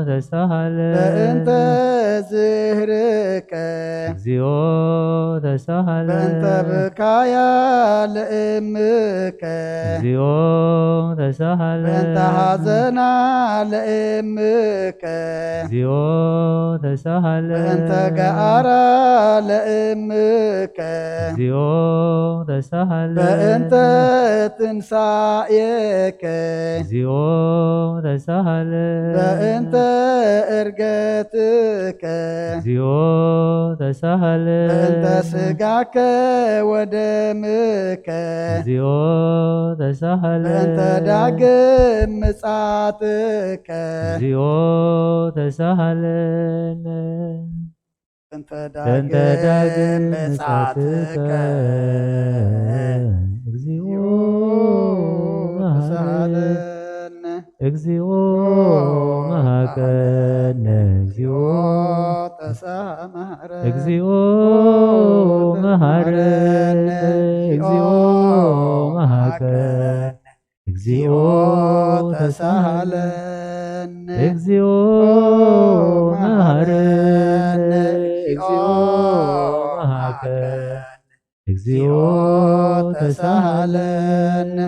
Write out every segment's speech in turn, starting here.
ተሳሃለ በእንተ ዝህርከ እግዚኦ ተሳሃለ በእንተ ብካያ ለእምከ እግዚኦ ተሳሃለ በእንተ ሐዘና ለእምከ እግዚኦ ተሳሃለ በእንተ ገአራ ለእምከ እግዚኦ ተሳሃለ በእንተ ትንሣኤከ እግዚኦ ተሳሃለ በእንተ ዕርገትከ እግዚኦ ተሳሃለ በእንተ ሥጋከ ወደምከ እግዚኦ ተሳሃለ በእንተ ዳግም ምጽአትከ እግዚኦ ተሳሃለ በእንተ በእንተ ዳግም ምጽአትከ እግዚኦ ተሳሃለነ እግዚኦ መሐከነ እግዚኦ ተሳማረ እግዚኦ መሐረነ እግዚኦ መሐከነ እግዚኦ ተሳሃለነ እግዚኦ መሐረነ እግዚኦ መሐከነ እግዚኦ ተሳሃለነ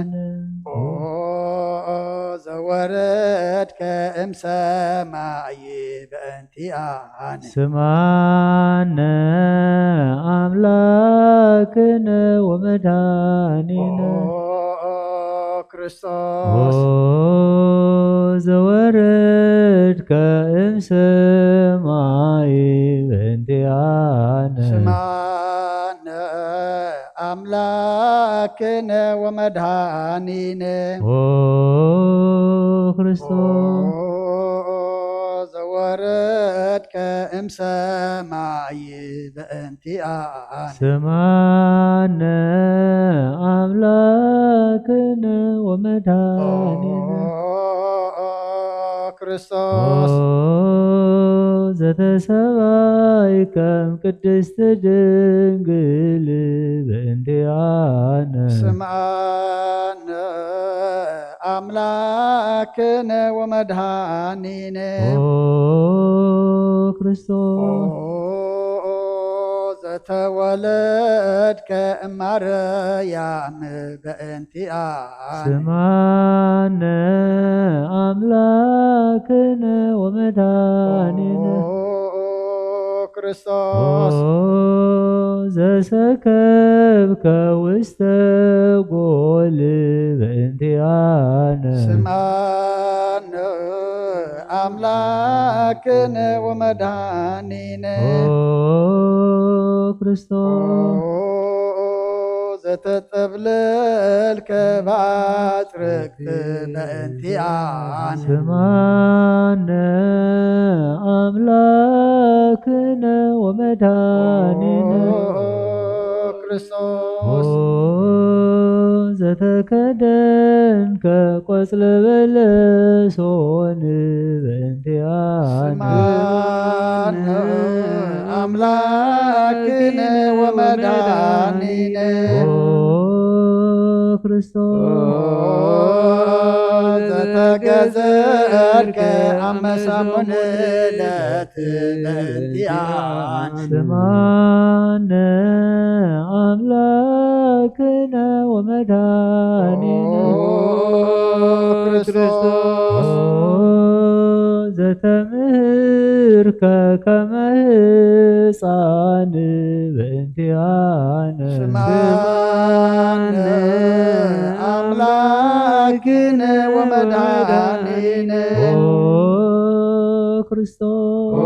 ዘወረድከ እምሰማይ በእንቲአነ ስማነ አምላክነ ወመድኃኒነ ክርስቶስ ዘወረድከ እምሰማይ በእንቲአነ ስማነ አምላክነ ወመድኃኒነ ክርስቶስ ዘወረድከ እምሰማይ በእንቲአነ ስማነ አምላክነ ወመድኃኒነ ክርስቶስ ዘተሰባይከ እምቅድስት ድንግል በእንቲአነ ስምዓነ አምላክነ ወመድኃኒነ ክርስቶስ ዘተወለድከ እማርያም በእንቲአነ ስማነ አምላክነ ወመድኃኒነ ክርስቶስ ዘሰከብከ ውስተ ጎል በእንቲአነ ስምዓነ አምላክነ ወመድኃኒነ ክርስቶስ ዘተጠብለልከ ባጽርቅት በእንቲአነ ስማነ አምላክነ ወመድኃኒነ ክርስቶስ ዘተከደንከ ቆጽለ በለሶን በእንቲአነ ስምዓነ አምላክነ ወመድኃኒነ ክርስቶስ ዘተገዘርከ አመሳሙን ዕለት በእንቲአነ ስማነ አምላክነ ወመድኃኒነ ክርስቶስ ዘተምህርከ ከመ ሕፃን በእንቲአነ ስምዓነ አምላክነ ወመድኃኒነ ክርስቶስ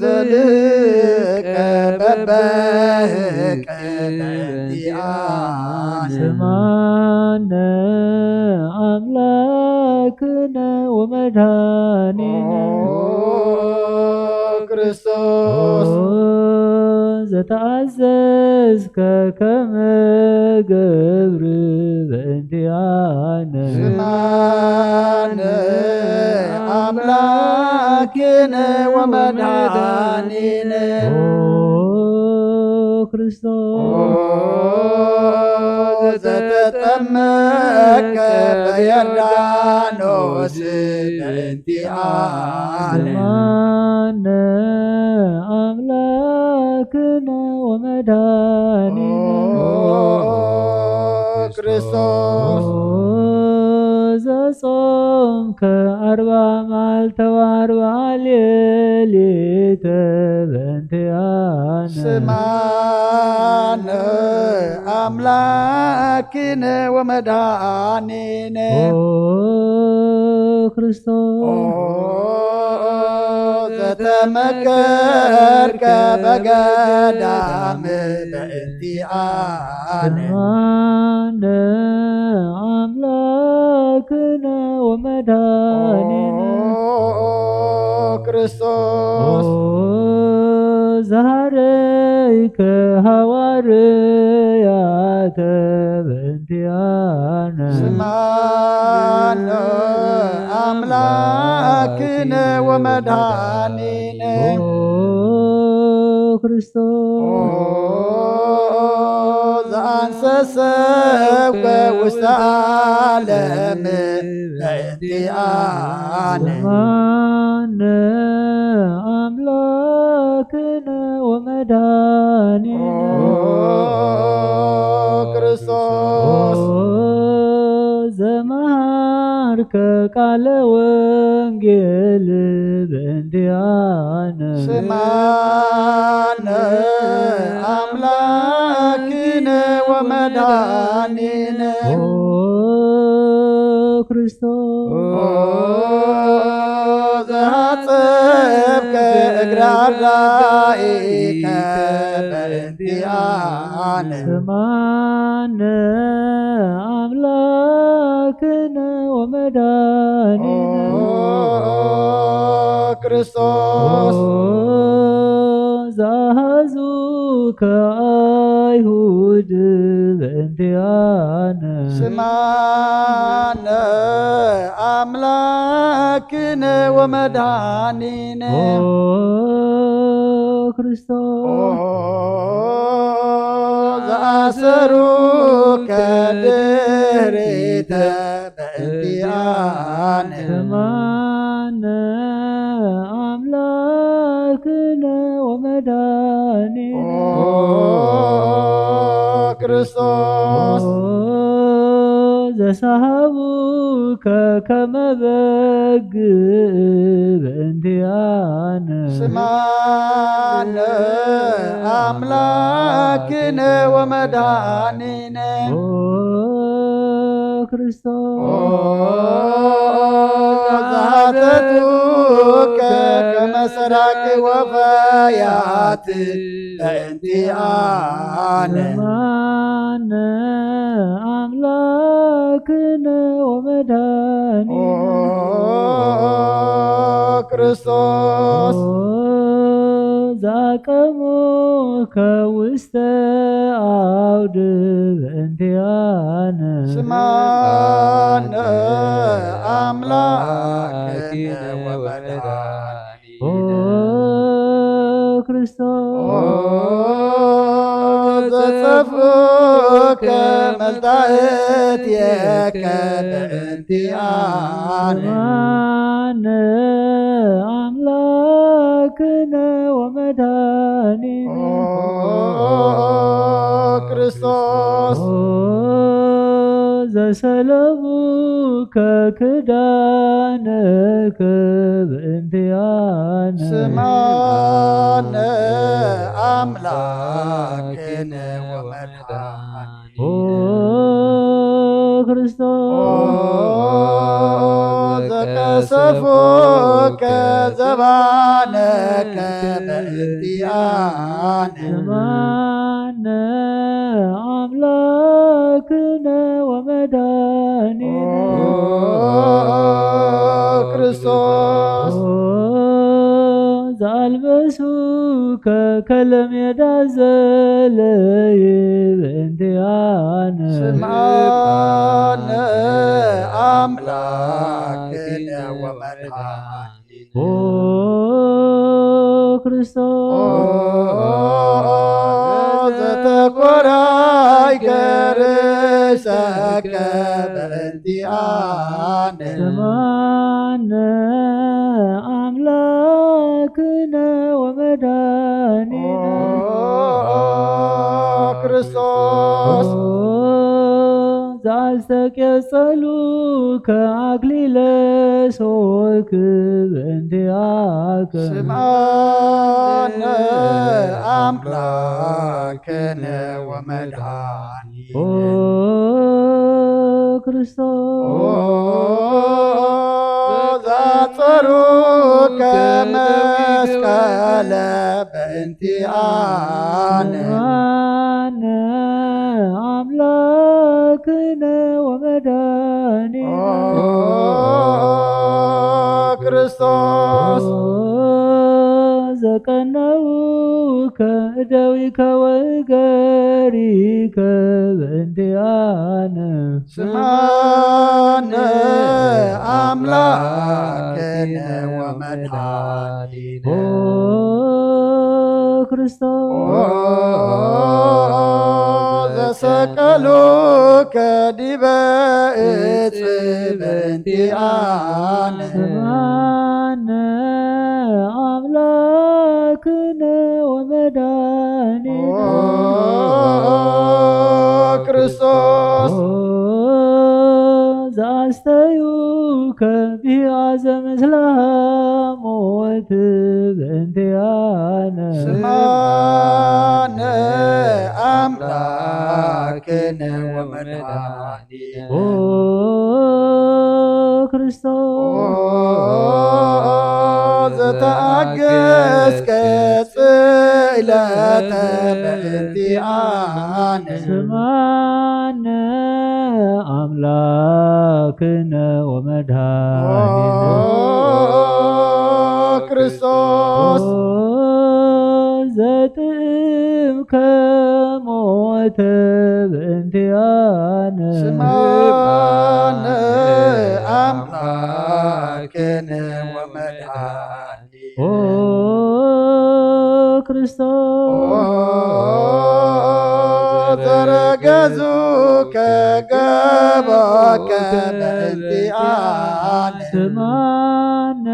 ዘልቀ በበህቀ በእንቲአነ ስማነ አምላክነ ወመድኃኒነ ክርስቶስ ዘተአዘዝከ ከመ ገብር በእንቲአነ ስምዓነ አምላክነ ወመድኃኒነ ክርስቶስ ዘተጠ ተጠመቀ በዮርዳኖስ በእንቲአነ ስማነ አምላክነ ወመድኃኒነ ክርስቶስ ዘጾምከ 40 መዓልተ ወ40 ሌሊተ በእንቲአነ ስማነ አምላክነ ወመድኃኒነ ክርስቶስ ዘተመከርከ በገዳም በእንቲአነ ስማነ አምላክነ ወመድኃኒነ ክርስቶስ ዛሃረይከ ሐዋርያተ በእንቲአነ ስማነ አምላክነ ወመድኃኒነ ክርስቶስ ዘአንሰሰብከ ውስተ ዓለም በእንቲአነ ስማነ አምላክነ ወመድኃኒነ ክርስቶስ ዘመሃርከ ቃለ ወንጌል በእንቲአነ ስማነ አምላክነ ወመድኃኒነ ክርስቶስ ዘሐጸብከ እግረ አርዳኢከ በእንቲአነ ስማነ አምላክነ ወመድኃኒነ ክርስቶስ ዘአሐዙከ አይሁድ በእንቲአነ ስማነ አምላክነ ወመድኃኒነ ክርስቶስ ዘአሰሩከ ድኅሬተ በእንቲአነ ስማነ አምላክነ ወመድኃኒነ ክርስቶስ ዘሳሃቡከ ከመ በግ በእንቲአነ ስማነ አምላክነ ወመድኃኒነ ክርስቶስ ዘሐተቱከ ከመ ሰራቅ ወፈያት በእንቲአነ ስማነ አምላክነ ወመድኃኒነ ክርስቶስ ዛቀሙከ ውስተ አውድ በእንቲአነ ስማነ አምላክነ ወመድኃኒነ ክርስቶስ ዘጸፍኡከ መልጣእትየከ በእንቲአነ ስማነ አምላክነ ወመድኃኒነ ክርስቶስ ዘሰለሙከ ክዳነከ በእንቲአነ ስማነ አምላክነ ወመድኃኒነ ክርስቶስ ዘቀሰፎከ ዘባነከ በእንቲአነ ስማነ አምላክነ ወመድኃኒነ ክርስቶስ ዘአልበሱከ ከለሜዳ ዘለይ በእንቲአነ ስማነ አምላክነ ወመድኃኒነ ክርስቶስ ዘተኮራይከ ርእሰከ በእንቲአነ ስማነ አምላክነ ወመድኃኒነ ክርስቶስ ዘአስተቄጸሉከ አክሊለ ሦክ በእንቲአከ ስማነ አምላክነ ወመድኃኒነ ክርስቶስ ዘአጽሩከ መስቀለ በእንቲአነ ስማነ አምላክነ ወመድኃኒነ ክርስቶስ ዘቀነውከ እደዊከ ወእገሪከ በእንቲአነ ስማነ አምላክነ ወመድኃኒነ ክርስቶስ ዘሰቀሉከ ዲበ ዕፅ በእንቲአነ ስማነ አምላክነ ወመድኃኒነ ክርስቶስ ዘአስተዩከ ቢአዘ ምስለ ሞት በእንቲአነ ስማነ አምላክነ ወመድኃኒነ ክርስቶስ ዘተአገሥከ ጽዕለተ በእንቲአነ ስማነ አምላክነ ወመድኃኒነ ክርስቶስ ዘጥምከ ሞተ በእንቲአነ ስማነ አምላክነ ወመድኃኒነ ክርስቶስ ዘረገዙከ ገባከ በእንቲአነ ስማነ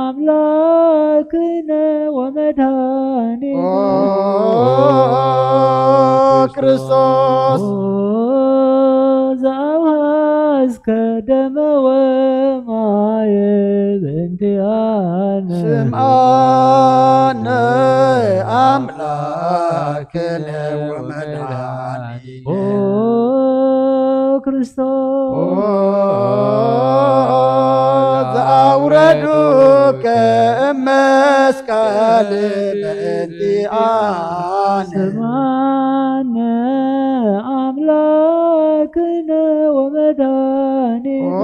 አምላክነ ወመድኃኒነ ክርስቶስ ዘአውሃዝከ ደመ ወማየ በእንቲአነ ስምዐነ አምላክነ ወመድኃኒነ ክርስቶስ ዘአውረዱከ እመስቀል በእንቲአነ ስምዐነ አምላክነ ወመድኃኒነ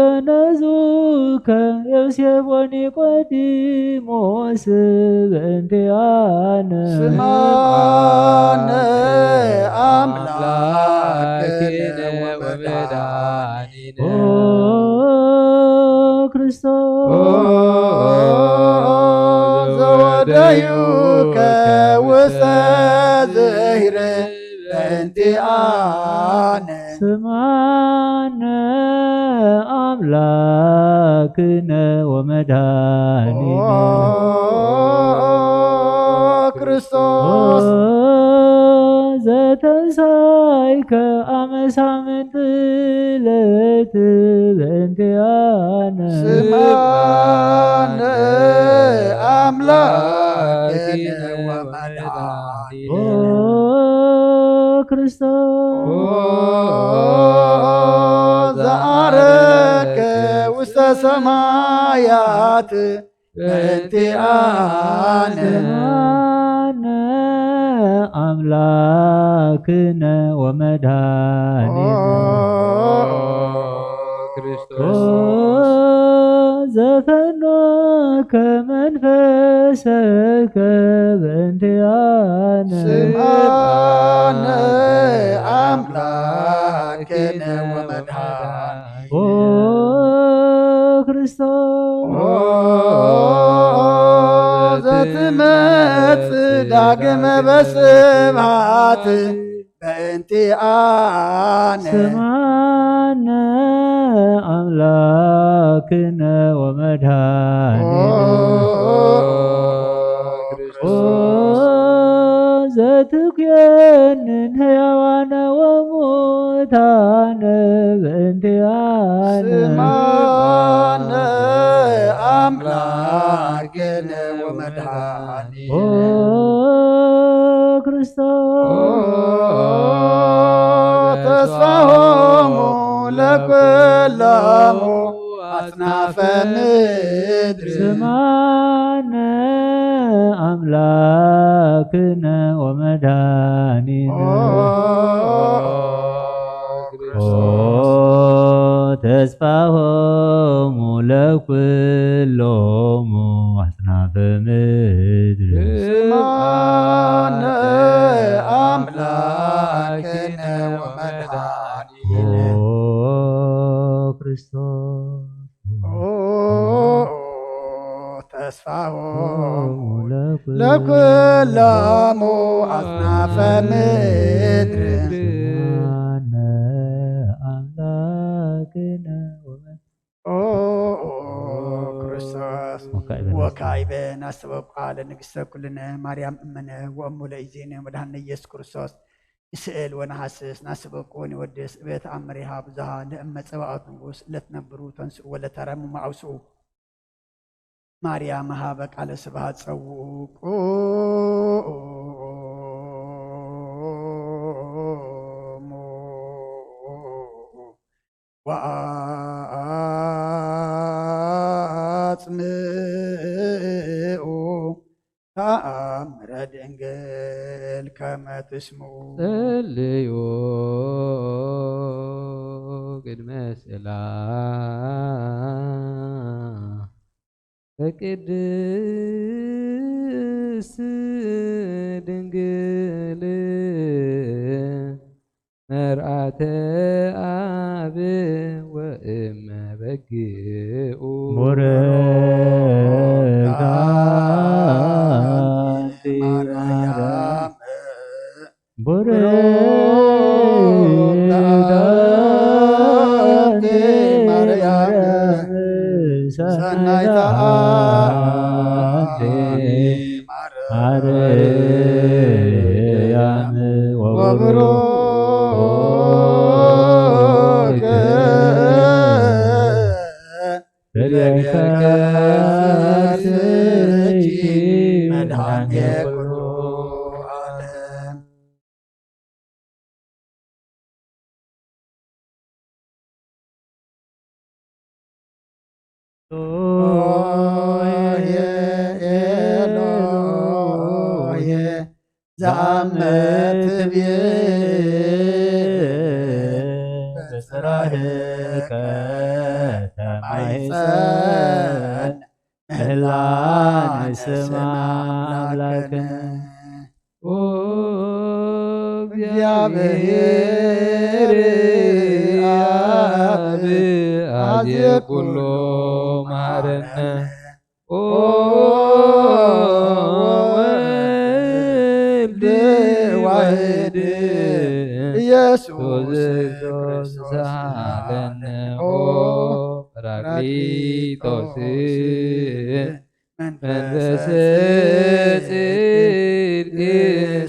ዘገነዙከ ዮሴፍ ወኒቆዲሞስ በእንቲአነ ስምዐነ አምላክነ ወመድኃኒነ ክርስቶስ ዘወደዩከ ውስተ ዝሂረ በእንቲአነ ስምዐነ አምላክነ ወመድኃኒነ ክርስቶስ ዘተንሣእከ አመ ሳምንት ዕለት በእንቲአነ ስምዐነ አምላክነ ወመድኃኒነ ክርስቶስ ዘዐረገ ውስተ ሰማያት በእንቲአነ ስምዐነ አምላክነ ወመድኃኒነ ዘፈኖከ መንፈሰከ በእንቲአነ ስምዐነ አምላክነ ወመድኃኒነ ክርስቶስ ዘትመጽእ ዳግመ በስብሐት በእንቲአነ ስማነ አምላክነ ወመድኃኒነ ዘትኮንን ሕያዋነ ወሙታነ በእንቲአነ ስማነ አምላክነ ወመድኃኒነ ክርስቶስ ተስፋሆሙ ለኵሎሙ አጽናፈ ምድር ስማነ አምላክነ ወመድኃኒነ ተስፋሆሙ ለኵሎሙ አጽናፈ ምድር ስማነ አምላክነ ወመድኃኒነ ክርስቶስ ተስፋሆሙ ለኵሎሙ አጽናፈ ምድር ክርስቶስ ወካዕበ ናስተበቁ ለንግሥተ ኩልነ ማርያም እመነ ወእሙ ለእግዚእነ መድኃኒነ ኢየሱስ ክርስቶስ ይስእል ወነሐስስ ናስተበቁ ወንወድስ በተአምሪሃ ብዙሃ ለእመ ጸባኦት ንጉሥ ለትነብሩ ተንስኡ ወለተረምሙ አውስኡ ማርያም ሀበ ቃለ ስብሐት ጸውቁ ወአጽምዑ ተአምረ ድንግል ከመ ትስምዑ ጸልዩ ቅድመ ስእላ በቅድስት ድንግል መርአተ አብ ወእመ በግኡ ሰናይተ ማርያም ወብሩክ ፍሬከርሥኪ መድኃኒየ ኩሉ ዓለም ኤሎሄ ዘአመትብየ በጽራህከ ተማይፀን ምህላነ ስማ አምላክነ እግዚአብሔር አብ አዝየ ኩሎ መሐረነ ወወልድ ዋሕድ ኢየሱስ ክርስቶስ ዘሃለነ ጰራቅሊጦስ መንፈሰ ጽድቅ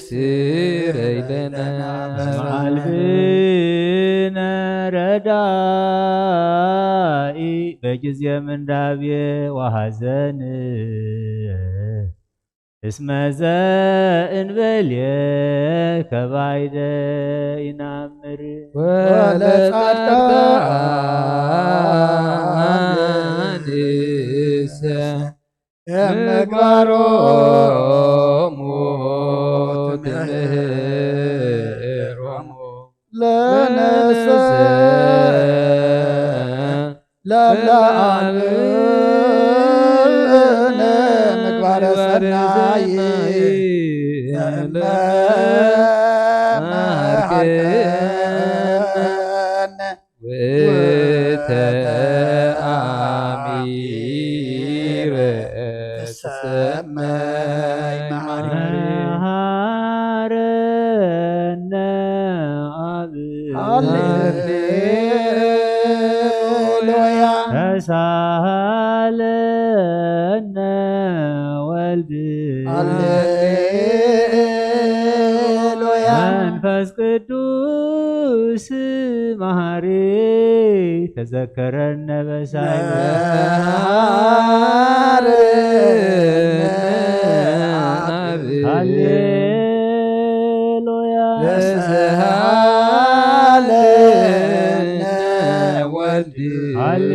ስረይ ለነ ማልብነ ረዳኢ በጊዜ ምንዳቤ ወሐዘን እስመ ዘእንበልየ ከባይደ ይናምር ወለጻድቃንሰ ምግባሮሙ ትምህሮሙ ለነሰ ለለዓልነ ምግባረ ሰናይ መሃርከነ ወተአሚነ ሃሌሉያ ተሳሃለነ ወልድ ሃሌሉያ መንፈስ ቅዱስ መሐሪ ተዘከረነ በሳይለ ሃሌሉያ ተሳሃለነ ወልድ ሃሌሉያ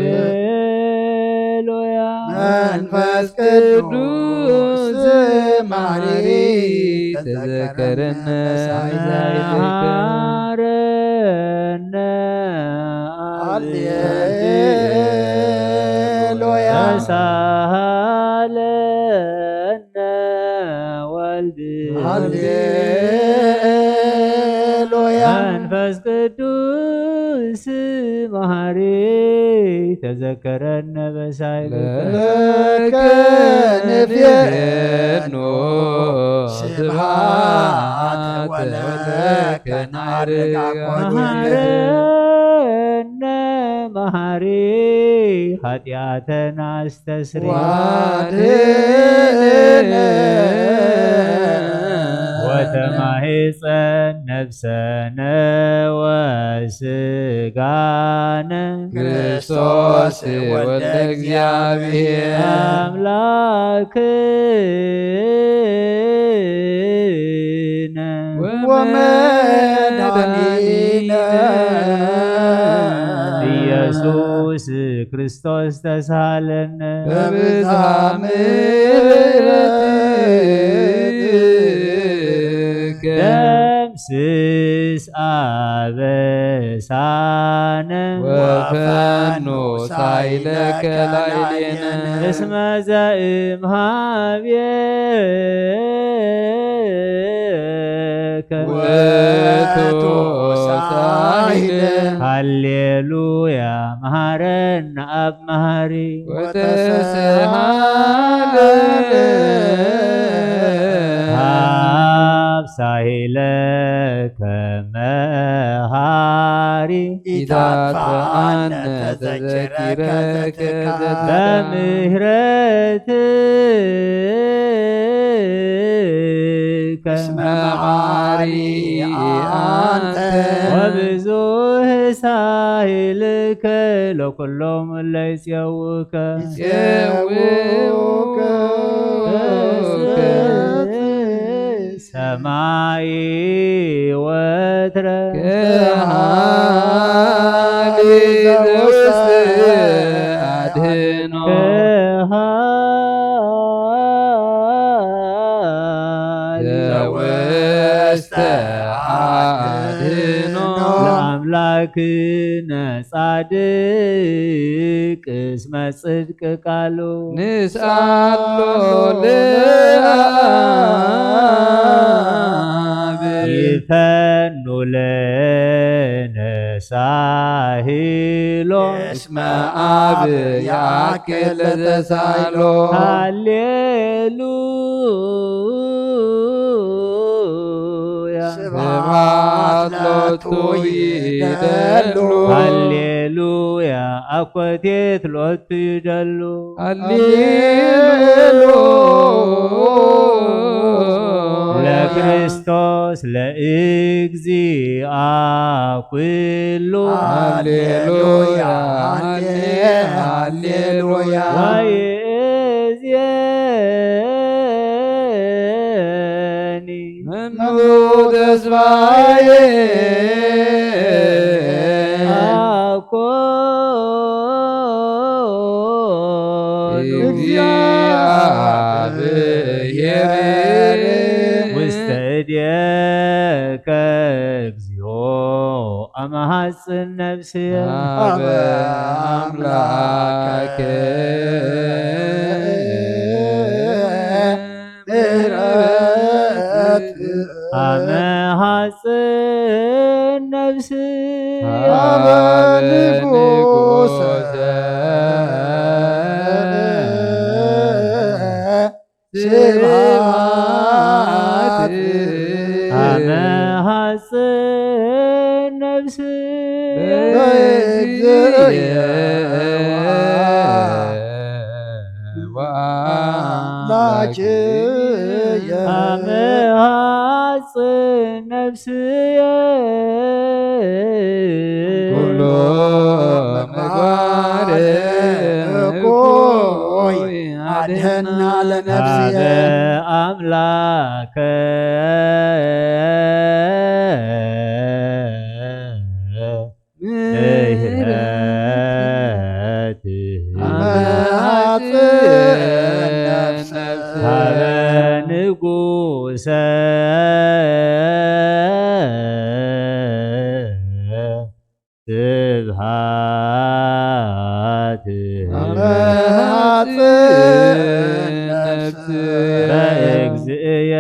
መንፈስ ቅዱስ መሐሪ ተዘከረነ መሐረነ ሃሌሉያ ተሳሃለነ ወልድ ሃሌሉያ መንፈስ ቅዱስ መሐሪ ተዘከረነ በሳይለ ለከንፌኖ ስብሐት ወለከ ናርጋ መሐረነ መሐሪ ኃጢአተነ አስተስሪ ዋድነነ ወተማሂፀን ነፍሰነ ወስጋነ ክርስቶስ ወልደ እግዚአብሔር አምላክነ ወመድኃኒነ ኢየሱስ ክርስቶስ ተሳሃለነ በብዝኃ ምሕረትከ ደምስስ አበሳነ ወፈኖ ሳይለከ ላዕሌነ እስመ ዘእምኀቤከ ውእቱ ሳይለ ሃሌሉያ መሐረነ አብ መሐሪ ወተስሃለነ አብ ሳሂለከ መሐሪ ኢታጥፍአነ ተዘኪረከ በምህረትከ እስመ መሐሪ አንተ ወብዙሕ ሳሂልከ ለኵሎሙ እለ ይፄውኡከ ይፄውኡከ ሰማይ ወትረ ከሃሊ ዘውስተ አድኅኖ ዘውስተ አድኅኖ ለአምላክነ ጻድቅ እስመ ጽድቅ ቃሉ ንስአሎ ለአብ ይፈኑ ለነ ሳሂሎ እስመ አብ ያክል ዘሳሎ ሃሌሉያ ስብሐት ሎቱ ይደሉ ሃሌሉያ አኮቴት ሎቱ ይደሉ ለክርስቶስ ለእግዚአ ኩሉ ሃሌሉያ ሃሌሉያ ወይእዜኒ መኑ ተስፋዬ አኮኑ እግዚአብሔር ውስተ እዴከ እግዚኦ አመሐጽን ነፍስየ አበ አምላከ ምሕረት አመሐጽን ነፍስየ አበ ንጉሠ ስብሐት አመሐጽን ነፍስየ በእግዚእየ ወአምላክየ አመ ሐጽን ነፍስየ ኩሎ ምግባር እኩይ አድኅና ሀበ ለነፍስየ አምላከ ምሕረት ሀበ ንጉሠ ስብሐት በእግዚእየ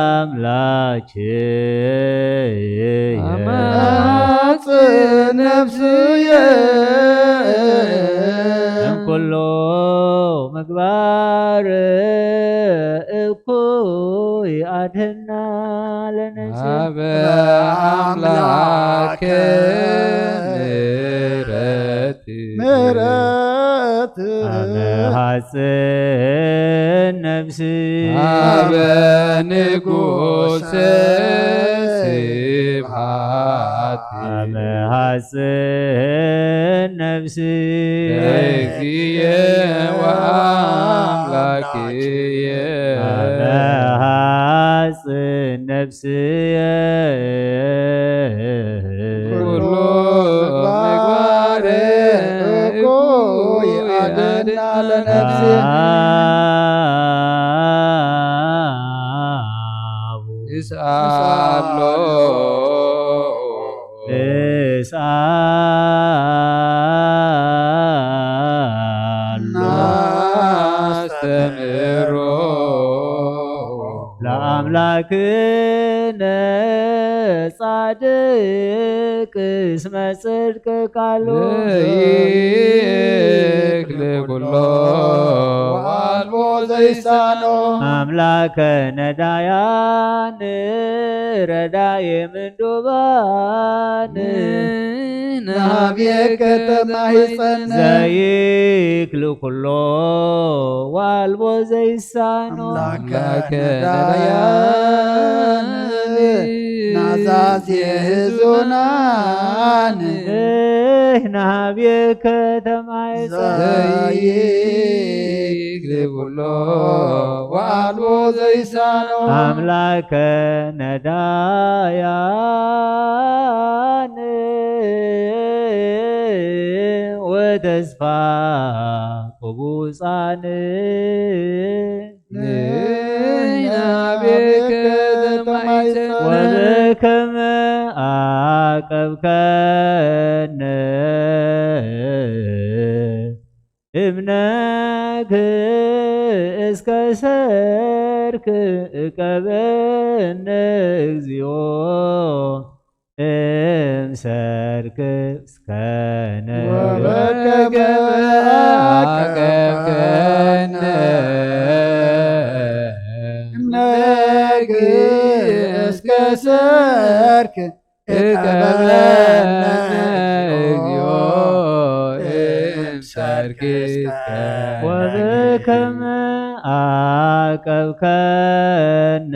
ወአምላክየ ነፍስየ እምኩሎ ምግባር እኩይ አድኅና ለነፍስየ ሀበ አምላከ ምሕረት አመ ሐጽን ነፍስየ ሀበ ንጉሠ ስብሐት አመ ሐጽን ነፍስየ እግዚእየ ወአምላክየ አመ ሐጽን ነፍስየ ኩሎ ምግባር እኩይ አድኅና ለነፍስየ ንስአሎ እስአሎ ናስተምሮ ለአምላክነ ጻድቅ እስመ ጽድቅ ቃሉ ለይክል ኩሎ ወአልቦ ዘይሳኖ አምላከ ነዳያን ረዳየ ምንዱባን ናብየከ ተማሂፀነ ዘይክል ኩሎ ዋልቦ ዘይሳኖ አምላከ ነዳያን ናዛዜ ሕዙናን ናብየከ ተማሂፀነ ዘይክል ኩሎ ወአልቦ ዘይሳኖ አምላከ ነዳያን ወተስፋ ቅቡፃን ናብየከ ተማሂፀነ ወበከመ አቀብከነ እምነክ እስከ ሰርክ እቀበነ እግዚኦ እምሰርክ እስከ ወበከመ አቀብከነ እምነክ እስከ ሰርክ እቀበነ እግዚኦ እምሰርክ እስከ ወበከመ አቀብከነ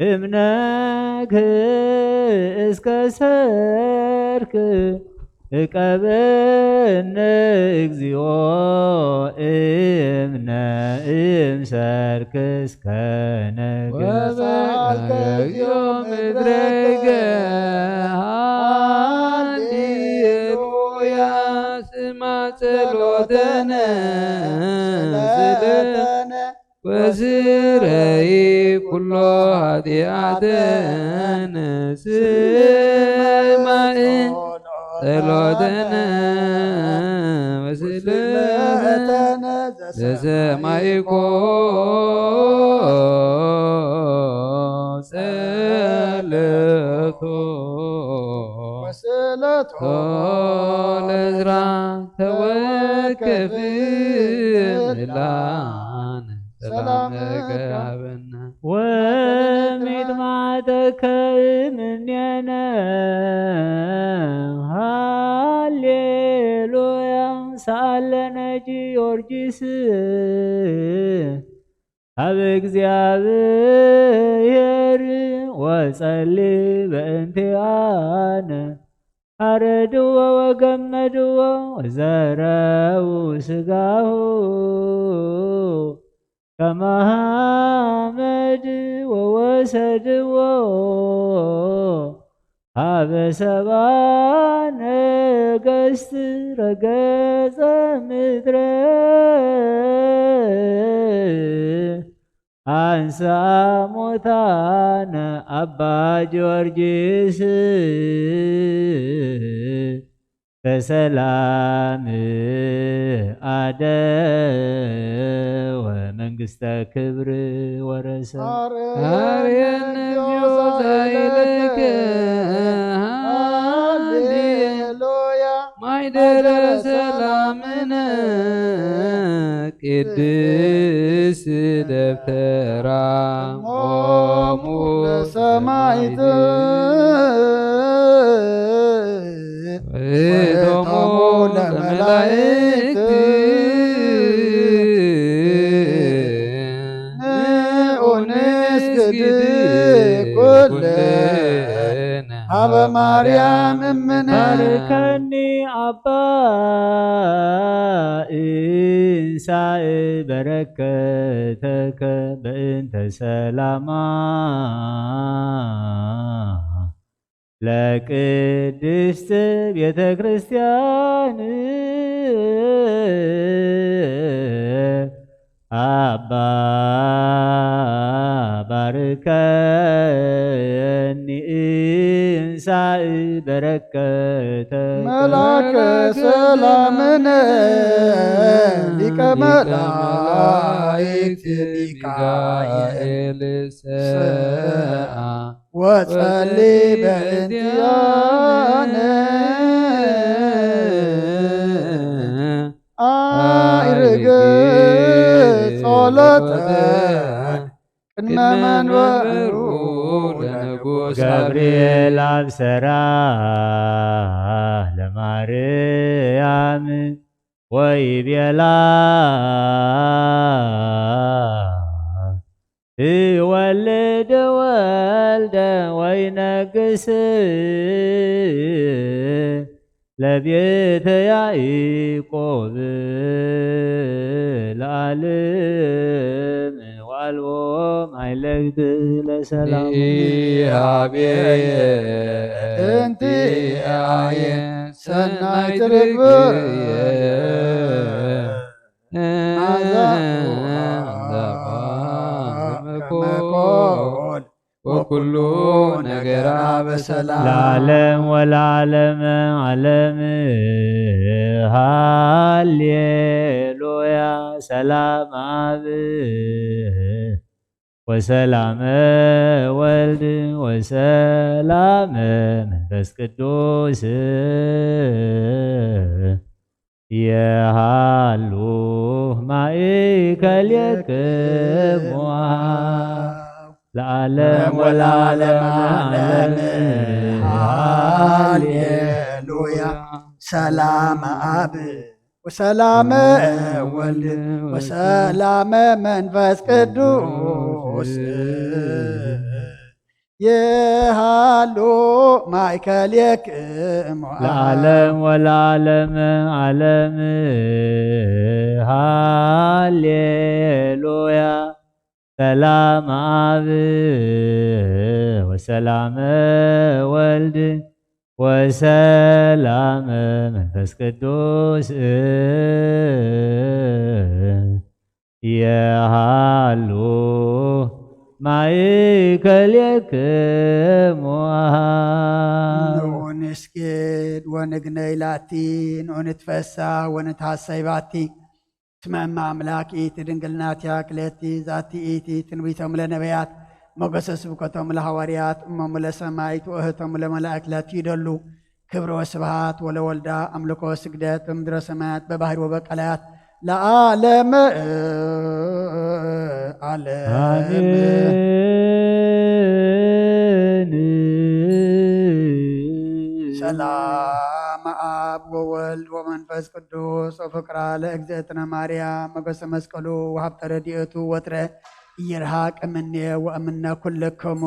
እምነክ እስከ ሰርክ እቀበነ እግዚኦ እምሰርክ እስከ ወበከ እግዚኦ ምድረገ ሃሌሉያ ስማ ጸሎተነ ወስረይ ኩሎ ኃጢአተነ ስማዕ ጸሎተነ ወስለተነ ዘሰማይኮ ጸለቶ ወስለቶ ለዕዝራ ተወከፍ ምላሽ አብ እግዚአብሔር ወጸልይ በእንቲአነ አረድዎ ወገመድዎ ወዘረው ስጋሁ ከመሐመድ ወወሰድዎ ሀበ ሰብአ ነገሥት ረገጸ ምድረ አንሳ ሞታነ አባ ጊዮርጊስ በሰላም አደወ መንግሥተ ክብር ወረሰ አርየነ ዮዛይልከ ሃሌሉያ ማይደረ ሰላምነ ቅድስ ደብተራ ሞሙ ለሰማዕት ቶሙ ለመላእክት ንስግድ ኩልነ ሀበ ማርያም እምነ ባርከኒ አባ እንሳእ በረከተከ በእንተ ሰላማ ለቅድስት ቤተ ክርስቲያን አባ ባርከኒ እንሳእ በረከተ መላከ ሰላምነ ሊቀ መላእክት ሚካኤል ሰአ ወጸልይ በእንቲአነ አዕርግ ጸሎተ ቅድመ መንበሩ ለንጉሥ ገብርኤል አብሰራ ለማርያም ወይቤላ ትወልድ ወልደ ወይነግስ ለቤተ ያዕቆብ ለዓለም ዋልቦ ማይለግት ለሰላም አብየ እንቲአየ ሰናይት ርግብየ ከመኮን ወኩሉ ነገራ በሰላም ለዓለም ወለዓለመ ዓለም ሃሌሉያ ሰላም አብ ወሰላመ ወልድ ወሰላመ መንፈስ ቅዱስ የሃሉ ማእከልክሙ ለዓለም ወለዓለመ ዓለም ሃሌሉያ ሰላም አብ ወሰላመ ወልድ ወሰላመ መንፈስ ቅዱስ የሃሉ ማእከልክሙ ለዓለም ወለዓለመ ዓለም ሃሌሉያ ሰላም አብ ወሰላመ ወልድ ወሰላመ መንፈስ ቅዱስ የሃሉ ማእከልክሙ ንስግድ ወንግነይ ላቲ ንትፈሳህ ወንትሐሰይ ባቲ እስመ እመ አምላኪት ድንግልናት ያክለቲ ዛቲ ኢቲ ትንቢቶሙ ለነቢያት ሞገሰ ስብከቶሙ ለሐዋርያት እሞሙ ለሰማዕት ወእህቶሙ ለመላእክት ላትይደሉ ክብረ ወስብሐት ወለወልዳ አምልኮ ስግደት በምድረ ሰማያት በባህር ወበቀላያት ለዓለመ ዓለም ሰላም አብ ወወልድ ወመንፈስ ቅዱስ ወፍቅራ ለእግዝእትነ ማርያም መገሰ መስቀሉ ወሀብተ ረድኤቱ ወጥረ ይርሃቅ እምኔ ወእምነ ኩልክሙ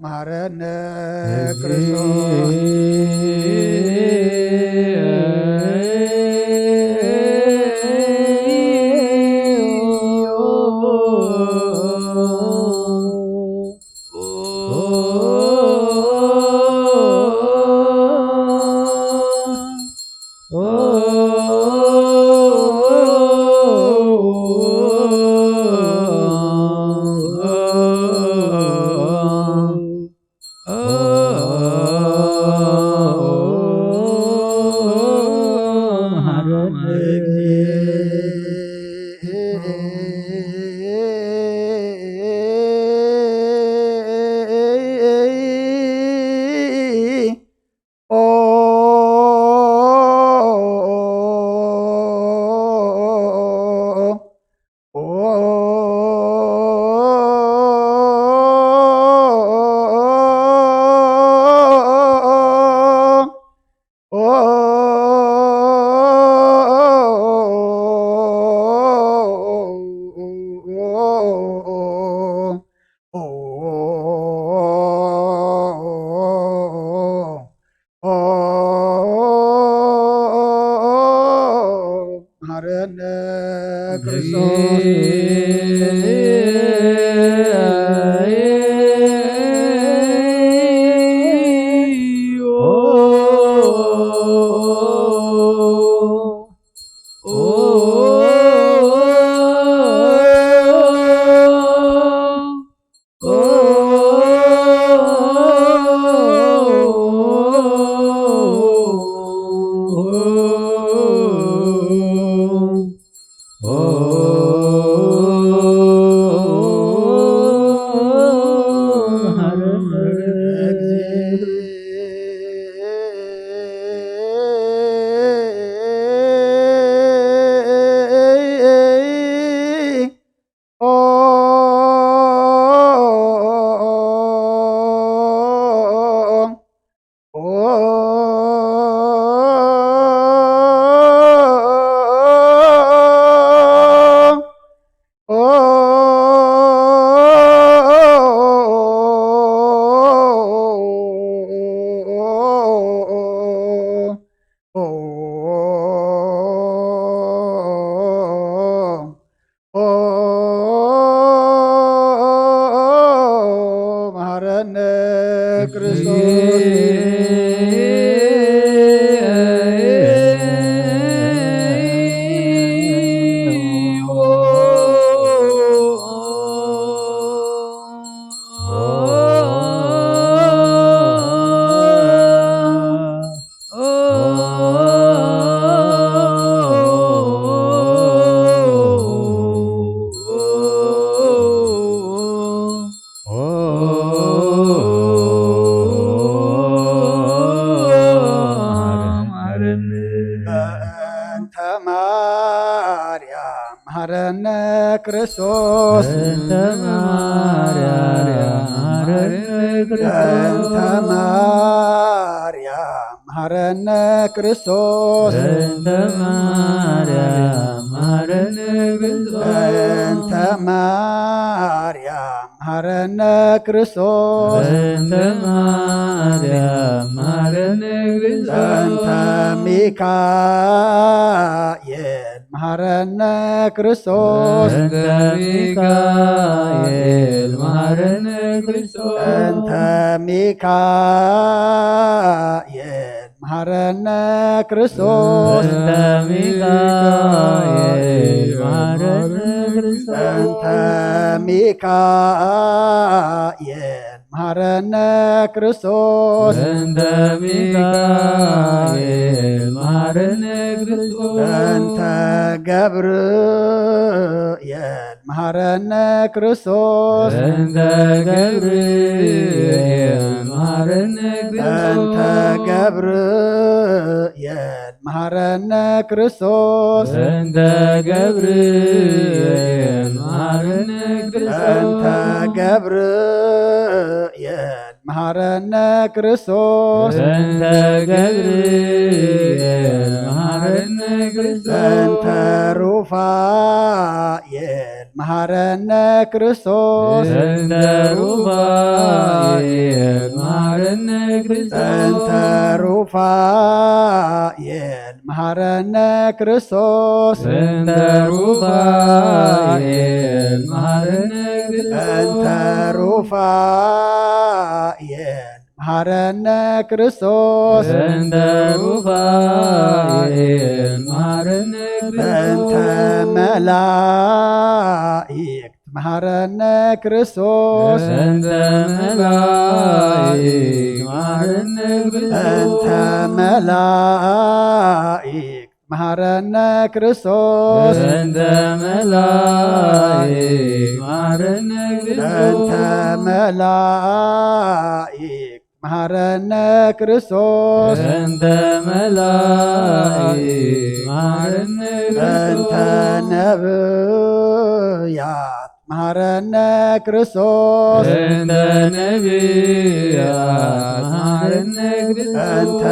መሐረነ ክርስቶስ መሐረነ መሐረነ ክርስቶስ እንተ ማርያም እንተ ማርያም መሐረነ ክርስቶስ እንተ ማርያም መሐረነ ክርስቶስ እንተ ማርያም መሐረነ ክርስቶስ እንተ ማርያም መሐረነ ክርስቶስ እንተ ሚካኤል መሐረነ ክርስቶስ እንተ ሚካኤል መሐረነ ክርስቶስ እንተ ሚካኤል መሐረነ ክርስቶስ እንተ ሚካኤል መሐረነ ክርስቶስ እንተ ሚካኤል መሐረነ ክርስቶስ እንተ ሚካኤል መሐረነ ክርስቶስ እንተ ገብርኤል መሐረነ ክርስቶስ እንተ ገብርኤል መሐረነ እንተ ክርስቶስ ገብርኤል መሐረነ ክርስቶስ እንተ ገብርኤል መሐረነ እንተ ክርስቶስ ገብርኤል መሐረነ ክርስቶስ እንተ ገብርኤል መሐረነ ክርስቶስ እንተ ሩፋኤል መሐረነ ክርስቶስ እንተ ሩፋኤል መሐረነ ክርስቶስ እንተ ሩፋኤል መሐረነ ክርስቶስ እንተ ሩፋኤል መሐረነ እንተ ሩፋኤል መሐረነ ክርስቶስ እንተ ሩፋኤል መሐረነ እንተ መላእክት መሐረነ ክርስቶስ እንተ መላእክት መሐረነ እንተ ክርስቶስ መላእክት መሐረነ ክርስቶስ እንተ መላእክት መሐረነ እንተ ክርስቶስ መላእክት መሐረነ ክርስቶስ እንተ መላእክት መሐረነ እንተ ክርስቶስ ነብያት መሐረነ ክርስቶስ እንተ ነቢያት መሐረነ እንተ ክርስቶስ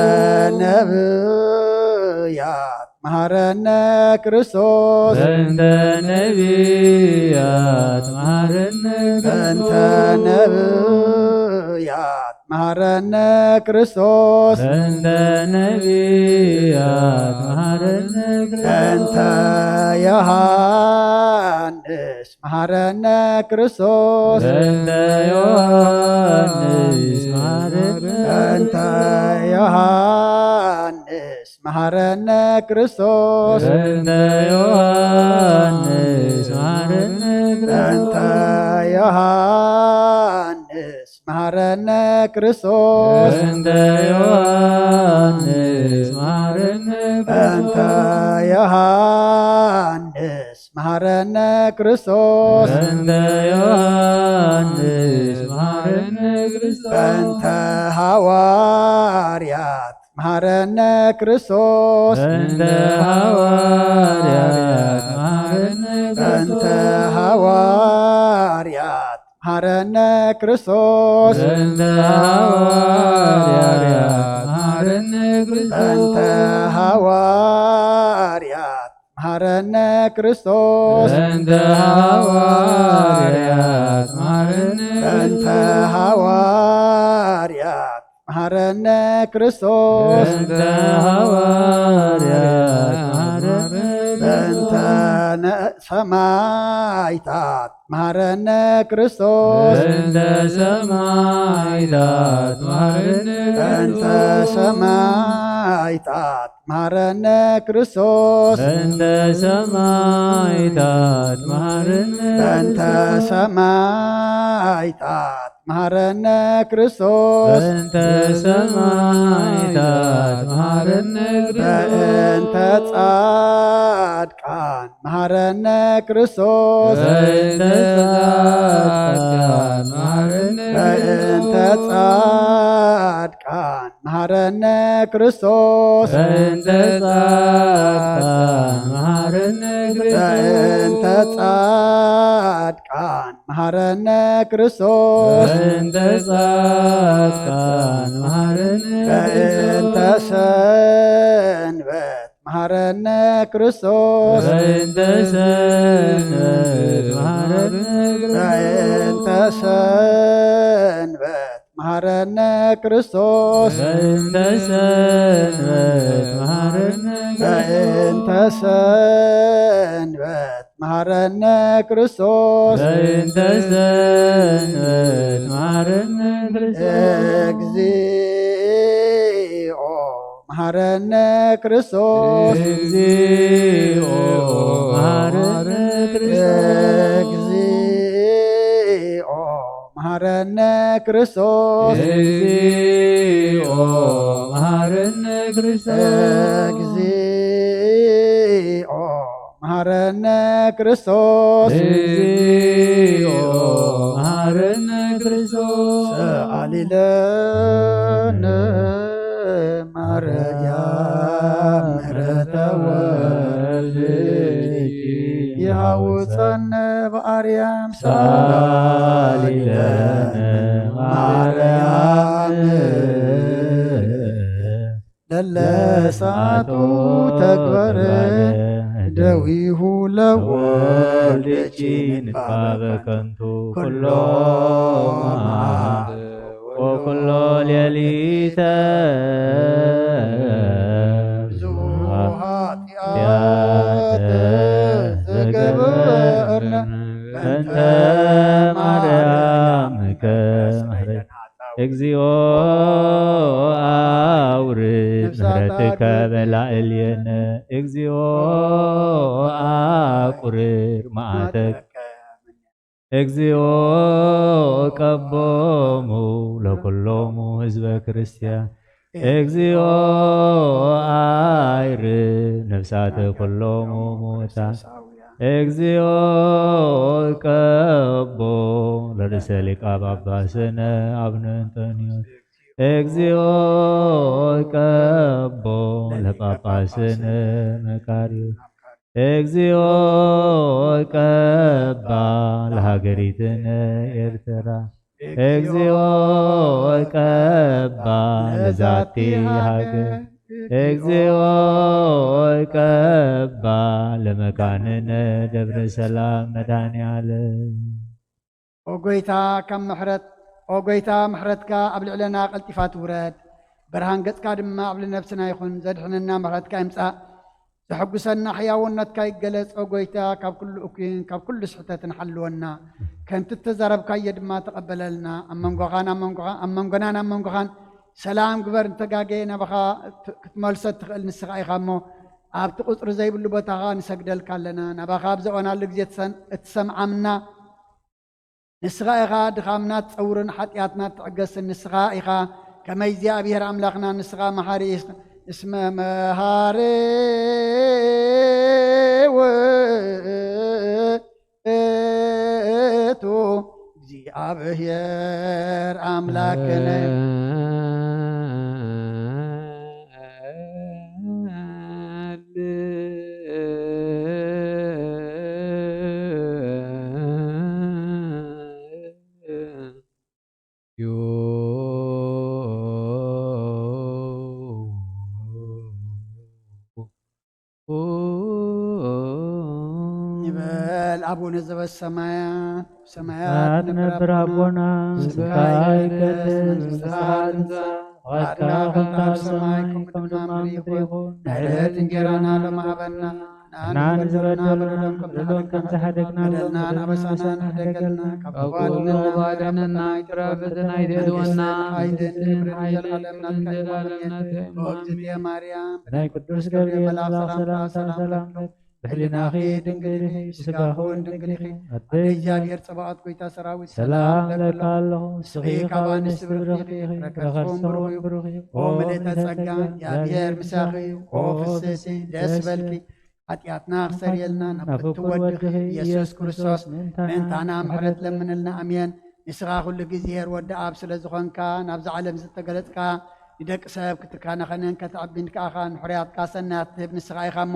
ነብያት መሐረነ ክርስቶስ እንተ ነቢያት መሐረነ እንተ ክርስቶስ ነብያት መሐረነ ክርስቶስ እንተ ነቢያት መሐረነ እንተ ክርስቶስ ዮሐንስ መሐረነ ክርስቶስ እንተ ዮሐንስ መሐረነ እንተ ዮሐንስ መሐረነ ክርስቶስ እንተ ዮሐንስ መሐረነ እንተ ክርስቶስ ዮሐንስ መሐረነ ክርስቶስ እንተ ዮሐንስ መሐረነ እንተ ክርስቶስ ዮሐንስ መሐረነ ክርስቶስ እንተ ዮሐንስ መሐረነ ክርስቶስ እንተ ሐዋርያት መሐረነ ክርስቶስ እንተ ሐዋርያት መሐረነ እንተ ክርስቶስ ሐዋርያት መሐረነ ክርስቶስ እንተ ሐዋርያት መሐረነ እንተ ክርስቶስ ሐዋርያት መሐረነ ክርስቶስ እንተ ሐዋርያት መሐረነ እንተ ክርስቶስ ሐዋርያት መሐረነ ክርስቶስ እንተ ሐዋርያት መሐረነ እንተ ክርስቶስ ሰማዕታት መሐረነ ክርስቶስ እንተ ሰማዕታት መሐረነ እንተ ክርስቶስ ሰማዕታት መሐረነ ክርስቶስ እንተ ሰማዕታት መሐረነ እንተ ክርስቶስ ሰማዕታት መሐረነ ክርስቶስ እንተ ሰማዕታት መሐረነ በእንተ ጻድቃን መሐረነ ክርስቶስ በእንተ ጻድቃን መሐረነ በእንተ ጻድቃን መሐረነ ክርስቶስ በእንተ ጻድቃን መሐረነ በእንተ ጻድቃን መሐረነ ክርስቶስ በእንተ ጻድቃን መሐረነ በእንተ ሰንበት መሐረነ ክርስቶስ በእንተ ሰንበት መሐረነ በእንተ ሰንበት መሐረነ ክርስቶስ በእንተ ሰንበት መሐረነ በእንተ ሰንበት መሐረነ ክርስቶስ በእንተ ሰንበት መሐረነ ክርስቶስ እግዚኦ መሐረነ ክርስቶስ እግዚኦ መሐረነ ክርስቶስ እግዚኦ መሐረነ ክርስቶስ እግዚኦ መሐረነ ክርስቶስ እግዚኦ መሐረነ ክርስቶስ እግዚኦ መሐረነ ክርስቶስ ሰአሊለነ ማርያም ምሕረተ ወልድኪ ይሃውፀነ በአርያም ሰአሊለነ ማርያም ለለሳቱ ተግበረ ደዊሁ ለወልድኪ ንባበ ከንቱ ኩሎ ወኩሎ ሌሊተ ኃጢአት ዘገበርነ በእንተ ማርያምከ እግዚኦ አውርድ ምሕረትከ በላዕሌነ እግዚኦ አቁርር መዓተከ እግዚኦ ቀቦሙ ለኩሎሙ ህዝበ ክርስቲያን እግዚኦ አይር ነፍሳተ ኩሎሙ ሙታን እግዚኦ ቀቦ ለርእሰ ሊቀ ጳጳስነ አቡነ እንጦንዮስ እግዚኦ ቀቦ ለጳጳስነ መቃርዮስ እግዚኦ ቀባ ለሀገሪትነ ኤርትራ እግዚኦ ቀባ ለዛቲ ሀገር እግዚኦ ቀባ ለመካንነ ደብረ ሰላም መድኃኔዓለም ኦጎይታ ከም ምሕረት ኦጎይታ ምሕረትካ ኣብ ልዕለና ቀልጢፋ ትውረድ ብርሃን ገጽካ ድማ ኣብ ልነብስና ይኹን ዘድሕነና ምሕረትካ ይምጻእ ዘሐጉሰና ሕያውነትካ ይገለጽ ኦጎይታ ካብ ኩሉ እኩይን ካብ ኩሉ ስሕተትን ሓልወና ከምቲ እተዛረብካዮ ድማ ተቐበለልና ኣብ መንጎናን ኣብ መንጎኻን ሰላም ግበር እንተጋገየ ናባኻ ክትመልሰት ትኽእል ንስኻ ኢኻ እሞ ኣብቲ ቁፅሪ ዘይብሉ ቦታኻ ንሰግደልካ ኣለና ናባኻ ኣብ ዘኾናሉ ግዜ እትሰምዓምና ንስኻ ኢኻ ድኻምና ትፀውርን ሓጢኣትና ትዕገስን ንስኻ ኢኻ ከመይ እግዚኣብሔር ኣምላኽና ንስኻ መሃሪ እስመ መሃሪ ውእቱ እግዚአብሔር አምላክነ አቡነ ዘበሰማያት ሰማያት ነብር አቦና ስጋይ ቀደስ ስጋንዛ ወጥካ ሰማይ ከምድማም ይኹን ናይለት እንጀራና ለማበና ናን ዝበደሉን ከም ዝሓደግና ለና አበሳና ደገልና ካብዋልና ባደነና ይትራበተና ይደልወና አይደን አይለለምና ወግዝየ ማርያም ናይ ቅዱስ ገብርኤል ሰላም بحلناخ دنقلخ سقاخون دنقلخ أدي እግዚአብሔር ጽባኦት ጎይታ ሰራዊት سلام لك الله سخيك وانس برخيخ رخصهم بروخي وملئت ጸጋ እግዚአብሔር ምሳኺ ወፍስሲ ደስ በልኪ ኃጢአትና ክሰሪየልና ናብ ትወድኺ ኢየሱስ ክርስቶስ ምንታና ምሕረት ለምንልና አሜን ንስኻ ኩሉ ግዜ ወዲ ኣብ ስለ ዝኾንካ ናብዚ ዓለም ዝተገለጽካ ንደቂ ሰብ ክትካነኸነን ከተዕቢን ከኣኻ ንሕርያትካ ሰናያት ትህብ ንስኻ ኢኻ እሞ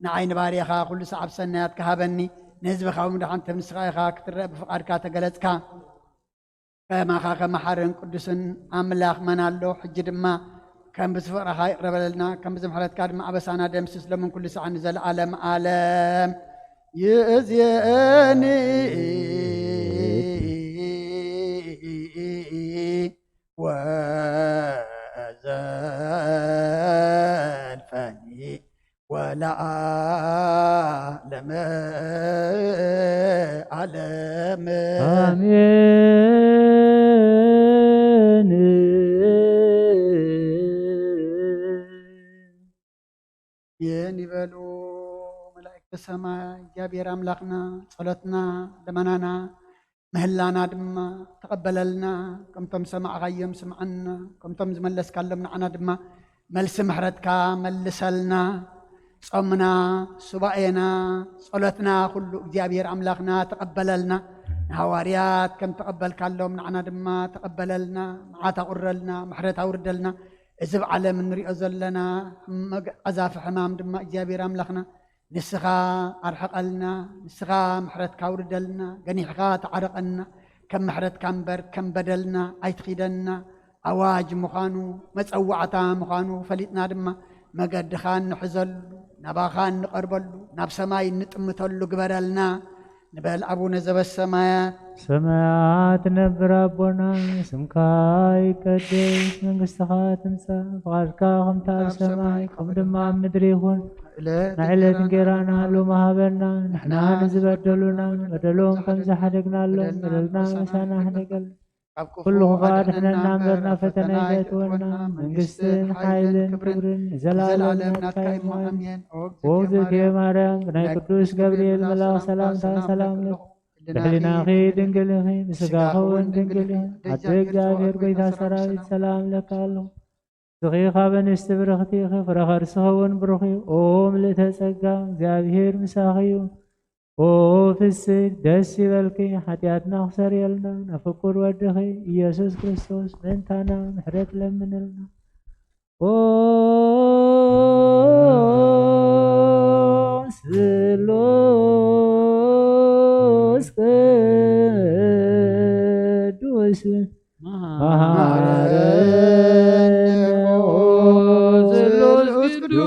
ንዓይኒ ባርያኻ ኩሉ ሰዓብ ሰናያት ክሃበኒ ንህዝብኻ ምድሓንቲ ምስኻ ኢኻ ክትረአ ብፍቓድካ ተገለጽካ ከማኻ ከመሓርን ቅዱስን ኣምላኽ መናሎ ሕጂ ድማ ከም ብዝፍቕረኻ ይቕረበለልና ከም ብዝምሕረትካ ድማ ኣበሳና ደምስስ ለምን ኩሉ ሰዓት ንዘለዓለም ዓለም ይእዜኒ وزلفني ولا عالم عالم آمين ينبلو ملائكة السماء እግዚአብሔር አምላክና ጸሎትና ለመናና ምህላና ድማ ተቀበለልና ከምቶም ሰማዕኻዮም ስምዐና ከምቶም ዝመለስካሎም ንዓና ድማ መልሲ ምሕረትካ መልሰልና ጾምና ሱባኤና ጸሎትና ኩሉ እግዚአብሔር አምላክና ተቀበለልና ሐዋርያት ከም ተቀበልካሎም ንዓና ድማ ተቀበለልና መዓት አቁረልና ምሕረት አውርደልና እዚ ብዓለም እንሪኦ ዘለና ቀዛፊ ሕማም ድማ እግዚአብሔር አምላክና ንስኻ አርሐቀልና ንስኻ ምሕረትካ አውርደልና ገኒሕካ ተዓረቀና ከም ምሕረትካ እምበር ከም በደልና ኣይትኺደና ኣዋጅ ምዃኑ መፀዋዕታ ምዃኑ ፈሊጥና ድማ መገድኻ እንሕዘሉ ናባኻ እንቐርበሉ ናብ ሰማይ እንጥምተሉ ግበረልና ንበል አቡነ ዘበሰማያት ሰማያት ነብር አቦና ስምካ ይቀደስ መንግሥትኻ ትምጻእ ፍቃድካ ከምቲ ኣብ ሰማይ ከምኡ ድማ ኣብ ምድሪ ይኹን ንዕለት እንጀራና ሎሚ ሃበና ንሕና ንዝበደሉና በደሎም ከም ዝሓደግናሎም በደልና መሳና ሕደገልና ኩሉ ድሕነና እምበርና ፈተና ይፈትወና መንግስትን ሓይልን ክብርን ዘላለም ናትካ ኢሙ ኣሜን። ወእግዝእትየ ማርያም ብናይ ቅዱስ ገብርኤል መልኣኽ ሰላምታ ሰላም ለኪ ብሕሊናኺ ድንግል ኢኺ ብስጋኺ እውን ድንግል ኢኺ ኣደ እግዚአብሔር ጎይታ ሰራዊት ሰላም ለካ ኣለኹ ስኺ ካብ ኣንስቲ ብርኽቲ ኢኺ ፍረ ከርስኺ እውን ብሩኽ እዩ ኦ ምልእተ ጸጋ እግዚአብሔር ምሳኺ እዩ ኦ ፍስሕ ደስ ይበልኪ ኃጢአትና ክሰርየልና ናፍቁር ወድኺ ኢየሱስ ክርስቶስ ምእንታና ምሕረት ለምንልና ኦ ስሉስ ቅዱስ መሐረነ ኦ ስሉስ ቅዱስ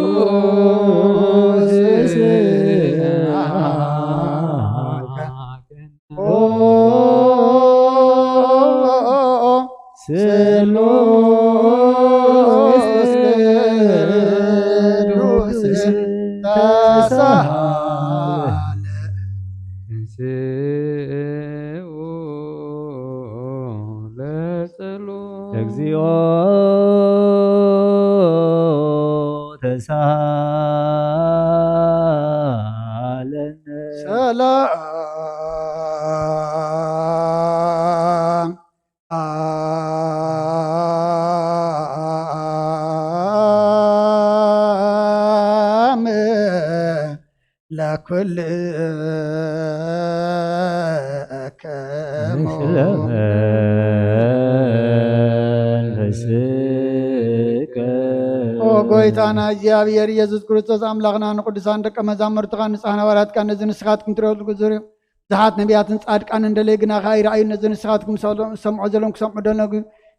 ስሉስ ቅዱስ ተሳሃለ እንስኡ ለጸሎት እግዚኦ ተሳሃለነ ሰላም ለኩልከሙ ኦ ጎይታና እግዚአብሔር ኢየሱስ ክርስቶስ አምላክና ንቅዱሳን ደቀ መዛሙርትኻ ንጽሕና ወራትካ ነዚ ንስኻትኩም ትሪእሉ ዙርዮ ብዙሓት ነቢያትን ጻድቃን እንደለይ ግናኻ ይረአዩ ነዚ ንስኻትኩም ሰምዖ ዘሎም ክሰምዑ ደለጉ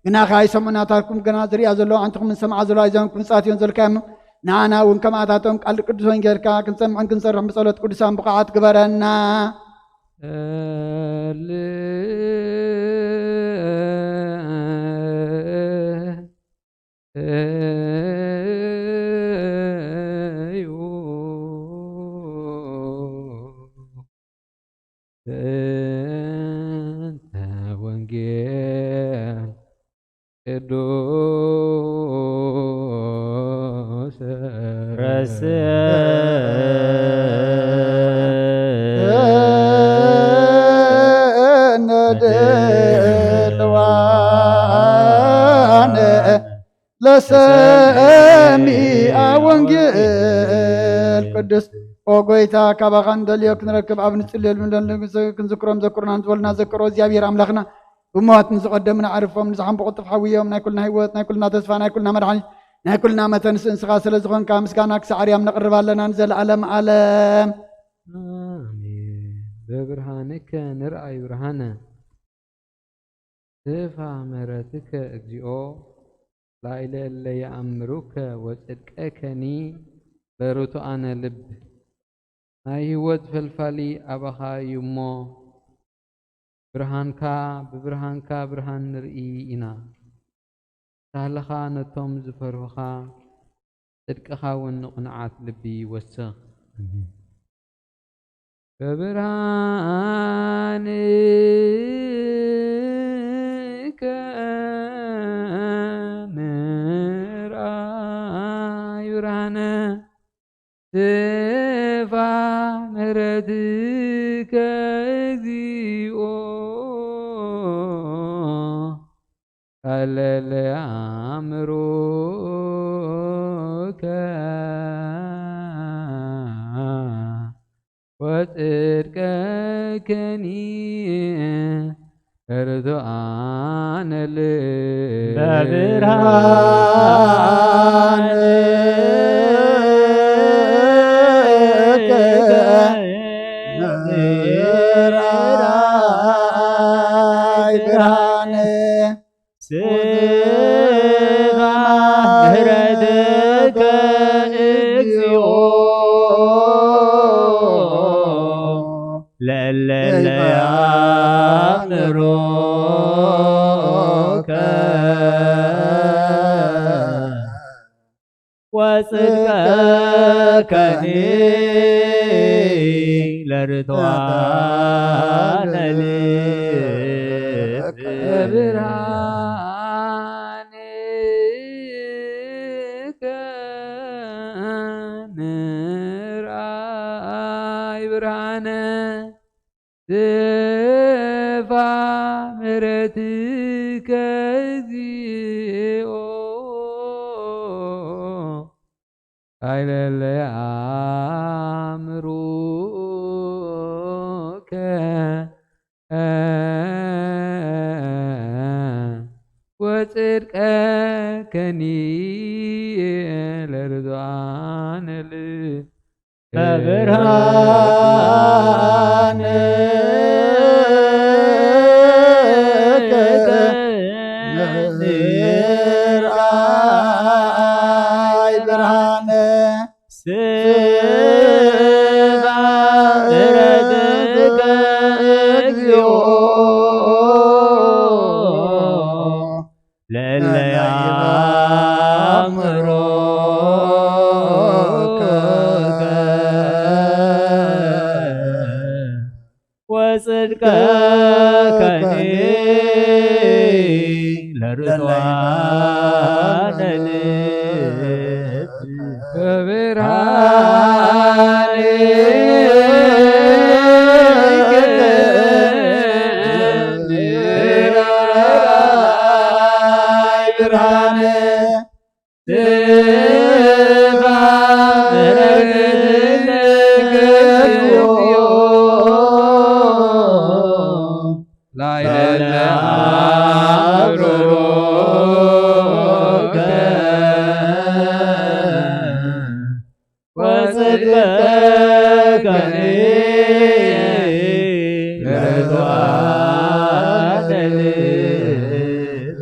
ግናኻ ይሰምዑ ናታትኩም ግና ዝሪኣ ዘሎ አንትኩም ንሰምዓ ዘሎ ኣይዘንኩም ጻትዮም ዘልካዮም ንዓና እውን ከምኣታቶም ቃል ቅዱስ ወንጌልካ ክንሰምዕን ክንሰርሕ ብጸሎት ቅዱሳን ብቕዓት ግበረና እንተ ወንጌል ቅዱስ ነድልዋነ ለሰሚዐ ወንጌል ቅዱስ ኦ ጎይታ ካባኻ እንደልዮ ክንረክብ ኣብ ንጽልየሉ ክንዝክሮም ዘክሩና ዝበሉና ዘክሮ እግዚአብሔር አምላኽና ብሞት ንዝቐደምና ዓርፎም ንዝሓን ብቕጥፍ ሓዊዮም ናይ ኩልና ህይወት ናይ ኩልና ተስፋ ናይ ኩልና መድሓኒት ናይ ኩልና መተንስ እንስኻ ስለ ዝኾንካ ምስጋና ክሳዕ ኣርያም ነቕርብ ኣለና ንዘለዓለም ዓለም አሜን። በብርሃንከ ንርአይ ብርሃነ ስፋ ምሕረትከ እግዚኦ ላዕለ እለ ይኣምሩከ ወጽድቀከኒ በርቱዓነ ልብ ናይ ህይወት ፈልፋሊ ኣባኻ እዩ እሞ ብርሃንካ ብብርሃንካ ብርሃን ንርኢ ኢና ሳህልኻ ነቶም ዝፈርሁኻ ጽድቅኻ እውን ንቕንዓት ልቢ ይወስኽ በብርሃንከ ንርአይ ብርሃነ ስፋ ምሕረትከ እግዚኦ አለለ አእምሮከ ወጽድቀከኒ ርቱዓነ ልብ በብርሃንከ ንርአይ ብርሃነ ስማ ምሕረትከ እግዚኦ ለእለ ያእምሮከ ወጽድቀከኒ ለርቱዓነ ልብ በብርሃንከ ንርአይ ብርሃነ ስፋ ምሕረትከ እግዚኦ አይለለ አእምሮከ ወጽድቀከኒ ለርቱዓነ ልብ በብርሃንከ ንርአይ ብርሃነ ስማ ምሕረትከ እግዚኦ ለእለ ያእምሮከ ወጽድቀከኒ ለርቱዓነ ልብ በብርሃንከ ንርአይ ብርሃነ ስማ ምሕረትከ እግዚኦ ላዕለ አእምሮከ ወጽድቀከኒ ለርቱዓነ ልብ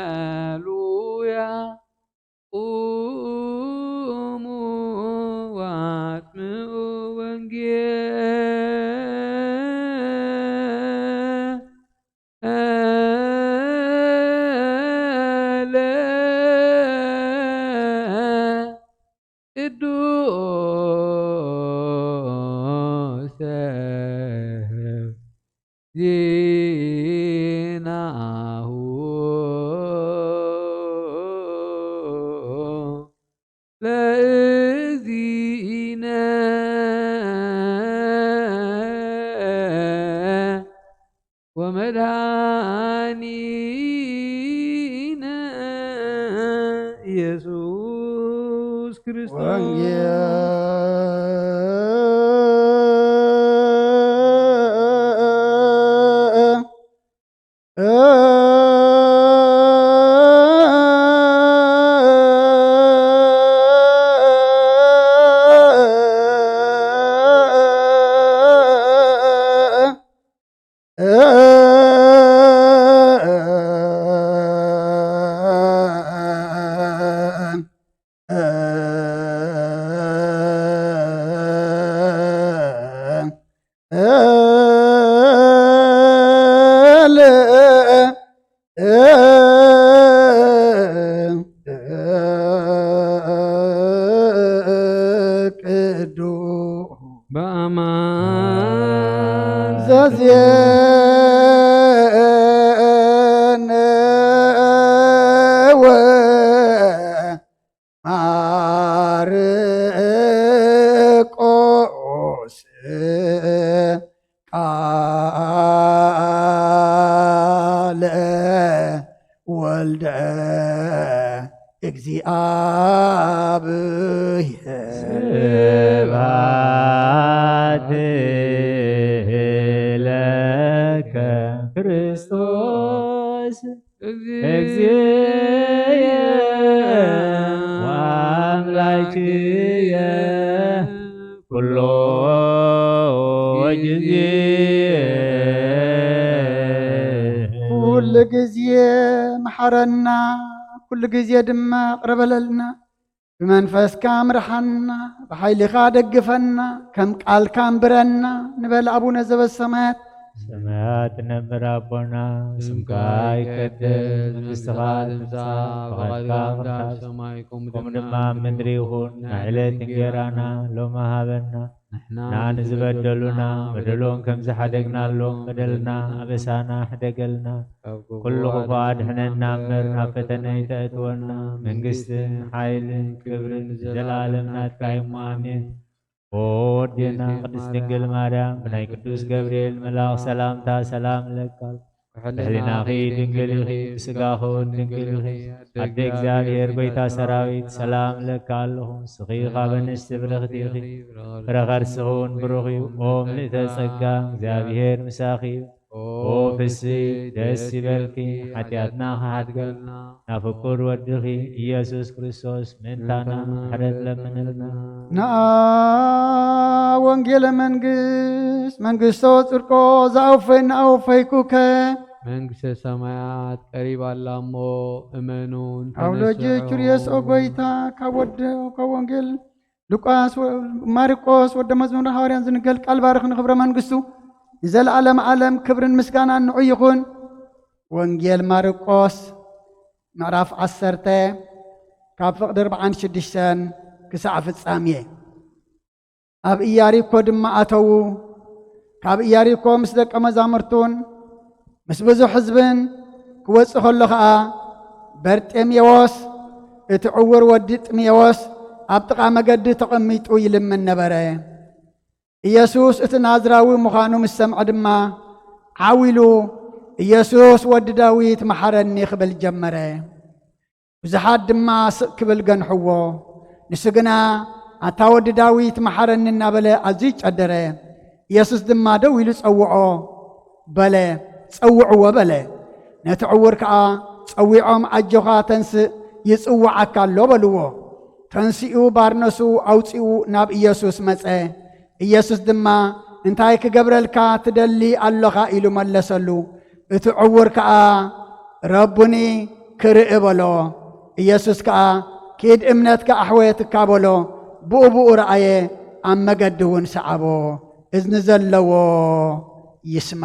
ሃሌሉያ ቁሙ ወአጽምዑ ወንጌለ ቅዱስ ዜናሁ ለእግዚእነ ወመድኃኒነ ኢየሱስ ክርስቶስ بأمان زازين ومارقوس قال ولد እግዚአብሔር ስብሐት ለከ ክርስቶስ እግዚእየ ወአምላክየ ኩሎ ጊዜ ኩሉ ጊዜ መሐረና ኩሉ ጊዜ ድማ ቅረበለልና ብመንፈስካ ምርሐና ብኃይልኻ ደግፈና ከም ቃልካ እንብረና ንበል አቡነ ዘበሰማያት ሰማያት ነበር አቦና ስምካ ይቀደስ መንግሥትኻ ትምጻእ ፈቃድካ በከመ ሰማይ ከምኡ ድማ ምድሪ ይኹን ንዕለት እንጀራና ሎሚ ሃበና ንሕና ንዝበደሉና በደሎም ከም ዝሓደግናሎም በደልና አበሳና ሕደገልና ኩሉ ክፉ አድሕነና እምበር ናብ ፈተነ ይተእትወና መንግሥትን ሓይልን ክብርን ዘለዓለም ናትካ እዩ አሜን። ወዴና ቅድስት ድንግል ማርያም ብናይ ቅዱስ ገብርኤል መልአክ ሰላምታ ሰላም ለካል ሕሊናኺ ድንግል ኢኺ ብስጋኹን ድንግል ኢኺ አደ እግዚአብሔር ጎይታ ሰራዊት ሰላም ለካ ኣለኹ ንስኺ ኻብ አንስቲ ብርኽቲ ኢኺ ፍረ ከርስኹን ብሩኽ እዩ ኦ ምልእተ ጸጋ እግዚአብሔር ምሳኺ እዩ ኦ ፍስሕት ደስ ይበልኪ ሓጢአትና ኸሓድገልና ናብ ፍቁር ወድኺ ኢየሱስ ክርስቶስ ምእንታና ምሕረት ለምንልና ንአ ወንጌለ መንግሥቶ ጽድቆ ዘአውፈይና አውፈይኩከ መንግሥተ ሰማያት ቀሪባላ እሞ እመኑን አውሎጅ ቹርየስ ኦ ጎይታ ካብ ወንጌል ሉቃስ ማርቆስ ወደ መዝሙር ሐዋርያን ዝንገል ቃል ባርኽ ንኽብረ መንግሥቱ ንዘለዓለም ዓለም ክብርን ምስጋና ንዑ ይኹን። ወንጌል ማርቆስ ምዕራፍ 10 ካብ ፍቕዲ 46 ክሳዕ ፍጻሜ። ኣብ ኢያሪኮ ድማ ኣተዉ። ካብ ኢያሪኮ ምስ ደቀ መዛሙርቱን ምስ ብዙሕ ሕዝብን ክወፅእ ከሎ ከዓ በርጤሜዎስ እቲ ዕውር ወዲ ጥሜዎስ ኣብ ጥቓ መገዲ ተቐሚጡ ይልምን ነበረ። ኢየሱስ እቲ ናዝራዊ ምዃኑ ምስ ሰምዐ ድማ ዓዊሉ ኢየሱስ ወዲ ዳዊት መሓረኒ ክብል ጀመረ። ብዙሓት ድማ ስቕ ክብል ገንሕዎ። ንሱ ግና ኣታ ወዲ ዳዊት መሓረኒ እናበለ ኣዝዩ ይጨደረ። ኢየሱስ ድማ ደው ኢሉ ፀውዕዎ በለ። ነቲ ዕውር ከዓ ፀዊዖም ኣጆኻ ተንስእ ይጽዋዓካ ኣሎ በልዎ። ተንሲኡ ባርነሱ ኣውፂኡ ናብ ኢየሱስ መፀ። ኢየሱስ ድማ እንታይ ክገብረልካ ትደሊ ኣለኻ ኢሉ መለሰሉ። እቲ ዕውር ከዓ ረቡኒ ክርኢ በሎ። ኢየሱስ ከዓ ኪድ እምነትካ ኣሕወየትካ በሎ። ብኡ ረአየ ኣብ መገዲ እውን ሰዓቦ። እዝኒ ዘለዎ ይስማ።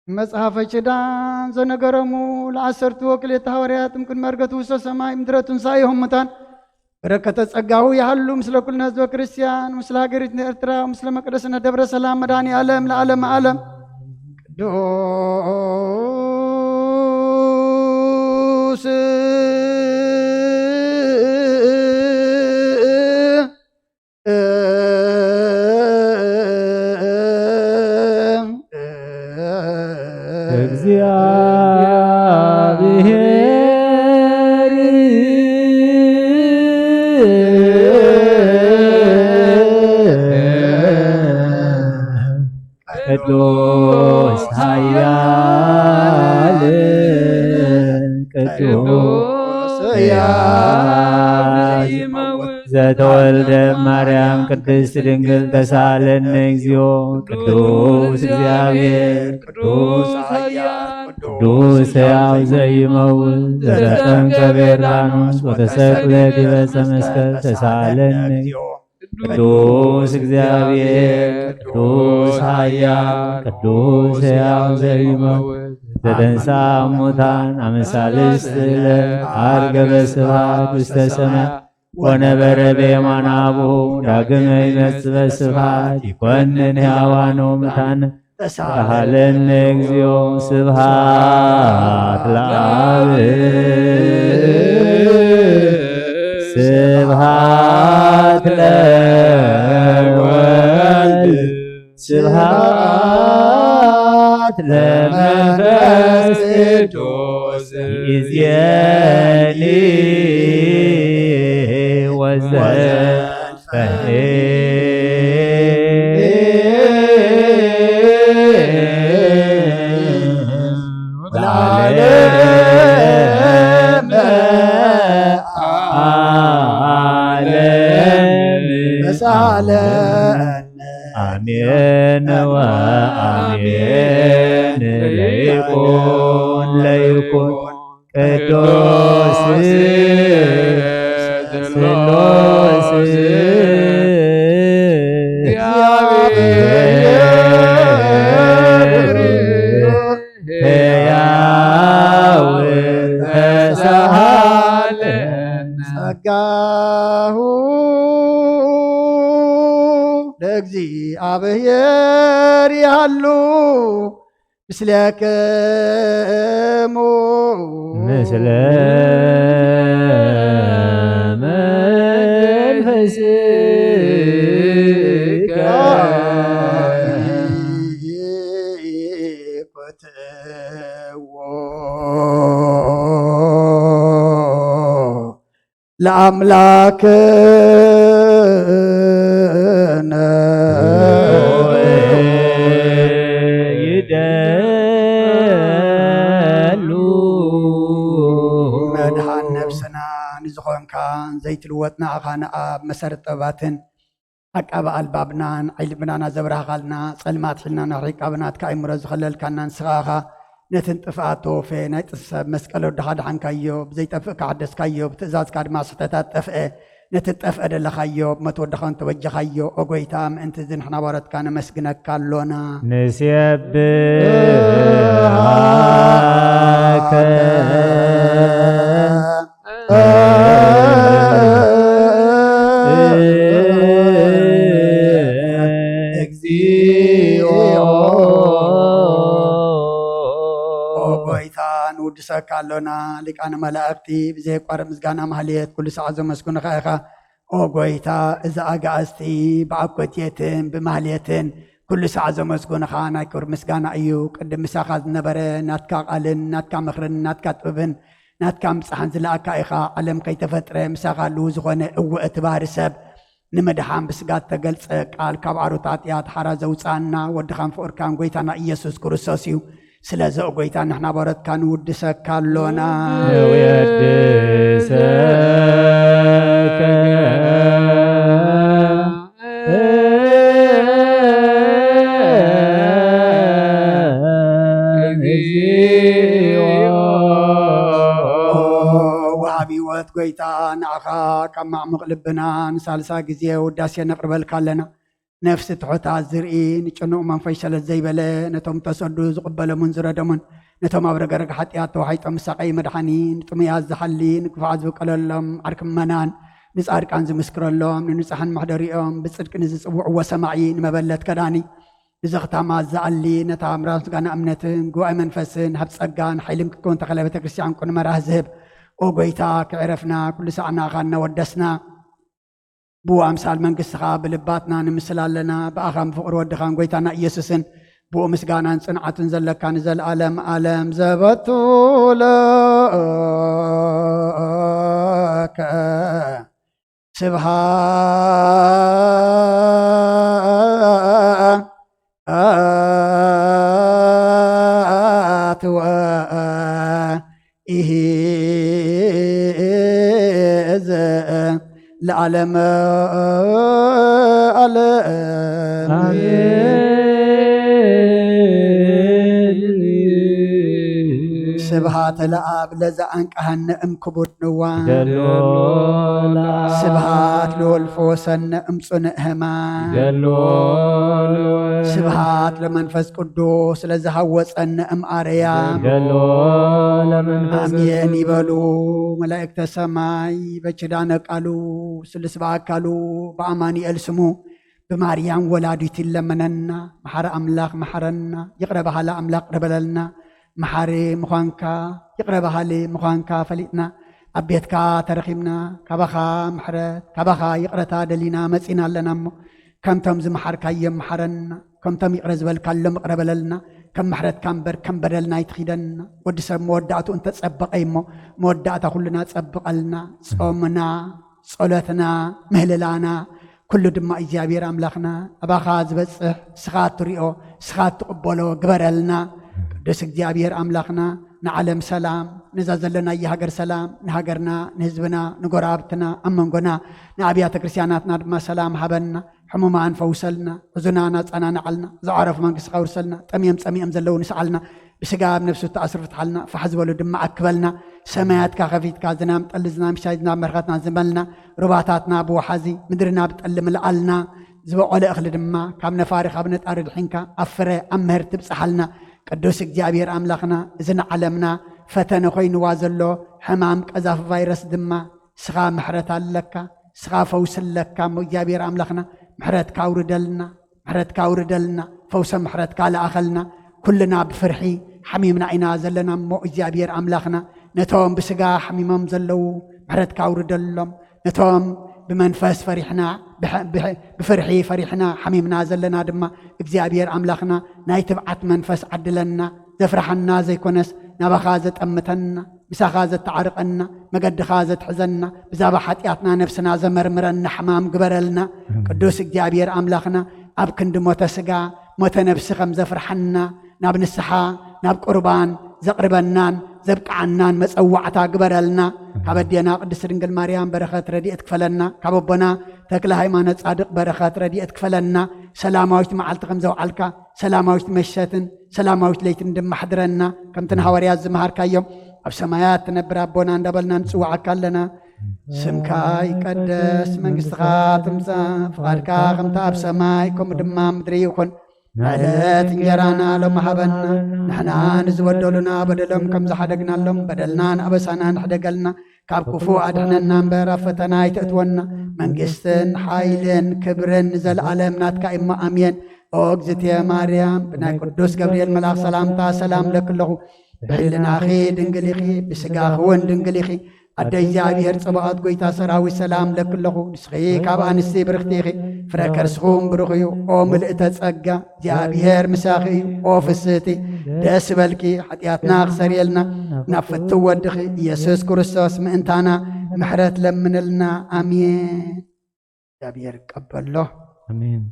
መጽሐፈ ኪዳን ዘነገረሙ ለዓሰርቱ ወክልኤተ ሐዋርያት እምቅድመ ዕርገቱ ውስተ ሰማይ እምድኅረ ትንሣኤሆሙ ሙታን በረከተ ጸጋሁ ያህሉ ምስለ ኩልነ ሕዝበ ክርስቲያን ምስለ ሀገሪትነ ኤርትራ ምስለ መቅደስነ ደብረ ሰላም መድኃኔ ዓለም ለዓለመ ዓለም ቅዱስ እግዚአብሔር ቅዱስ ኃያል ቅዱስ ሕያው ዘተወልደ ማርያም ቅድስት ድንግል ተሳለነ እግዚኦ ቅዱስ እግዚአብሔር ቅዱስ ኃያል ቅዱስ ሕያው ዘይመውት ዘተጠምቀ በዮርዳኖስ ወተሰቅለ ዲበ ዕፀ መስቀል ተሳሃለነ ቅዱስ እግዚአብሔር ቅዱስ ኃያል ቅዱስ ሕያው ዘይመውት ዘተንሥአ እሙታን አመ ሣልስት ዕለት ዐርገ በስብሐት ውስተ ሰማይ ወነበረ በየማነ አቡሁ ዳግመ ይመጽእ በስብሐት ይኰንን ሕያዋነ ወሙታነ ተሳሃለነ እግዚኦ ስብሐት ለአብ ስብሐት ለወልድ ስብሐት ለመንፈስ ቅዱስ ይእዜኒ ወዘልፈኒ ለዓለመ ዓለም ተሳሃለነ አሜን ወአሜን ለይኩን ቅዱስ ስሉስ እግዚአብሔር ሕያው ተሳሃለነ ጸጋሁ ለእግዚአብሔር ያሉ ምስለክሙ ምስለ መንፈስከ ይኩትዎ ለአምላክነ ይደሉ መድኃን ነፍስና ንዝኾንካ ዘይትልወጥ ንዓኻ ንኣብ መሰረት ጥበባትን ዓቃቢ ኣልባብናን ዓይልብናና ዘብራኻልና ጸልማት ሒልና ናሪቃብናትካ ኣእምሮ ዝኸለልካና ንስኻኻ ነትን ጥፍኣት ተወፈ ናይ ጥሰብ መስቀል ወድኻ ድሓንካዮ ብዘይጠፍእ ካዓደስካዮ ብትእዛዝካ ድማ ስሕተታት ጠፍአ ነቲ ጠፍአ ደለኻዮ ብመት ወድኻን ተወጀኻዮ ኦጎይታ ምእንቲ እዚ ንሕና ባረትካ ነመስግነካ ኣሎና ንስየብሃከ ንውድሰካ ኣሎና ሊቃነ መላእክቲ ብዘይቋርብ ምስጋና ማህሌት ኩሉ ሰዓት ዘመስግኑኻ ኢኻ ኦ ጎይታ እዚ ኣጋእዝቲ ብኣኮቴትን ብማህሌትን ኩሉ ሰዓት ዘመስግኑኻ ናይ ክብሪ ምስጋና እዩ ቅድም ምሳኻ ዝነበረ ናትካ ቃልን ናትካ ምኽርን ናትካ ጥበብን ናትካ ምፅሓን ዝለኣካ ኢኻ ዓለም ከይተፈጥረ ምሳኻ ኣለዉ ዝኾነ እውእ ትባህሪ ሰብ ንመድሓን ብስጋት ተገልፀ ቃል ካብ ዓሮት ኃጢአት ሓራ ዘውፃና ወድኻን ፍቅርካን ጎይታና ኢየሱስ ክርስቶስ እዩ ስለዚ ጎይታ ንሕና ባረትካ ንውድሰካ ኣሎና ንውድሰከ ወሃቢ ሕይወት ጎይታ ንዓኻ ካብ ማዕሙቕ ልብና ንሳልሳ ግዜ ውዳሴ ነቕርበልካ ኣለና ነፍሲ ትሑታት ዝርኢ ንጭኑቕ መንፈስ ሰለት ዘይበለ ነቶም ተሰዱ ዝቕበሎምን ዝረደሙን ነቶም ኣብ ረገረግ ሓጢኣት ተዋሒጦም ምሳቀይ መድሓኒ ንጥሙያት ዝሓሊ ንክፍዓት ዝብቀለሎም ዓርክመናን ንጻድቃን ዝምስክረሎም ንንጹሓን ማሕደሪኦም ብጽድቂ ንዝጽውዕዎ ሰማዒ ንመበለት ከዳኒ እዚ ኽታማት ዝኣሊ ነታ ምራስ ምስጋና እምነትን ጉባኤ መንፈስን ሃብ ጸጋን ሓይልን ክትከውን ተኸለ ቤተ ክርስቲያን ቁን መራህ ዝህብ ኦ ጎይታ ክዕረፍና ኩሉ ሰዓና ኻ እናወደስና بو أمثال من قصها بلباتنا نمثلالنا بأخام فقر ودخان قويتانا إيسوسن بو مسقانا صنعة زلك كان زل ألم زبطوا لك سبحات وإهز لعلم ስብሃት ለአብ ለዛ አንቀሃነ እምክቡድ ንዋን ገሎ ለአብ ስብሃት ለወልድ ወሰነ እምጽንዕ ሕማም ገሎ ለወልድ ስብሃት ለመንፈስ ቅዱስ ለዝሃወፀነ እምአርያም ገሎ ለመንፈስ አሜን ይበሉ መላእክተ ሰማይ በኪዳነ ቃሉ ስልስ በአካሉ በአማኑኤል ስሙ በማርያም ወላዲት ይለመነና መሐረ አምላክ መሐረና ይቅረ ባህለ አምላክ ረበለልና መሐሪ ምዃንካ ይቅረ ባህሊ ምዃንካ ፈሊጥና አቤትካ ተረኺብና ካባኻ ምሕረት ካባኻ ይቅረታ ደሊና መፂና ኣለና እሞ ከምቶም ዝመሓርካዮም መሐረና ከምቶም ይቅረ ዝበልካሎም ይቅረ በለልና ከም ምሕረትካ እምበር ከም በደልና ይትኺደና ወዲ ሰብ መወዳእቱ እንተፀበቀ እሞ መወዳእታ ኩልና ፀብቀልና ጾምና ጸሎትና ምህልላና ኩሉ ድማ እግዚአብሔር አምላኽና አባኻ ዝበፅሕ ስኻ ትሪኦ ስኻ ትቕበሎ ግበረልና ቅዱስ እግዚአብሔር አምላኽና ንዓለም ሰላም ነዛ ዘለና የሃገር ሰላም ንሃገርና ንህዝብና ንጎራብትና አመንጎና ንአብያተ ክርስቲያናትና ድማ ሰላም ሃበና ሕሙማን ፈውሰልና እዙናና ጸናናዓልና ዘዓረፉ መንግስት ኸውርሰልና ጠሚዮም ጸሚኦም ዘለው ንስዓልና ብስጋ ብነፍሱ ተኣስሩ ፍትሓልና ፋሕ ዝበሉ ድማ ኣክበልና ሰማያትካ ከፊትካ ዝናም ጠሊ ዝናም ሻይ ዝናብ መርኻትና ዝመልና ሩባታትና ብወሓዚ ምድርና ብጠሊ ምልኣልና ዝበቆለ እኽሊ ድማ ካብ ነፋሪ ካብ ነጣሪ ድሒንካ ኣብ ፍረ ኣብ ምህርቲ ትብፅሓልና ቅዱስ እግዚአብሔር አምላኽና እዝን ዓለምና ፈተነ ኮይንዋ ዘሎ ሕማም ቀዛፊ ቫይረስ ድማ ስኻ ምሕረት ኣለካ ስኻ ፈውስ ኣለካ እሞ እግዚአብሔር አምላኽና ምሕረትካ አውርደልና ፈውሰ ምሕረትካ ለኣኸልና ኩልና ብፍርሒ ሓሚምና ኢና ዘለና እሞ እግዚአብሔር አምላኽና ነቶም ብስጋ ሓሚሞም ዘለው ምሕረትካ አውርደሎም ነቶም بمنفس فرحنا بفرحي فرحنا حميمنا زلنا دما እግዚአብሔር አምላኽና ናይ ትብዓት መንፈስ ዓድለና ዘፍረሐና ዘይኮነስ ናባኻ ዘጠምተና ምሳኻ ዘተዓርቀና መገድኻ ዘትሕዘና ብዛባ ሓጢአትና ነፍስና ዘመርምረና ሕማም ግበረልና ቅዱስ እግዚአብሔር አምላኽና ኣብ ክንዲ ሞተ ስጋ ሞተ ነፍሲ ከም ዘፍርሐና ናብ ንስሓ ናብ ቁርባን ዘቅርበናን ዘብቃዓናን መፀዋዕታ ግበረልና ካበዴና ቅድስት ድንግል ማርያም በረኸት ረድኤት ክፈለና ካበቦና ተክለ ሃይማኖት ጻድቅ በረኸት ረድኤት ክፈለና ሰላማዊት መዓልቲ ከም ዘውዓልካ ሰላማዊት መሸትን ሰላማዊት ለይትን ድማሕድረና ከምትን ሐዋርያት ዝመሃርካዮም ኣብ ሰማያት ትነብር ኣቦና እንዳበልና ንፅዋዓካ ኣለና ስምካ ይቀደስ መንግስትኻ ትምጻእ ፍቃድካ ከምታ ኣብ ሰማይ ከምኡ ድማ ምድሪ ይኹን نعلت انجرانا لهم حبنا نحنا نزودلنا بدلهم كم زحدقنا لهم بدلنا أبسانا نحدقلنا كاب كفو أدحنا برافتنا يتأتونا منقستن حايلن كبرن زل عالمنات كإما أمين أوكزت يا مريم بنا قدوس جبريل ملاك سلامتا سلام لك له بحلنا خي دنقليخي بسقاخ ون دنقليخي أدى እግዚአብሔር ጽባኦት ጎይታ ሰራዊት ሰላም ለክለኹ ንስኺ ካብ ኣንስቲ ብርክቲኺ ፍረ ከርስኹም ብሩኽ እዩ ኦ ምልእተ ጸጋ እግዚአብሔር ምሳኺ እዩ ኦ ፍስህቲ ደስ በልኪ ሓጢአትና ክሰርየልና ናብ ፍቱ ወድኺ ኢየሱስ ክርስቶስ ምእንታና ምሕረት ለምንልና አሜን። እግዚአብሔር ቀበሎ አሜን።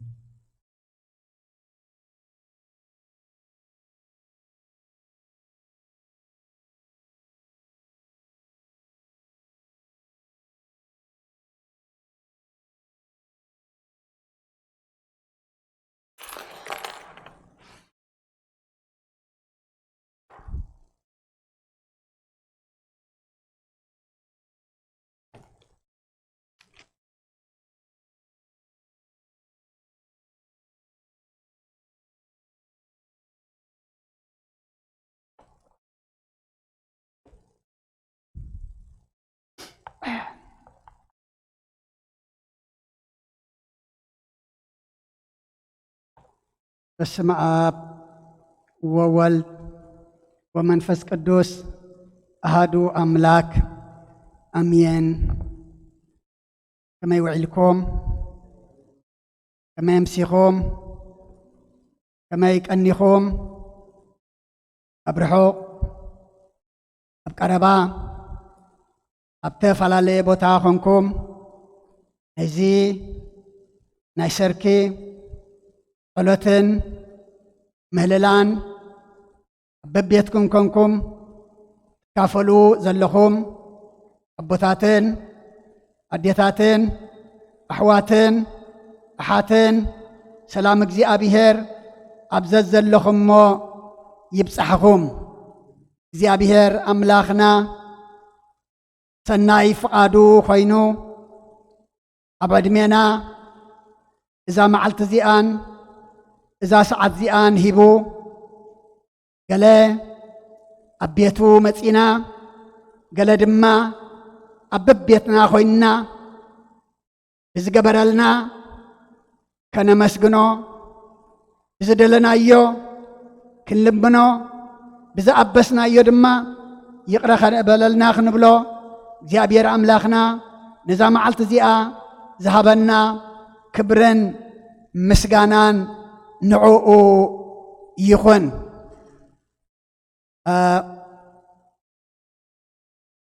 በስመ አብ ወወልድ ወመንፈስ ቅዱስ አሐዱ አምላክ አሜን። ከመይ ውዒልኩም ከመይ ኣምሲኹም ከመይ ቀኒኹም ኣብ ርሑቕ ኣብ ቀረባ ኣብ ተፈላለየ ቦታ ኮንኩም እዚ ናይ ሰርኪ ጸሎትን ምህልላን በቤትኩም ኮንኩም ትካፈሉ ዘለኹም ኣቦታትን ኣዴታትን ኣሕዋትን ኣሓትን ሰላም እግዚአብሔር ኣብዘት ዘለኹሞ ይብፅሐኹም። እግዚአብሔር አምላኽና ሰናይ ፍቃዱ ኮይኑ ኣብ ዕድሜና እዛ መዓልቲ እዚኣን እዛ ሰዓት እዚኣን ሂቡ ገለ ኣብ ቤቱ መፂና ገለ ድማ ኣብ ቤትና ኮይንና ብዝገበረልና ከነመስግኖ ብዝደለናዮ ክንልምኖ ብዝኣበስናዮ ድማ ይቕረ ከንበለልና ክንብሎ እግዚአብሔር አምላኽና ነዛ መዓልቲ እዚኣ ዝሃበና ክብርን ምስጋናን ንዕኡ ይኹን።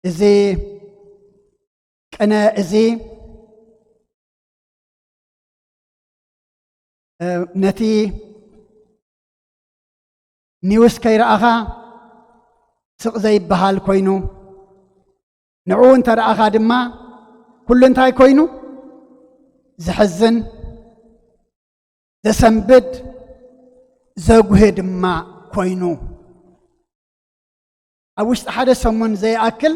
እዚ ቅነ እዚ ነቲ ኒውስ ከይረኣኻ ስቕ ዘይበሃል ኮይኑ ንዕኡ እንተረኣኻ ድማ ኩሉ እንታይ ኮይኑ ዝሕዝን ዘሰንብድ ዘጉሄ ድማ ኮይኑ ኣብ ውሽጢ ሓደ ሰሙን ዘይኣክል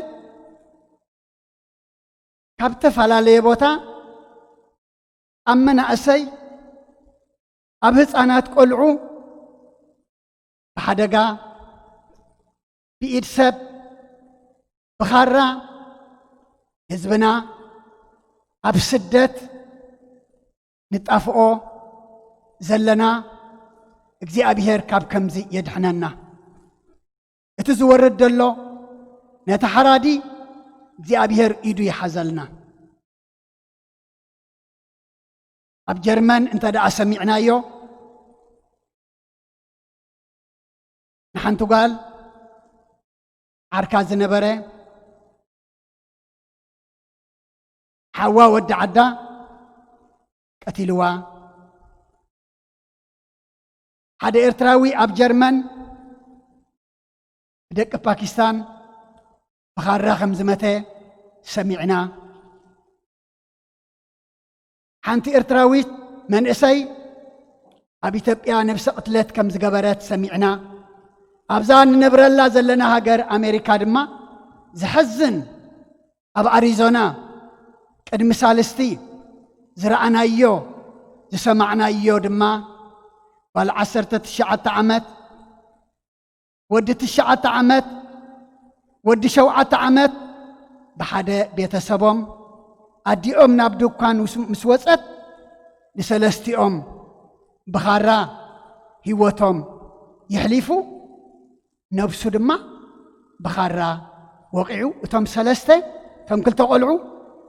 ካብ ዝተፈላለየ ቦታ ኣብ መናእሰይ ኣብ ህፃናት ቆልዑ ብሓደጋ ብኢድ ሰብ ብኻራ ህዝብና ኣብ ስደት ንጣፍኦ ዘለና እግዚአብሔር ካብ ከምዚ የድሕነና። እቲ ዝወርድ ዘሎ ነቲ ሓራዲ እግዚአብሔር ኢዱ ይሓዘልና። ኣብ ጀርመን እንተ ደኣ ሰሚዕናዮ ንሓንቲ ጓል ዓርካ ዝነበረ ሓዋ ወዲ ዓዳ ቀቲልዋ። ሓደ ኤርትራዊ ኣብ ጀርመን ደቂ ፓኪስታን ብኻራ ከም ዝመተ ሰሚዕና። ሓንቲ ኤርትራዊት መንእሰይ ኣብ ኢትዮጵያ ነብሰ ቅትለት ከም ዝገበረት ሰሚዕና። ኣብዛ ንነብረላ ዘለና ሃገር ኣሜሪካ ድማ ዝሕዝን ኣብ ኣሪዞና ቅድሚ ሳልስቲ ዝረኣናዮ ዝሰማዕናዮ ድማ ባል 19 ዓመት ወዲ 9 ዓመት ወዲ 7 ዓመት ብሓደ ቤተሰቦም ኣዲኦም ናብ ድኳን ምስ ወፀት ንሰለስቲኦም ብኻራ ህይወቶም ይሕሊፉ ነብሱ ድማ ብኻራ ወቂዑ። እቶም ሰለስተ እቶም ክልተ ቆልዑ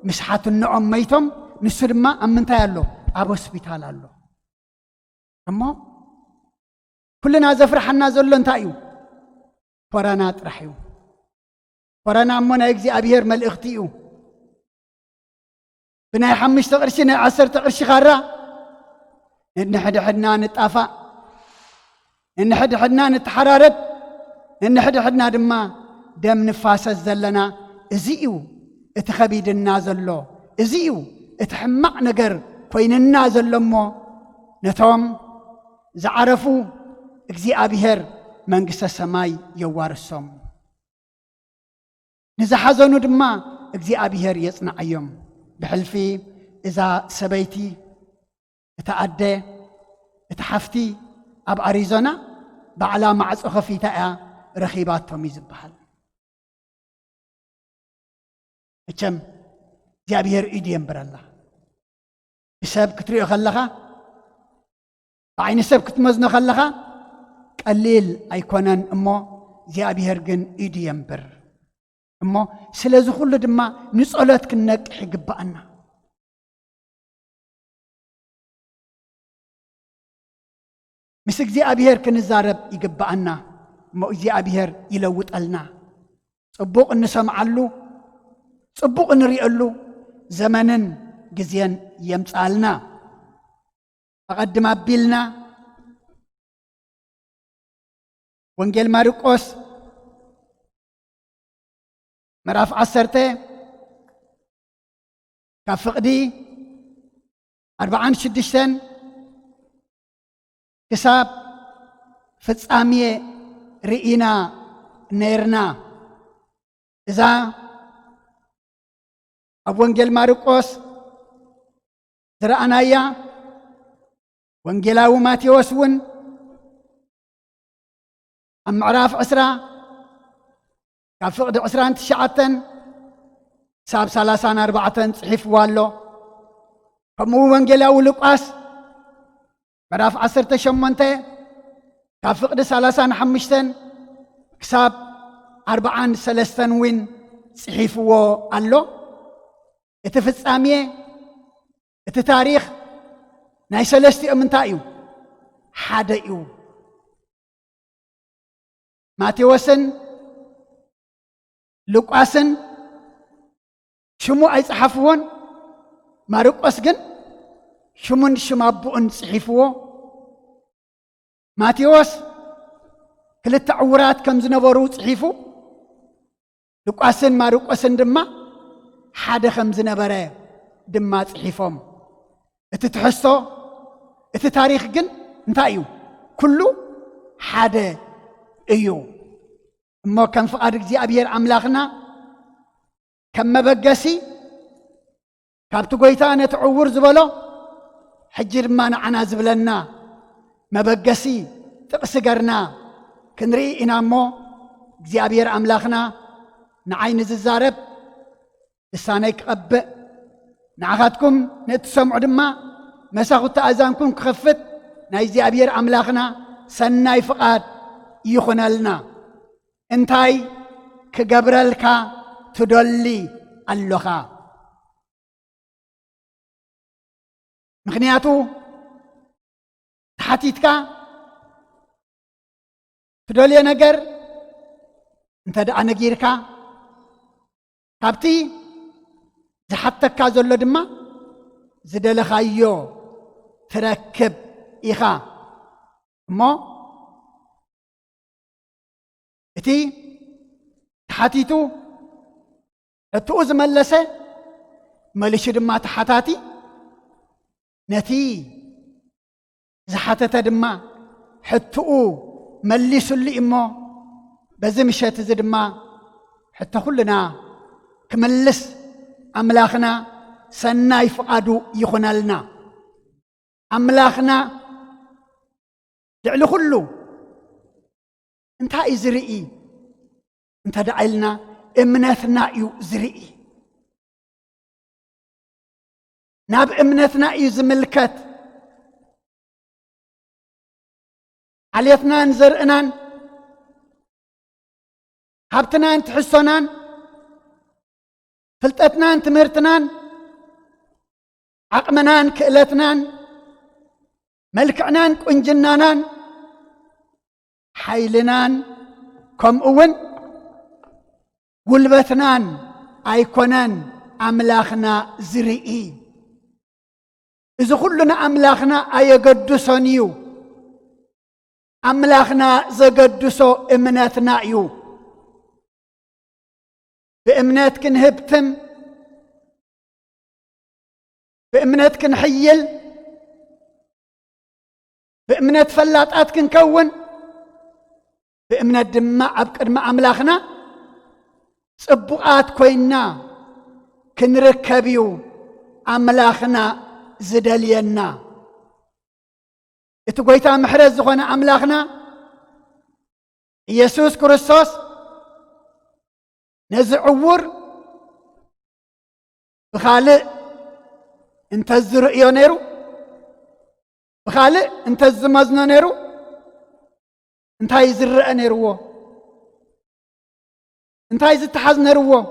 ምስ ሓትነኦም መይቶም ንሱ ድማ ኣብ ምንታይ ኣሎ? ኣብ ሆስፒታል ኣሎ። እሞ ኩልና ዘፍርሐና ዘሎ እንታይ እዩ? ኮረና ጥራሕ እዩ። ኮረና እሞ ናይ እግዚአብሔር መልእኽቲ እዩ። ብናይ 5 ቅርሺ ናይ 10 ቅርሺ ኻራ ንሕድሕድና ንጣፋእ ንሕድሕድና ንተሓራረድ ንሕድሕድና ድማ ደም ንፋሰስ ዘለና እዚ እዩ እቲ ኸቢድና ዘሎ። እዚ እዩ እቲ ሕማቕ ነገር ኮይንና ዘሎ እሞ ነቶም ዝዓረፉ እግዚአብሔር መንግሥተ ሰማይ የዋርሶም፣ ንዝሓዘኑ ድማ እግዚአብሔር የጽንዓዮም። ብሕልፊ እዛ ሰበይቲ እታ ኣደ እታ ሓፍቲ ኣብ ኣሪዞና ባዕላ ማዕጾ ኸፊታ እያ ረኺባቶም እዩ ዝበሃል። እቸም እግዚአብሔር ኢድ የንብረላ። ብሰብ ክትሪኦ ከለኻ ብዓይኒ ሰብ ክትመዝኖ ከለኻ ቀሊል ኣይኮነን እሞ እግዚአብሔር ግን ኢድ የንብር እሞ ስለዚ ኩሉ ድማ ንጸሎት ክንነቅሕ ይግባአና። ምስ እግዚአብሔር ክንዛረብ ይግባአና እሞ እግዚአብሔር ይለውጠልና። ጽቡቕ እንሰምዓሉ ጽቡቕ እንሪአሉ ዘመንን ጊዜን የምጻልና። ኣቐድም ኣቢልና ወንጌል ማርቆስ ምዕራፍ 10 ካብ ፍቕዲ 46 ክሳብ ፍጻሜ ርኢና نيرنا إذا أب وانجيل ماركوس درأنا يا وانجيلاو ماتيوس ون أم عراف عسرة كافقد عسران تشعتن ساب 34 صحيف والو كمو وانجيلاو لوقاس عراف 18 كافقد 35 كساب 43 وين صحيف والو اتفصاميه اتتاريخ ناي سلستي امنتايو حاديو ماتيوسن لوقاسن شمو اي صحفون مارقوس جن شمون شمابون صحيفو ماتيوس كلتا عورات كم زنبرو صحيفو لوقاسن مارقوسن دما حدا خم زنبره دما صحيفهم اتتحسو اتتاريخ جن انتايو كله حدا ايو اما كان فقاد እግዚአብሔር አምላኽና ከም መበገሲ ካብቲ ጎይታ ነትዕውር ዝበሎ ሕጂ ድማ ንዓና ዝብለና መበገሲ ጥቕሲ ገርና ክንርኢ ኢና እሞ እግዚአብሔር አምላኽና ንዓይኒ ዝዛረብ ልሳነይ ክቐብእ ንዓኻትኩም ነትሰምዑ ድማ መሳኹቲ ኣዛንኩም ክኸፍት ናይ እግዚአብሔር አምላኽና ሰናይ ፍቓድ ይኹነልና انتاي كجبرلكا تدلي اللخا مخنياتو تحتيتكا تدلي نجر انت دا نجيركا كابتي زحتكا زلو دما زدلخايو تركب إخا مو اتي تحاتيتو اتوز ملسه ملش دما تحاتاتي نتي زحاتته دما حتو ملسو لي امو بزمشت زدما حتى كلنا كملس املاخنا سناي فقادو يخنالنا املاخنا دعلو كله انت زرئي انت دعيلنا امنتنا يو زرئي ناب امنتنا يو زملكت عليتنا نزرئنان هابتنا تحسونان فلتتنا تمرتنان عقمنان كئلتنان ملكعنان كنجنانان حيلنان كم أون قلبتنان أيكونان أملاخنا زرئي إذا كلنا أملاخنا أيقدسونيو أملاخنا زقدسو إمناتنا يو بإمنات كنهبتم بإمنات كنحيل بإمنات فلاتات كنكون بإمنات دماء أبقد ما أملاخنا صبقات كوينا كنركبيو أملاخنا زدالينا اتقويتا محرز زخونا أملاخنا يسوس كريستوس نزعور بخالق انت الزرئيو نيرو بخالق انت الزمازنا نيرو انتاي زرئ نيرو انتاي زتحاز نيرو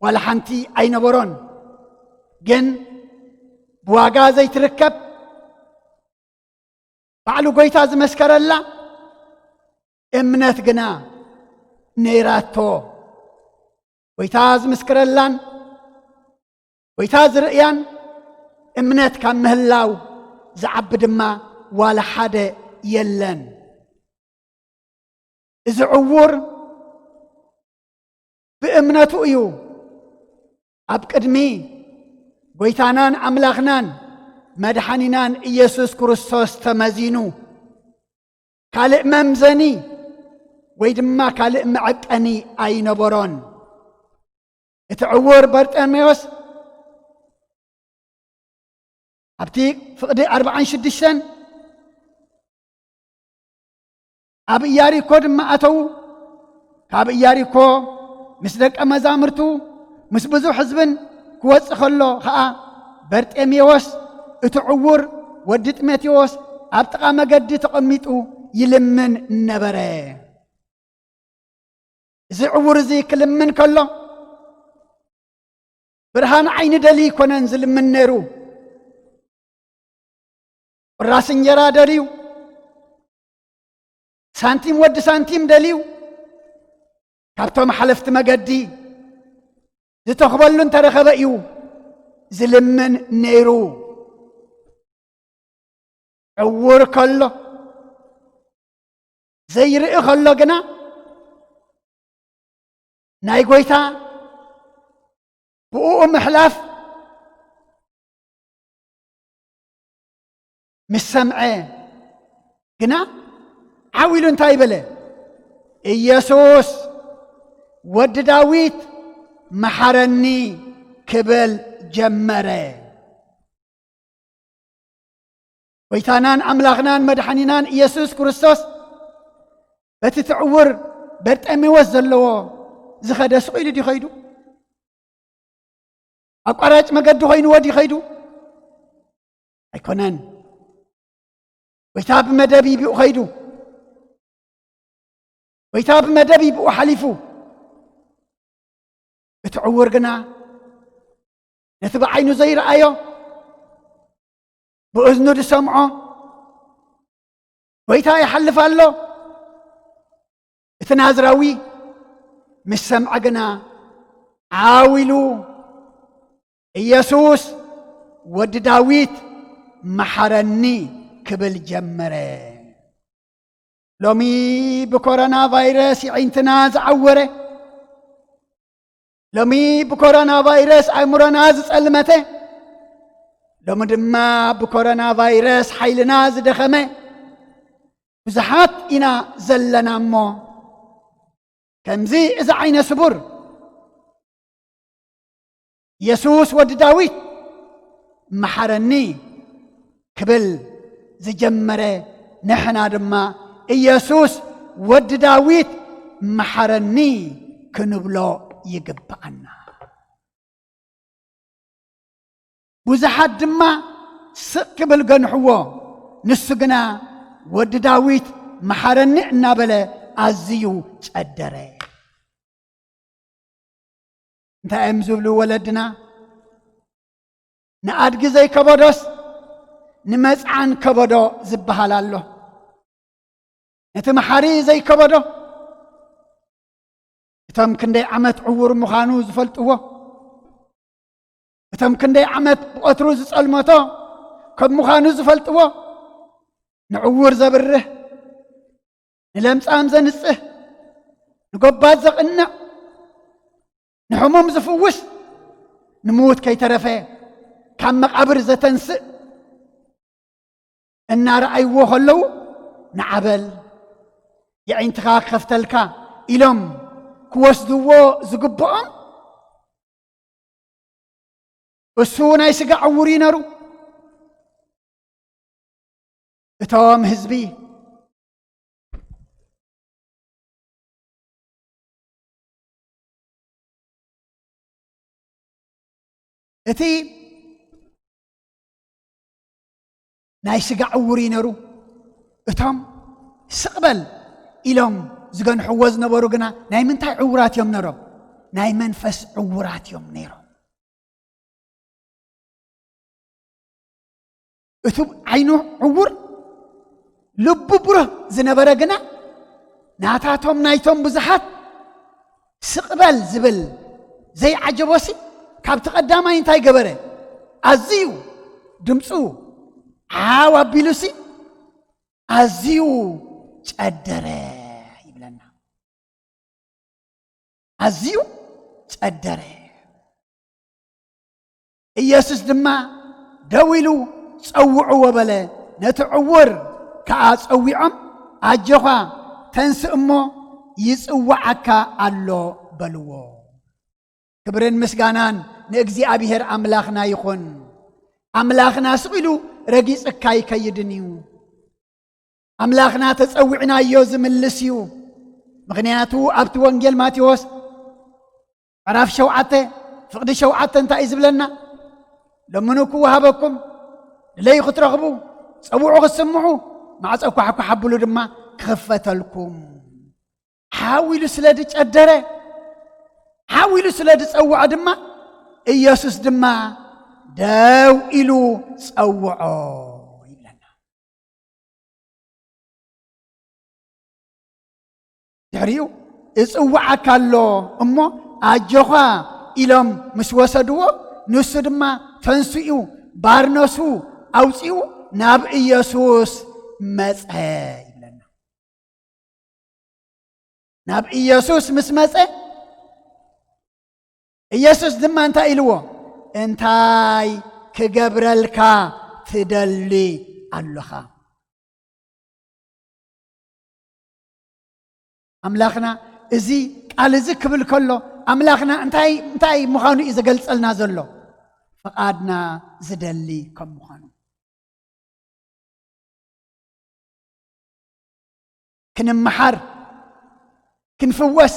ولا حنتي اين برون جن بواقا زي تركب بعلو قويتا زمسكر الله امنت قنا نيراتو قويتا زمسكر اللان قويتا زرئيان امنت كان مهلاو زعبد ما ولا حدا يلن إذا عور بإمنته إيو أبقدمي قويتانان أملاخنان مدحانينان إيسوس كريستوس تمزينو كالئ ممزني ويدما كالئ معقني أي نبرون اتعور برطميوس أبتي فقدي 46 أب إياريكو دما أتو كاب إياريكو مسدك أمزامرتو مسبزو حزبن كوز خلو خا برطميوس اتعور ودت ماتيوس أبتقى مقد تقميتو يلمن نبره زي عور زي كلمن كله برهان عين دلي كونن زلمن نيرو راس انجرا دليو سانتيم ود سانتيم دليو كابتو محلفت مقدي زي تخبلن ترخبئيو زلمن نيرو عور كله زي رئي خلو قنا ناي قويتا بقوء محلاف مش سمعي قنا عاولوا انتاي بله إيسوس ود داويت محرني كبل جمره ويتانان أملاغنان مدحنينان إيسوس كريستوس بتتعور برطمي وزلو زخدا سقيل دي خيدو أقراج مقدو خينو ودي خيدو أيكونان ويتاب مدبي بيو خيدو ويتاب مدبي بيو حليفو بتعور قنا نتبع عينو زي رأيو بأذنو دي سمعو ويتا يحلف الله اتنازراوي مش سمع قنا عاولو إيسوس ود داويت محرني كبل جمره لومي بكورونا فيروس عينتنا زعوره لومي بكورونا فيروس عمرنا زسلمته لوم دما بكورونا فيروس حيلنا زدخمه بزحات إنا زلنا مو كمزي إذا عين سبر يسوس ود داويت محرني كبل زي جمره نحنا دما يسوس ود داويت محرني كنبلو يقبعنا بزحات دما سقبل قنحوه نسقنا ود داويت محرني نابله أزيو تقدره انت امزبلو ولدنا نأدق زي كبدوس نمزعان كبدو زبهال الله انت محاري زي كبدو اتم كندي عمت عور مخانو زفلتوه اتم كندي عمت بقترو زسألمتو كب مخانو زفلتوه نعور زبره نلمس أمزن السه نقبات زقنا نحموم زفوس نموت كي ترفه كم مقابر زتنسئ النار أيوه خلو نعبل يعني انتخاك خفتلك إلهم كوس دوو زقبهم السونا يسقع عورينارو اتوام هزبي اتي نايسقع عورينارو اتام سقبل إلهم زقن حوز نبرو قنا ناي من تاي عورات يوم نرو ناي منفس عورات يوم نيرو اتوب عينو عور لب بره زنبرا قنا ناتاتهم نايتهم بزحات سقبل زبل زي عجبوسي كابت قداما ينتاي قبره أزيو دمسو عاوا بيلوسي أزيو تقدره يبلنا أزيو تقدره إياسوس دما دويلو تصوعوا وبلا نتعور كأصوعهم أجوا تنس أمه ይጽዋዓካ ኣሎ በልዎ ክብርን ምስጋናን ንእግዚአብሔር አምላኽና ይኹን አምላኽና ስቂሉ ረጊጽካ ይከይድን እዩ አምላኽና ተጸዊዕናዮ ዝምልስ እዩ ምክንያቱ ኣብቲ ወንጌል ማቴዎስ ምዕራፍ 7 ፍቅዲ 7 እንታይ ዝብለና ለምኑ ክወሃበኩም ለይ ክትረኽቡ ጸውዑ ክትስምዑ ማዕጾ ክሓብሉ ድማ ክኽፈተልኩም ሓዊሉ ስለድ ጨደረ ሓዊሉ ስለድ ጸውዖ ድማ ኢየሱስ ድማ ደው ኢሉ ጸውዖ ይብለና ድሕሪኡ እጽዋዓካ ኣሎ እሞ ኣጆኻ ኢሎም ምስ ወሰድዎ ንሱ ድማ ተንስኡ ባርነሱ ኣውፂኡ ናብ ኢየሱስ መጸ ይብለና ናብ ኢየሱስ ምስ መጸ ኢየሱስ ድማ እንታይ ኢልዎ እንታይ ክገብረልካ ትደሊ ኣለኻ ኣምላኽና እዚ ቃል እዚ ክብል ከሎ ኣምላኽና እንታይ ምዃኑ እዩ ዝገልጸልና ዘሎ ፈቃድና ዝደሊ ከም ምዃኑ ክንመሓር ክንፍወስ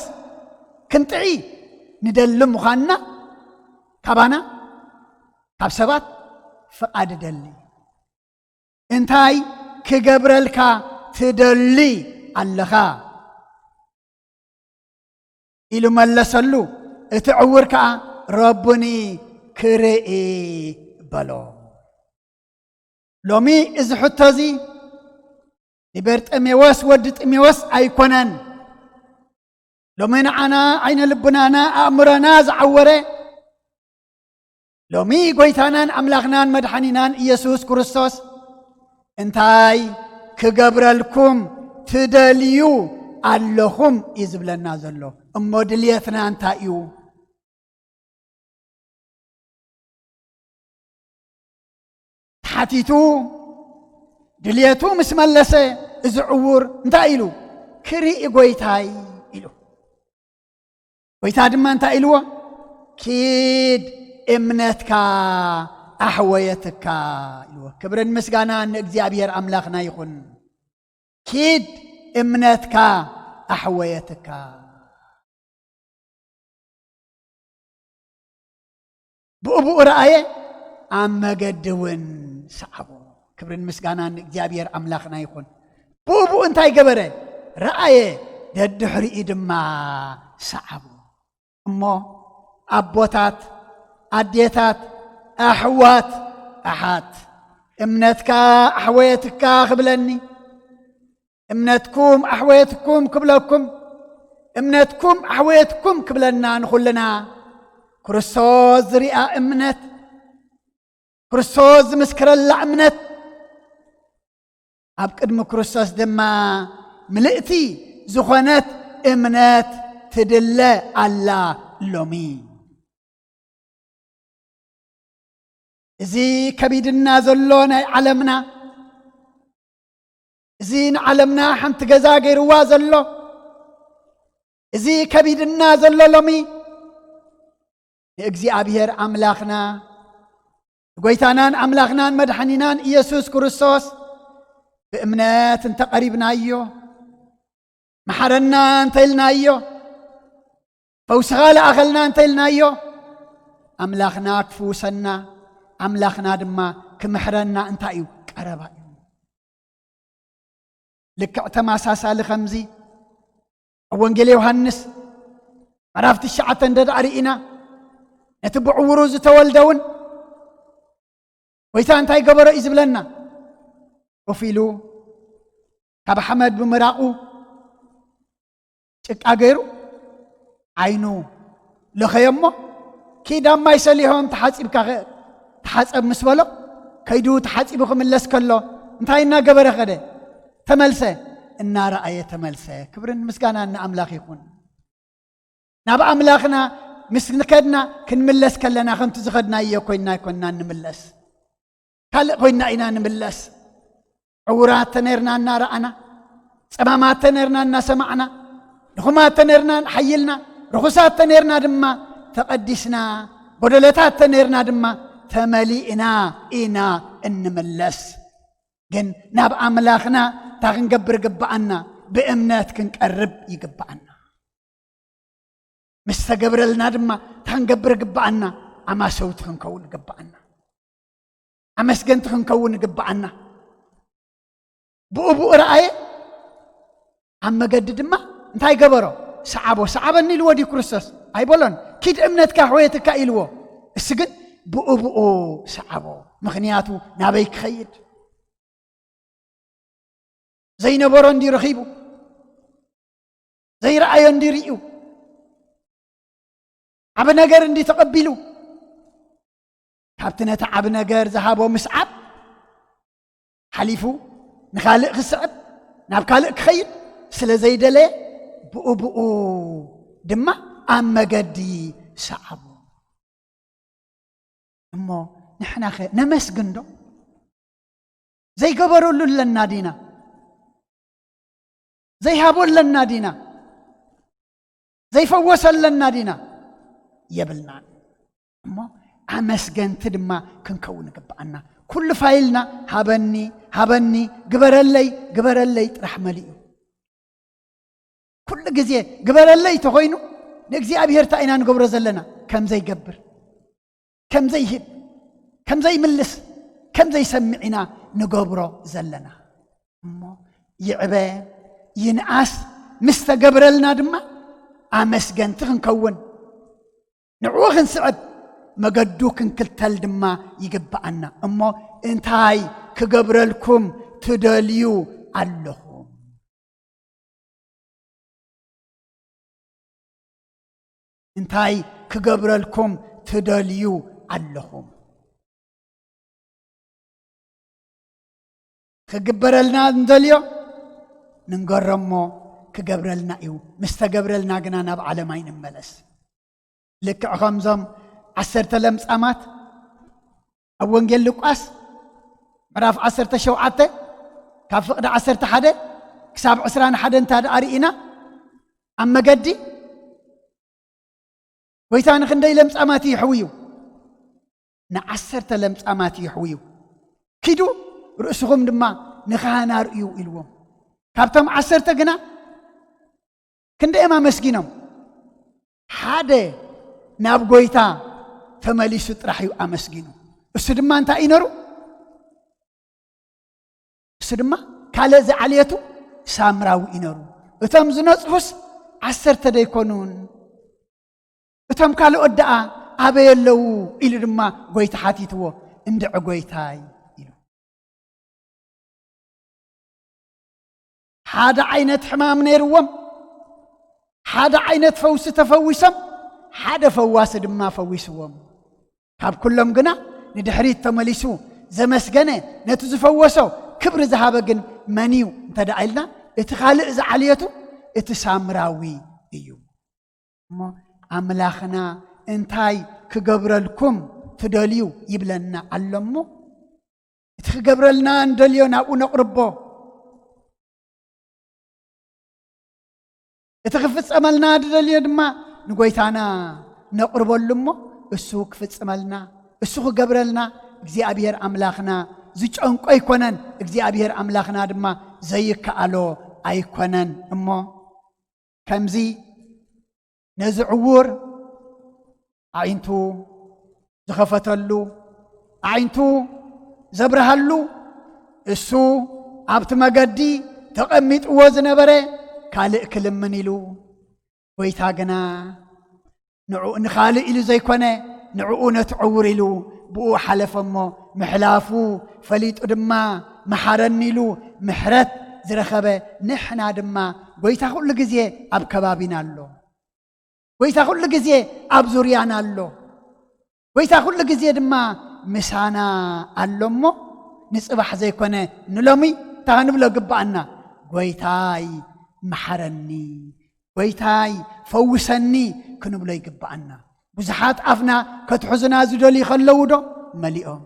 ክንጥዒ ندل مخانا كابانا كاب سبات فقاد دلي انتاي كجبرلكا تدلي اللخا إلو ملسلو اتعوركا ربني كرئي بلو لومي إذ حتزي نبرت أميوس ودت أميوس أيكونان لو من عنا عين لبنانا أمرنا زعورة لو مي قويتانان أملاخنان مدحنينان يسوس كريستوس انتاي كقبرلكم تدليو اللهم إزبلنا زلو أمو دليتنا انتايو حتيتو دليتو مسملسة زعور انتايلو كري قويتاي إلو ويتادم أنت إلوه كيد إمنتك أحويتك إلوه كبرن مسجانا نجزيابير أملاخنا يخون كيد إمنتك أحويتك بأبو رأيه أما قدون صعبو كبرن مسجانا نجزيابير أملاخنا يخون بأبو أنت يقبره رأيه ددحري إدما صعبو أمو أبوتات أديتات أحوات أحات إمنتك أحويتك قبلني إمنتكم أحويتكم قبلكم إمنتكم أحويتكم قبلنا نخلنا كريستوس رئة إمنت كريستوس مسكر الله إمنت أبقدم كريستوس دما ملئتي زخونات إمنت تدل على لومي زي كبيدنا زلونا علمنا زين علمنا حمت جزاجر وازلو زي كبيدنا زلو لومي እግዚአብሔር አምላኽና ጎይታናን አምላኽናን መድኃኒናን ኢየሱስ ክርስቶስ በእምነት እንተቀሪብናዮ መሐረና እንተይልናዮ ፈውስኻ ለኣኸልና እንተይልናዮ አምላኽና ክፍውሰና አምላኽና ድማ ክምሕረና እንታይ እዩ ቀረባ እዩ ልክዕ ተማሳሳሊ ከምዚ ወንጌል ዮሐንስ ምዕራፍ 9 እንደዳሪኢና እቲ ብዕውሩ ዝተወልደውን ወይታ እንታይ ገበሮ እዩ ዝብለና ኮፍ ኢሉ ካብ ሓመድ ብምራቑ ጭቃ ገይሩ ዓይኑ ለኸየሞ ኪዳ ማይ ሰሊሆም ተሓፂብካ ተሓፀብ ምስ በሎ ከይዱ ተሓፂቡ ክምለስ ከሎ እንታይ እናገበረ ኸደ ተመልሰ እናረኣየ ተመልሰ ክብርን ምስጋናን ንኣምላኽ ይኹን ናብ ኣምላኽና ምስ ንከድና ክንምለስ ከለና ከምቲ ዝኸድናዮ ኮይና ይኮንና ንምለስ ካልእ ኮይና ኢና ንምለስ ዕውራት ተነርና እናረኣና ፀማማት ተነርና እናሰማዕና نخما تنيرنا حيلنا رخصات تنيرنا دما تقدسنا بدلتات تنيرنا دما تملئنا إنا إنملس جن ناب أملاخنا تغنقبر قبعنا بإمنات كنقرب يقبعنا مستقبر لنا دما تغنقبر قبعنا أما سوت خنكون قبعنا أما سجنت خنكون قبعنا بؤ رأي أما قد دما انتاي قبرو سعبني الودي كريستوس أي بولون كيد إمنتك حويتك إلوه السجن بؤ سعبو مخنياتو نابيك خيد زي نبرون دي رخيبو زي رأيون دي ريو عبناقر اندي تقبلو كابتنا عبناقر ذهابو مسعب حليفو نخالق خسعب نابكالق خيد سلا زي دلي بؤ دما أما قدي سعبو أمو نحنا خير نمسقن دو زي قبرو لنا دينا زي هابول لنا دينا زي فوصل لنا دينا يبلنا أما أمسقن تدما كنكون قبعنا كل فايلنا هابني قبر اللي رحمة لي كل جزية قبر اللي تغينو نجزي أبيهر تأينا نقبر زلنا كم زي قبر كم زي هب كم زي ملس كم زي سمعنا نقبر زلنا أما يعبى ينعس مستقبر لنا دما أمسقن تغنكون نعوغ نسعد ما قدوك كل دما يقبعنا أما انتاي كقبر لكم تدليو اللهم انتاي كقبر لكم تدليو اللهم كقبر لنا ندليو ننقرمو كقبر لنا ايو مستقبر لنا قنانا بعلمين ملس لك خمزم 10 لمصامات أو وانجيل لوقاس مراف 10 شوعته كافقد 10 حدا كساب 20 حدا انت ارينا اما قدي ويتان خندي لمصامات يحويو نا 10 لمصامات يحويو كيدو رؤسهم دما نخانا رؤيو الوم كابتم 10 غنا كندي ما مسكينهم حدا ناب غويتا تمليس طرحيو امسغينو اسدما انت اينرو اسدما كاله زعليتو سامراو اينرو اتم زنصفس 10 ديكونون اتم كاله ودعا ابيلو الى دما غويتا حاتيتو اندع غويتاي يلو حدا عينت حمام نيروم حدا عينت فوس تفوسم حدا فواس دما فويسوم كاب كلهم قنا ندحريت تمليسو زمسقنا نتزفوسو كبر ذهابا منيو تدعيلنا اتخالق زعليتو اتسامراوي ايو ما املاخنا انتاي كقبر لكم تدليو يبلنا علمو اتخقبر لنا ندليو ناقو نقربو اتخفص املنا دليو دما نقويتانا نقربو لمو السوق فتصملنا السوق قبرلنا እግዚአብሔር አምላኽና ዝጨንቆ አይኮነን እግዚአብሔር አምላኽና ድማ ዘይከአሎ አይኮነን እሞ ከምዚ ነዝዕውር አይንቱ ዝኸፈተሉ አይንቱ ዘብረሃሉ እሱ ኣብቲ መገዲ ተቐሚጥዎ ዝነበረ ካልእ ክልምን ኢሉ ወይታ ገና ንዑ ንኻልእ ኢሉ ዘይኮነ ንዑኡ ነትዕውር ኢሉ ብኡ ሓለፈሞ ምሕላፉ ፈሊጡ ድማ መሓረኒ ኢሉ ምሕረት ዝረኸበ ንሕና ድማ ጎይታ ኩሉ ግዜ ኣብ ከባቢና ኣሎ ጎይታ ኩሉ ግዜ ኣብ ዙርያና ኣሎ ጎይታ ኩሉ ግዜ ድማ ምሳና ኣሎሞ ንጽባሕ ዘይኮነ ንሎሚ ታንብሎ ግባአና ጎይታይ መሓረኒ ጎይታይ ፈውሰኒ ክንብሎ ይግባአና ብዙሓት ኣፍና ከትሕዙና ዝደልዩ ከለዉ ዶ መሊኦም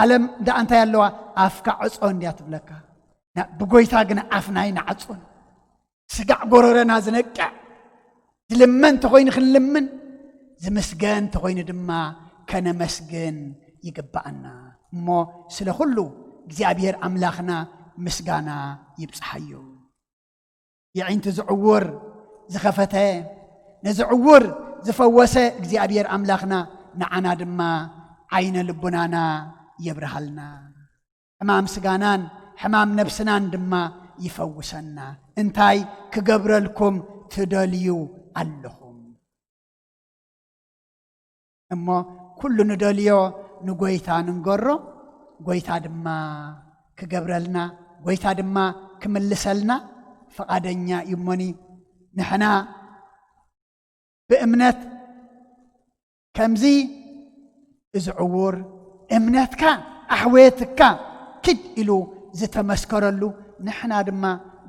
ዓለም ዳ እንታይ ኣለዋ ኣፍካ ዕጾ እንድያ ትብለካ بقويتا قنا عفناي نعصون سقع قررنا زنقع زلمن تخوين خلمن زمسجن تخوين دما كان مسجن يقبعنا مو سلخلو እግዚአብሔር አምላኽና ምስጋና ይብጽሐዩ የዓይን ተዝዕውር ዝኸፈተ ነዝዕውር ዝፈወሰ እግዚአብሔር አምላኽና ንዓና ድማ ዓይነ ልቡናና ይብርሃልና ሕማም ስጋናን ሕማም ነፍስናን ድማ ይፈውሰና እንታይ ክገብረልኩም ትደልዩ ኣለኹም እሞ ኩሉ ንደልዮ ንጎይታ ንንገሮ ጎይታ ድማ ክገብረልና ጎይታ ድማ ክምልሰልና ፈቃደኛ ይሞኒ ንሕና بእምነት ከምዚ እዝዕውር እምነትካ ኣሕዌትካ ክድ ኢሉ ዝተመስከረሉ ንሕና ድማ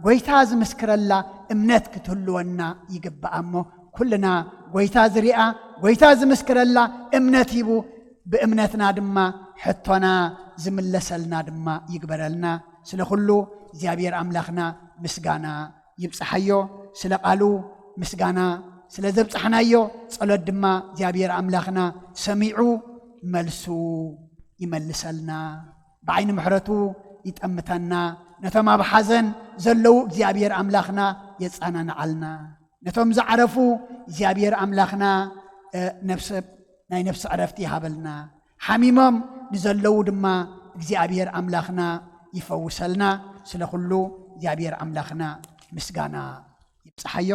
ጎይታ ዝምስክረላ እምነት ክትህልወና ይግባእ እሞ ኩልና ጎይታ ዝሪኣ ጎይታ ዝምስክረላ እምነት ይቡ بእምነትና ድማ ሕቶና ዝምለሰልና ድማ ይግበረልና ስለኹሉ እግዚአብሔር አምላኽና ምስጋና ይብጽሐዮ ስለቃሉ ምስጋና ስለዘብጽሕናዮ ጸሎት ድማ እግዚአብሔር አምላኽና ሰሚዑ መልሱ ይመልሰልና بعين محرتو يتأمتنا نتوم بحزن زلو እግዚአብሔር አምላኽና يتصانعنعلنا نتوم زعرفو እግዚአብሔር አምላኽና ናይ ነፍስ عرفتي هابلنا حميمم نزلو دما እግዚአብሔር አምላኽና يفوسلنا ስለኹሉ እግዚአብሔር አምላኽና ምስጋና ይብጽሐዮ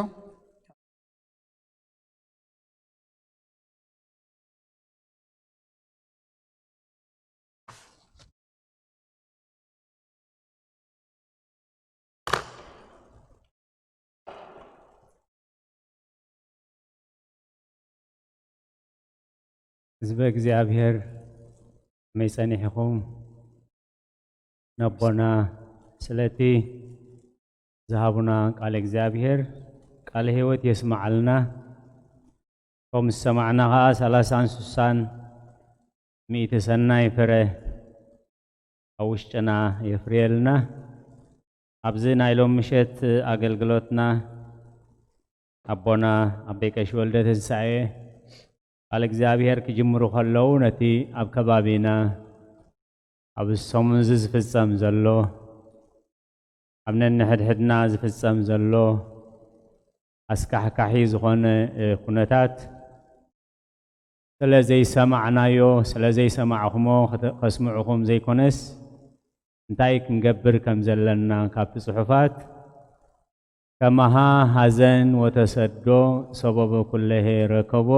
ሕዝበ እግዚአብሔር መይጸኒሕኹም ነቦና ስለቲ ዝሃቡና ቃል እግዚአብሔር ቃል ሕይወት የስማዓልና ከም ሰማዕና ኸዓ 30 ሚእቲ ሰናይ ፍረ ኣብ ውሽጥና የፍርየልና ኣብዚ ናይ ሎም ምሸት ኣገልግሎትና ኣቦና ኣበይ ቀሺ ወልደ ትንሳኤ ቃል እግዚአብሔር ክጅምሩ ከለዉ ነቲ ኣብ ከባቢና ኣብ ሰሙን ዝፍጸም ዘሎ ኣብ ነንሕድሕድና ዝፍጸም ዘሎ ኣስካሕካሒ ዝኾነ ኩነታት ስለዘይሰማዕናዮ ስለዘይሰማዕኹሞ ከስምዑኹም ዘይኮነስ እንታይ ክንገብር ከም ዘለና ካብቲ ጽሑፋት ከማሃ ሃዘን ወተሰዶ ሰበበ ኩለሄ ረከቦ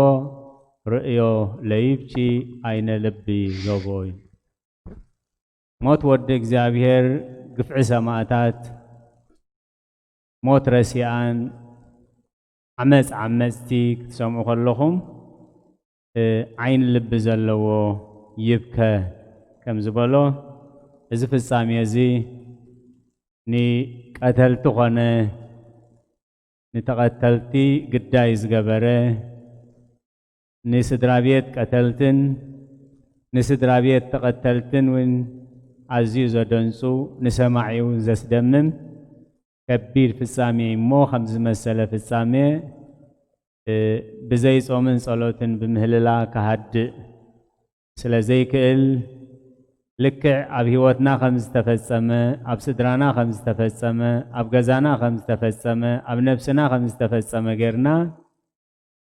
ርእዮ ለይብቺ አይነ ልቢ ዞቦይ ሞት ወዲ እግዚአብሔር ግፍዕ ሰማዕታት ሞት ረሲአን ዓመፅቲ ክትሰምዑ ከለኹም ዓይን ልቢ ዘለዎ ይብከ ከም ዝበሎ እዚ ፍጻሜ እዚ ንቀተልቲ ኾነ ንተቐተልቲ ግዳይ ዝገበረ ንስድራቤት ቀተልትን ንስድራቤት ተቐተልትን ውን ኣዝዩ ዘደንጹ ንሰማዒው ዘስደምም ከቢድ ፍጻሜ እሞ ከም ዝመሰለ ፍጻሜ ብዘይ ጾምን ጸሎትን ብምህልላ ካሃድእ ስለ ዘይክእል ልክዕ ኣብ ህይወትና ከም ዝተፈጸመ ኣብ ስድራና ከም ዝተፈጸመ ኣብ ገዛና ከም ዝተፈጸመ ኣብ ነፍስና ከም ዝተፈጸመ ጌርና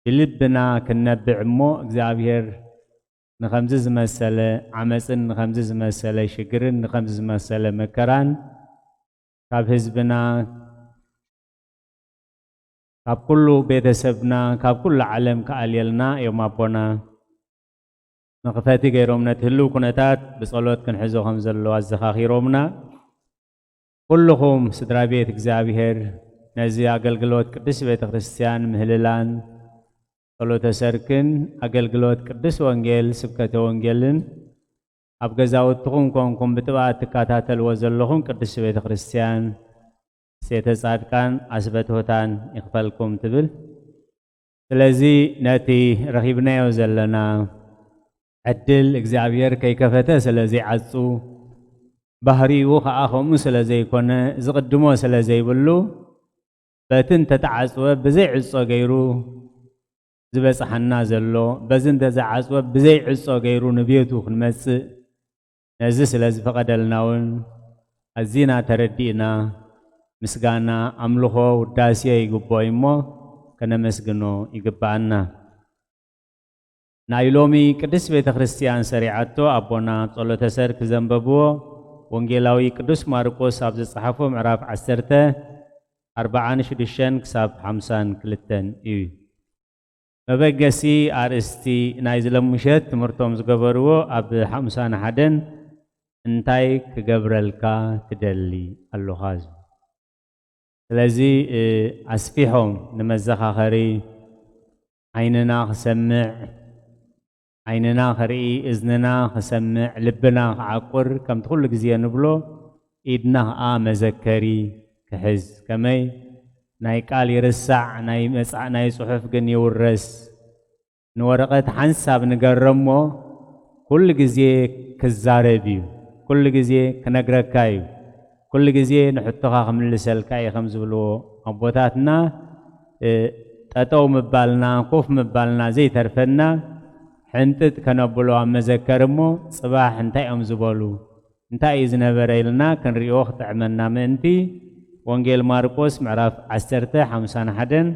بلبنا كنبع مو እግዚአብሔር نخمز مسألة عمسن نخمز مسألة شجرن نخمز مسألة مكران كاب حزبنا كاب كل بيت سبنا كاب كل عالم كعليلنا يوم أبونا نقفتي غيرهم نتهلو كنتات بصلوات كن حزو خمز الله الزخاخي رومنا كلهم سدرا بيت እግዚአብሔር نزي أقلقلوت قدس بيت ክርስቲያን مهللان ጸሎተ ሰርክን አገልግሎት ቅዱስ ወንጌል ስብከተ ወንጌልን ኣብ ገዛውትኩም ኮንኩም ብጥባእ ትከታተልዎ ዘለኹም ቅዱስ ቤተ ክርስቲያን ሴተ ጻድቃን ኣስበትሆታን ይኽፈልኩም ትብል ስለዚ ነቲ ረኺብናዮ ዘለና ዕድል እግዚአብሔር ከይከፈተ ስለዚ ዓጹ ባህሪው ከአኸሙ ስለዘይኮነ ዝቅድሞ ስለዘይብሉ በትን ተተዓጽወ ብዘይ ዕጾ ገይሩ ዝበጽሐና ዘሎ በዝን ተዘዓጽወ ብዘይ ዕጾ ገይሩ ንቤቱ ክንመጽእ ነዚ ስለዝፈቀደልናውን አዚና ተረዲእና ምስጋና አምልኾ ውዳሴ ይግቦ እሞ ከነመስግኖ ይግባአና ናይ ሎሚ ቅዱስ ቤተ ክርስቲያን ሰሪዓቶ አቦና ጸሎተ ሰርክ ዘንበብዎ ወንጌላዊ ቅዱስ ማርቆስ ኣብ ዝጸሓፎ ምዕራፍ 10 46 ክሳብ 52 እዩ መበገሲ አርእስቲ ናይ ዝለሙሸት ትምህርቶም ዝገበርዎ ኣብ 51 እንታይ ክገብረልካ ትደሊ ኣለኻ ስለዚ ኣስፊሖም ንመዘኻኸሪ ዓይንና ክሰምዕ ዓይንና ክርኢ እዝንና ክሰምዕ ልብና ክዓቁር ከምቲ ኩሉ ግዜ ንብሎ ኢድና ከዓ መዘከሪ ክሕዝ ከመይ ናይ ቃል ይርሳዕ ናይ ጽሑፍ ግን ይውረስ ንወረቐት ሓንሳብ ንገረሞ ኩሉ ግዜ ክዛረብ እዩ ኩሉ ግዜ ክነግረካ እዩ ኩሉ ግዜ ንሕቶኻ ክምልሰልካ እዩ ከም ዝብልዎ ኣቦታትና ጠጠው ምባልና ኮፍ ምባልና ዘይተርፈና ሕንጥጥ ከነብሎ ኣብ መዘከር እሞ ጽባሕ እንታይ እዮም ዝበሉ እንታይ እዩ ዝነበረ ኢልና ክንሪኦ ክጥዕመና ምእንቲ ወንጌል ማርቆስ ምዕራፍ 10:51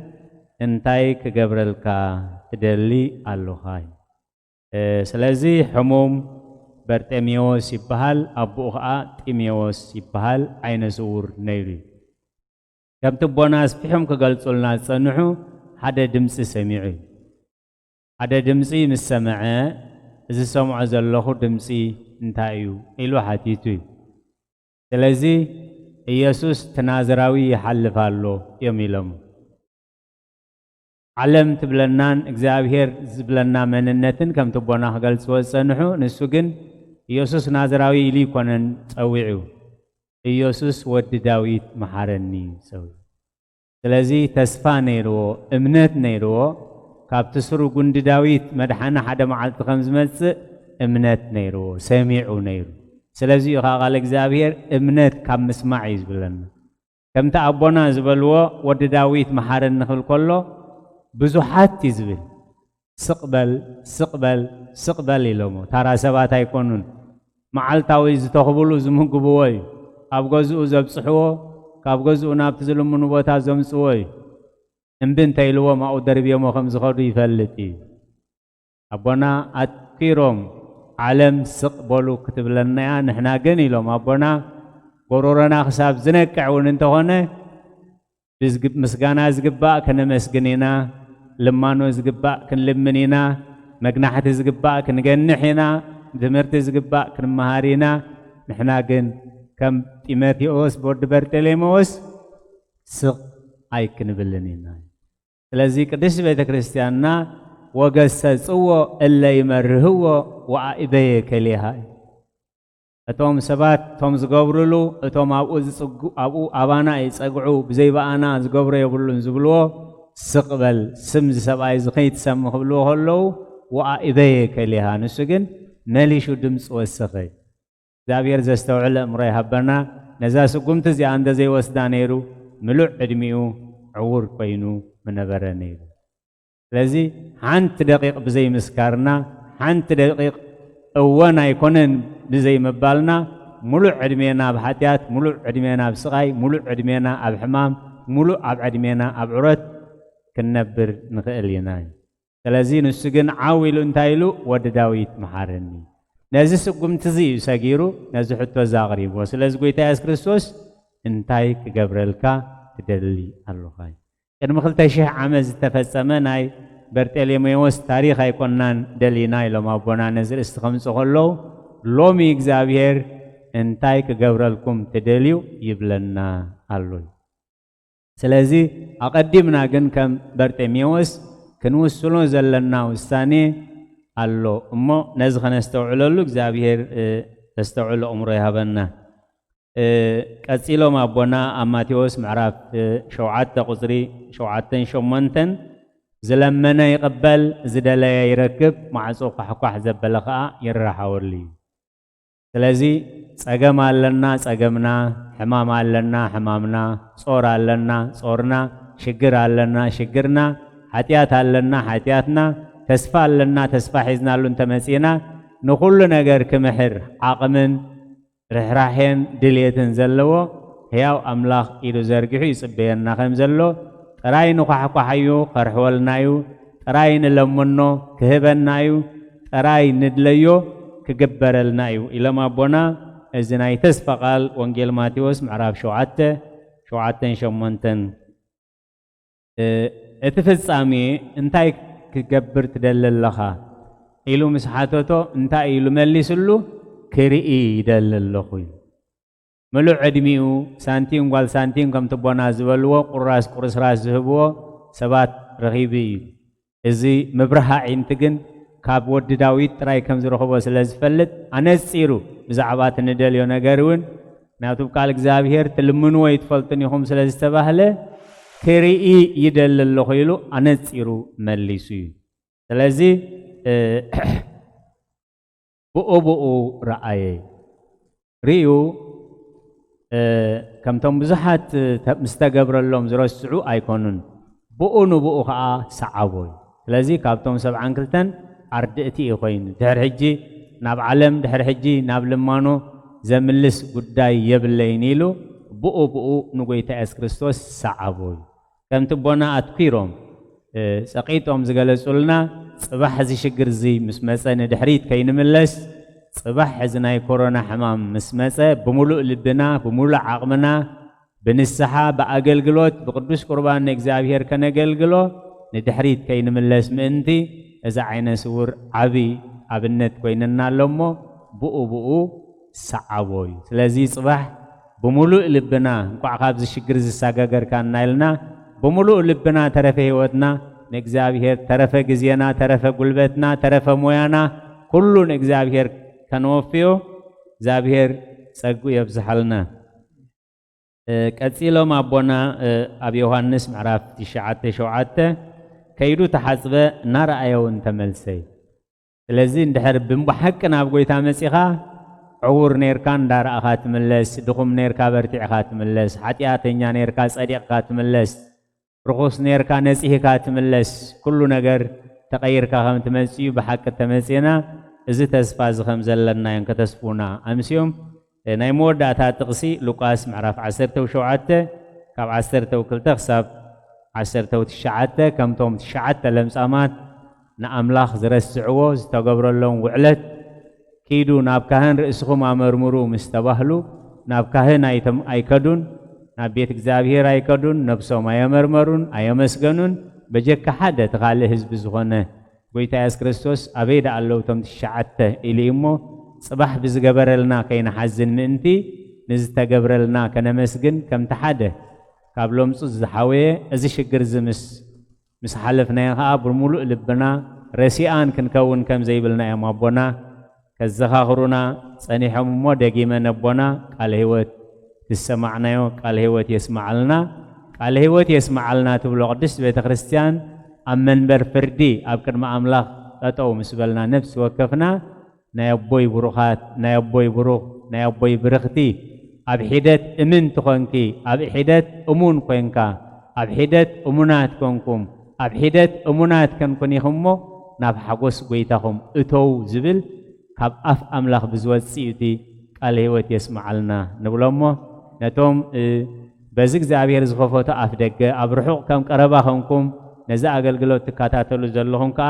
እንታይ ክገብረልካ ትደሊ ኣለኻ ስለዚ ሕሙም በርጤሜዎስ ይበሃል ኣቦኡ ከዓ ጢሜዎስ ይበሃል ዓይነ ስውር ነይሩ ከምቲ ቦና ኣስፊሖም ክገልጹልና ዝጸንሑ ሓደ ድምፂ ሰሚዑ ሓደ ድምፂ ምስ ሰምዐ እዚ ሰምዖ ዘለኹ ድምፂ እንታይ እዩ ኢሉ ሓቲቱ ስለዚ ኢየሱስ ተናዝራዊ ይሓልፍ ኣሎ እዮም ኢሎም ዓለም ትብለናን እግዚአብሔር ዝብለና መንነትን ከምቲ ቦና ክገልጽዎ ዝጸንሑ ንሱ ግን ኢየሱስ ናዝራዊ ኢሉ ይኮነን ጸዊዑ ኢየሱስ ወዲ ዳዊት መሓረኒ ጸዊዑ ስለዚ ተስፋ ነይርዎ እምነት ነይርዎ ካብቲ ስሩ ጉንዲ ዳዊት መድሓና ሓደ መዓልቲ ከም ዝመጽእ እምነት ነይርዎ ሰሚዑ ነይሩ ስለዚ ቃል እግዚአብሔር እምነት ካብ ምስማዕ እዩ ዝብለና ከምቲ ኣቦና ዝበልዎ ወዲ ዳዊት መሓረኒ ንኽብል ከሎ ብዙሓት እዩ ዝብል ስቕበል ስቕበል ስቕበል ኢሎሞ ታራ ሰባት ኣይኮኑን መዓልታዊ ዝተኽብሉ ዝምግብዎ እዩ ኣብ ገዝኡ ዘብጽሕዎ ካብ ገዝኡ ናብቲ ዝልምኑ ቦታ ዘምጽዎ እዩ እምቢ እንተኢልዎም ኣብኡ ደርብዮሞ ከም ዝኸዱ ይፈልጥ እዩ ኣቦና ኣትኪሮም ዓለም ስቕ በሉ ክትብለና እያ ንሕና ግን ኢሎም ኣቦና ጎሮሮና ክሳብ ዝነቅዕ እውን እንተኾነ ምስጋና ዝግባእ ከነመስግን ኢና ልማኖ ዝግባእ ክንልምን ኢና መግናሕቲ ዝግባእ ክንገንሕ ኢና ትምህርቲ ዝግባእ ክንመሃር ኢና ንሕና ግን ከም ጢሞቴዎስ ወዲ በርጤሌሜዎስ ስቕ ኣይክንብልን ኢና ስለዚ ቅዱስ ቤተ ክርስቲያንና ወገሰጽዎ እለ ይመርህዎ ወአኢበየ ከሊሃ እቶም ሰባት እቶም ዝገብርሉ እቶም ኣብኡ ኣባና ይጸግዑ ብዘይበኣና ዝገብሮ የብሉን ዝብልዎ ስቕበል ስም ዝሰብኣይ ዝኸይትሰምዕ ክብልዎ ከለዉ ወአኢበየ ከሊሃ ንሱ ግን መሊሹ ድምፂ ወሰኸ እግዚአብሔር ዘስተውዕለ እምሮ ይሃበና ነዛ ስጉምቲ እዚኣ እንደ ዘይወስዳ ነይሩ ምሉዕ ዕድሚኡ ዕውር ኮይኑ ምነበረ ነይሩ ስለዚ ሓንቲ ደቂቕ ብዘይ ምስካርና ሓንቲ ደቂቕ እወን ኣይኮነን ብዘይ ምባልና ሙሉዕ ዕድሜና ኣብ ሓጢኣት ሙሉዕ ዕድሜና ኣብ ስቓይ ሙሉዕ ዕድሜና ኣብ ሕማም ሙሉዕ ኣብ ዕድሜና ኣብ ዕረት ክንነብር ንኽእል ኢና ስለዚ ንሱ ግን ዓው ኢሉ እንታይ ኢሉ ወዲ ዳዊት መሓረኒ ነዚ ስጉምቲ እዚ እዩ ሰጊሩ ነዚ ሕቶ ዘቕሪቦ ስለዚ ጎይታ ኢየሱስ ክርስቶስ እንታይ ክገብረልካ ትደሊ ኣለኻ ቅድሚ 2000 ዓመት ዝተፈጸመ ናይ በርጤሌሜዎስ ታሪኽ ኣይኮናን ደሊና ኢሎም ኣቦና ነዚ ርእስቲ ከምፅእ ከለዉ ሎሚ እግዚኣብሔር እንታይ ክገብረልኩም ትደልዩ ይብለና ኣሎ ስለዚ ኣቐዲምና ግን ከም በርጤሜዎስ ክንውስኖ ዘለና ውሳኔ ኣሎ እሞ ነዚ ከነስተውዕለሉ እግዚአብሔር ተስተውዕሎ እምሮ ይሃበና ቀፂሎም ኣቦና ኣብ ማቴዎስ ምዕራፍ 7 ቁፅሪ 7-8 ዝለመነ ይቕበል ዝደለየ ይረክብ ማዕጾ ኳሕኳሕ ዘበለ ከዓ ይረሓወሉ እዩ ስለዚህ ጸገም አለና ጸገምና ሕማም አለና ሕማምና ጾር አለና ጾርና ሽግር አለና ሽግርና ኃጢአት አለና ኃጢአትና ተስፋ አለና ተስፋ ሒዝናሉ እንተመጺና ንኹሉ ነገር ክምሕር ዓቕምን ርሕራሕን ድልየትን ዘለዎ ሕያው ኣምላኽ ኢሉ ዘርጊሑ ይጽበየና ከም ዘሎ ጥራይ ንኳሕኳሓዩ ኸርሕወልናዩ ጥራይ ንለምኖ ክህበናዩ ጥራይ ንድለዮ ክግበረልና እዩ ኢሎም ኣቦና እዚ ናይ ተስፋ ቃል ወንጌል ማቴዎስ ምዕራፍ 7:8 እቲ ፍጻሜ እንታይ ክገብር ትደሊ ኣለኻ ኢሉ ምስ ሓተቶ እንታይ ኢሉ መሊስሉ ክርኢ ይደሊ ኣለኹ እዩ ምሉእ ዕድሚኡ ሳንቲም ጓል ሳንቲም ከም ትቦና ዝበልዎ ቁራስ ቁርስራስ ዝህብዎ ሰባት ረኺቡ እዩ እዚ ምብርሃ ዒንቲ ግን ካብ ወዲ ዳዊት ጥራይ ከም ዝረኽቦ ስለ ዝፈልጥ ኣነፂሩ ብዛዕባ ትንደልዮ ነገር እውን ናቱ ቃል እግዚኣብሔር ትልምንዎ ይትፈልጡን ኢኹም ስለ ዝተባህለ ክርኢ ይደሊ ኣለኹ ኢሉ ኣነፂሩ መሊሱ እዩ ስለዚ ብኡ ረኣየ ርእዩ ከምቶም ብዙሓት ምስተገብረሎም ዝረስዑ ኣይኮኑን ብኡ ንብኡ ከዓ ሰዓቦ እዩ ስለዚ ካብቶም 72 ኣርድእቲ እዩ ኮይኑ ድሕሪ ሕጂ ናብ ዓለም ድሕሪ ሕጂ ናብ ልማኖ ዘምልስ ጉዳይ የብለይን ኢሉ ብኡ ንጎይታ ኢየሱስ ክርስቶስ ሰዓቦ እዩ ከምቲ ቦና ኣትኲሮም ጸቂጦም ዝገለጹልና ጽባሕ እዚ ሽግር እዚ ምስ መፀ ንድሕሪት ከይንምለስ ጽባሕ እዚ ናይ ኮሮና ሕማም ምስ መፀ ብምሉእ ልብና ብምሉእ ዓቕምና ብንስሓ ብኣገልግሎት ብቅዱስ ቁርባን ንእግዚኣብሔር ከነገልግሎ ንድሕሪት ከይንምለስ ምእንቲ እዚ ዓይነ ስውር ዓብይ ኣብነት ኮይንና ኣሎ እሞ ብኡ ሰዓቦ እዩ ስለዚ ጽባሕ ብምሉእ ልብና እንኳዕ ካብዚ ሽግር ዝሳጋገርካ እናኢልና ብምሉእ ልብና ተረፈ ህይወትና ንእግዚኣብሔር ተረፈ ግዜና ተረፈ ጉልበትና ተረፈ ሞያና ኩሉ ንእግዚኣብሔር ከንወፍዮ እግዚአብሔር ጸጉ የብዝሐልና ቀጺሎም ኣቦና ኣብ ዮሐንስ ምዕራፍ 9:7 ከይዱ ተሓጽበ እናረኣየውን ተመልሰይ ስለዚ እንድሕር ብምሓቅ ናብ ጎይታ መጺኻ ዕውር ነርካ እንዳረኣኻ ትምለስ ድኹም ነርካ በርቲዕኻ ትምለስ ሓጢኣተኛ ነርካ ጸዲቕካ ትምለስ ርኹስ ነርካ ነጺህካ ትምለስ ኩሉ ነገር ተቐይርካ ከም ትመጽዩ ብሓቂ ተመጺና እዚ ተስፋ ዝኸም ዘለናዮም ከተስፉና ኣምስዮም ናይ መወዳእታ ጥቕሲ ሉቃስ ምዕራፍ 17 ካብ 12 ክሳብ 19 ከምቶም 9 ለምጻማት ንኣምላኽ ዝረስዕዎ ዝተገብረሎም ውዕለት ኪዱ ናብ ካህን ርእስኹም ኣመርምሩ ምስ ተባህሉ ናብ ካህን ኣይከዱን ናብ ቤት እግዚአብሔር ኣይከዱን ነብሶም ኣየመርመሩን ኣየመስገኑን በጀካ ሓደ ተኻልእ ህዝቢ ዝኾነ ጎይታ ኢየሱስ ክርስቶስ ኣበይዳ ኣለዉ ቶም 9 ኢሉ እሞ ጽባሕ ብዝገበረልና ከይነሓዝን ምእንቲ ንዝተገብረልና ከነመስግን ከምቲ ሓደ ካብ ሎምፁ ዝሓወየ እዚ ሽግር እዚ ምስ ሓለፍናዮ ከዓ ብምሉእ ልብና ረሲኣን ክንከውን ከም ዘይብልና እዮም ኣቦና ከዘኻኽሩና ጸኒሖም እሞ ደጊመን ኣቦና ቃል ህይወት ትሰማዕናዮ ቃል ህይወት የስማዓልና ቃል ህይወት የስማዓልና ትብሎ ቅድስት ቤተ ክርስቲያን ኣብ መንበር ፍርዲ ኣብ ቅድሚ ኣምላኽ ጠጠው ምስ በልና ነፍሲ ወከፍና ናይ ኣቦይ ብሩኻት ናይ ኣቦይ ብሩኽ ናይ ኣቦይ ብርኽቲ ኣብ ሒደት እምን ትኾንኪ ኣብ ሒደት እሙን ኮንካ ኣብ ሒደት እሙናት ኮንኩም ኣብ ሒደት እሙናት ከንኩን ኢኹሞ ናብ ሓጎስ ጎይታኹም እተው ዝብል ካብ ኣፍ ኣምላኽ ብዝወፅእ እቲ ቃል ህይወት የስማዓልና ንብሎሞ ነቶም በዚ እግዚኣብሔር ዝኸፈቶ ኣፍ ደገ ኣብ ርሑቕ ከም ቀረባ ኾንኩም ነዚ ኣገልግሎት ትከታተሉ ዘለኹም ከዓ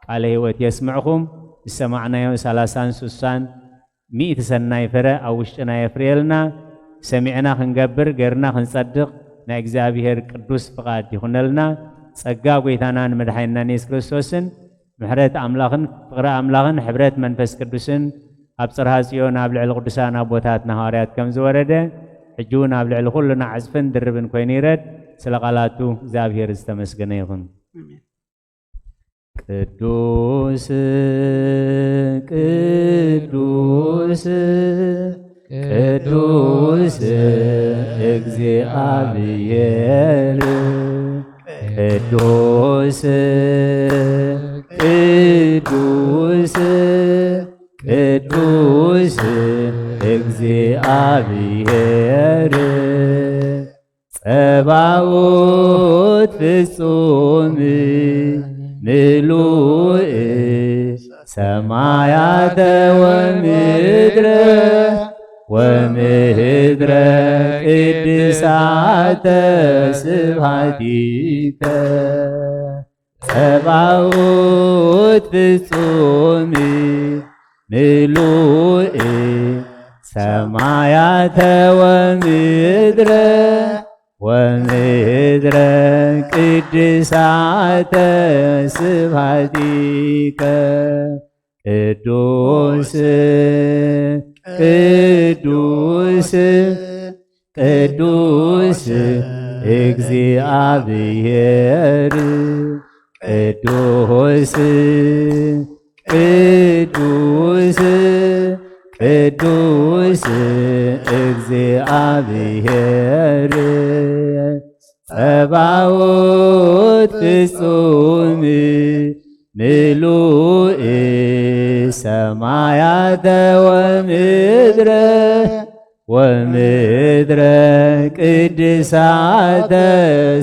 ቃል ህይወት የስምዕኹም ዝሰማዕናዮ 30-60 ሚእቲ ሰናይ ፍረ ኣብ ውሽጥና የፍርየልና ሰሚዕና ክንገብር ገርና ክንጸድቕ ናይ እግዚኣብሔር ቅዱስ ፍቓድ ይኹነልና ጸጋ ጎይታናን መድሓኒትናን ኢየሱስ ክርስቶስን ምሕረት ኣምላኽን ፍቕሪ ኣምላኽን ሕብረት መንፈስ ቅዱስን ኣብ ጽርሐ ጽዮን ኣብ ልዕሊ ቅዱሳን ኣቦታትና ሐዋርያት ከም ዝወረደ ሕጂ እውን ኣብ ልዕሊ ኩሉና ዕፅፍን ድርብን ኮይኑ ይረድ ስለ ቃላቱ እግዚአብሔር ዝተመስገነ ይኹን ቅዱስ ቅዱስ ቅዱስ እግዚአብሔር ቅዱስ ቅዱስ ቅዱስ እግዚአብሔር ጸባኦት ፍጹም ምሉእ ሰማያተ ወምድረ ወምድረ ቅድሳተ ስብሐቲከ ጸባኦት ፍጹም ምሉእ ሰማያተ ወምድረ ወምድረ ቅድሳተ ስብሐቲከ ቅዱስ ቅዱስ ቅዱስ እግዚአብሔር ቅዱስ ቅዱስ ቅዱስ እግዚአብሔር ጸባኦት ፍጹም ምሉእ ሰማያተ ወምድረ ወምድረ ቅድሳተ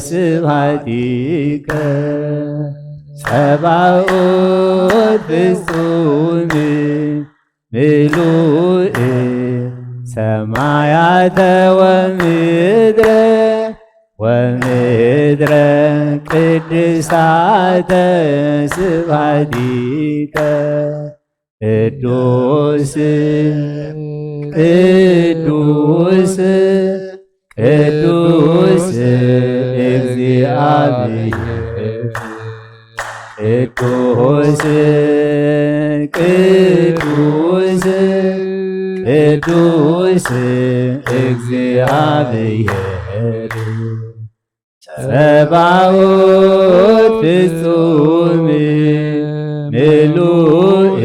ስብሐቲከ ጸባኦት ፍጹም ምሉእ ሰማያተ ወምድረ ወምድረ ቅድሳተ ስብሐቲከ ቅዱስ ቅዱስ ቅዱስ እግዚአብሔር ቅዱስ ቅዱስ ቅዱስ እግዚአብሔር ጸባኦት ፍጹም ምሉእ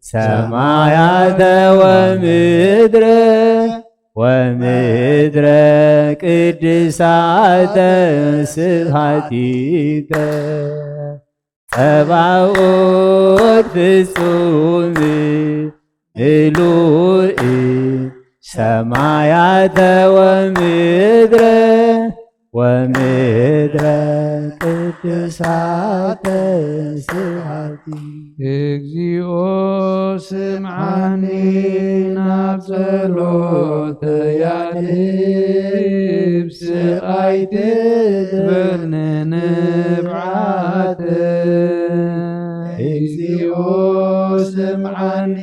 ሰማያተ ወምድረ ወምድረ ቅድሳተ ስብሐቲከ ጸባኦት ፍጹም ምሉእ ሰማያተ ወምድረ ወምድረ ቅድሳተ ስብሐቲከ እግዚኦ ስምዓኒ ናብ ጸሎተይ ስቃይ ትበልኒ ንብዓተ እግዚኦ ስምዓኒ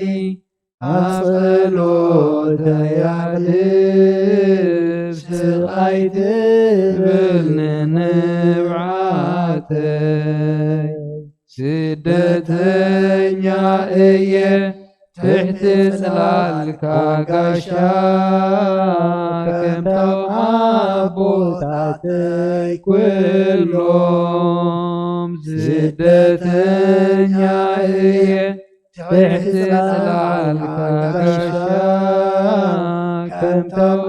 ኣብ ጸሎተይ ስቃይ ትበልኒ ንብዓተይ ስደተኛ እየ ትሕቲ ጽላልካ ጋሻ ከምቶም ኣቦታተይ ኩሎም ስደተኛ እየ ትሕቲ ጽላልካ ጋሻ ከምቶም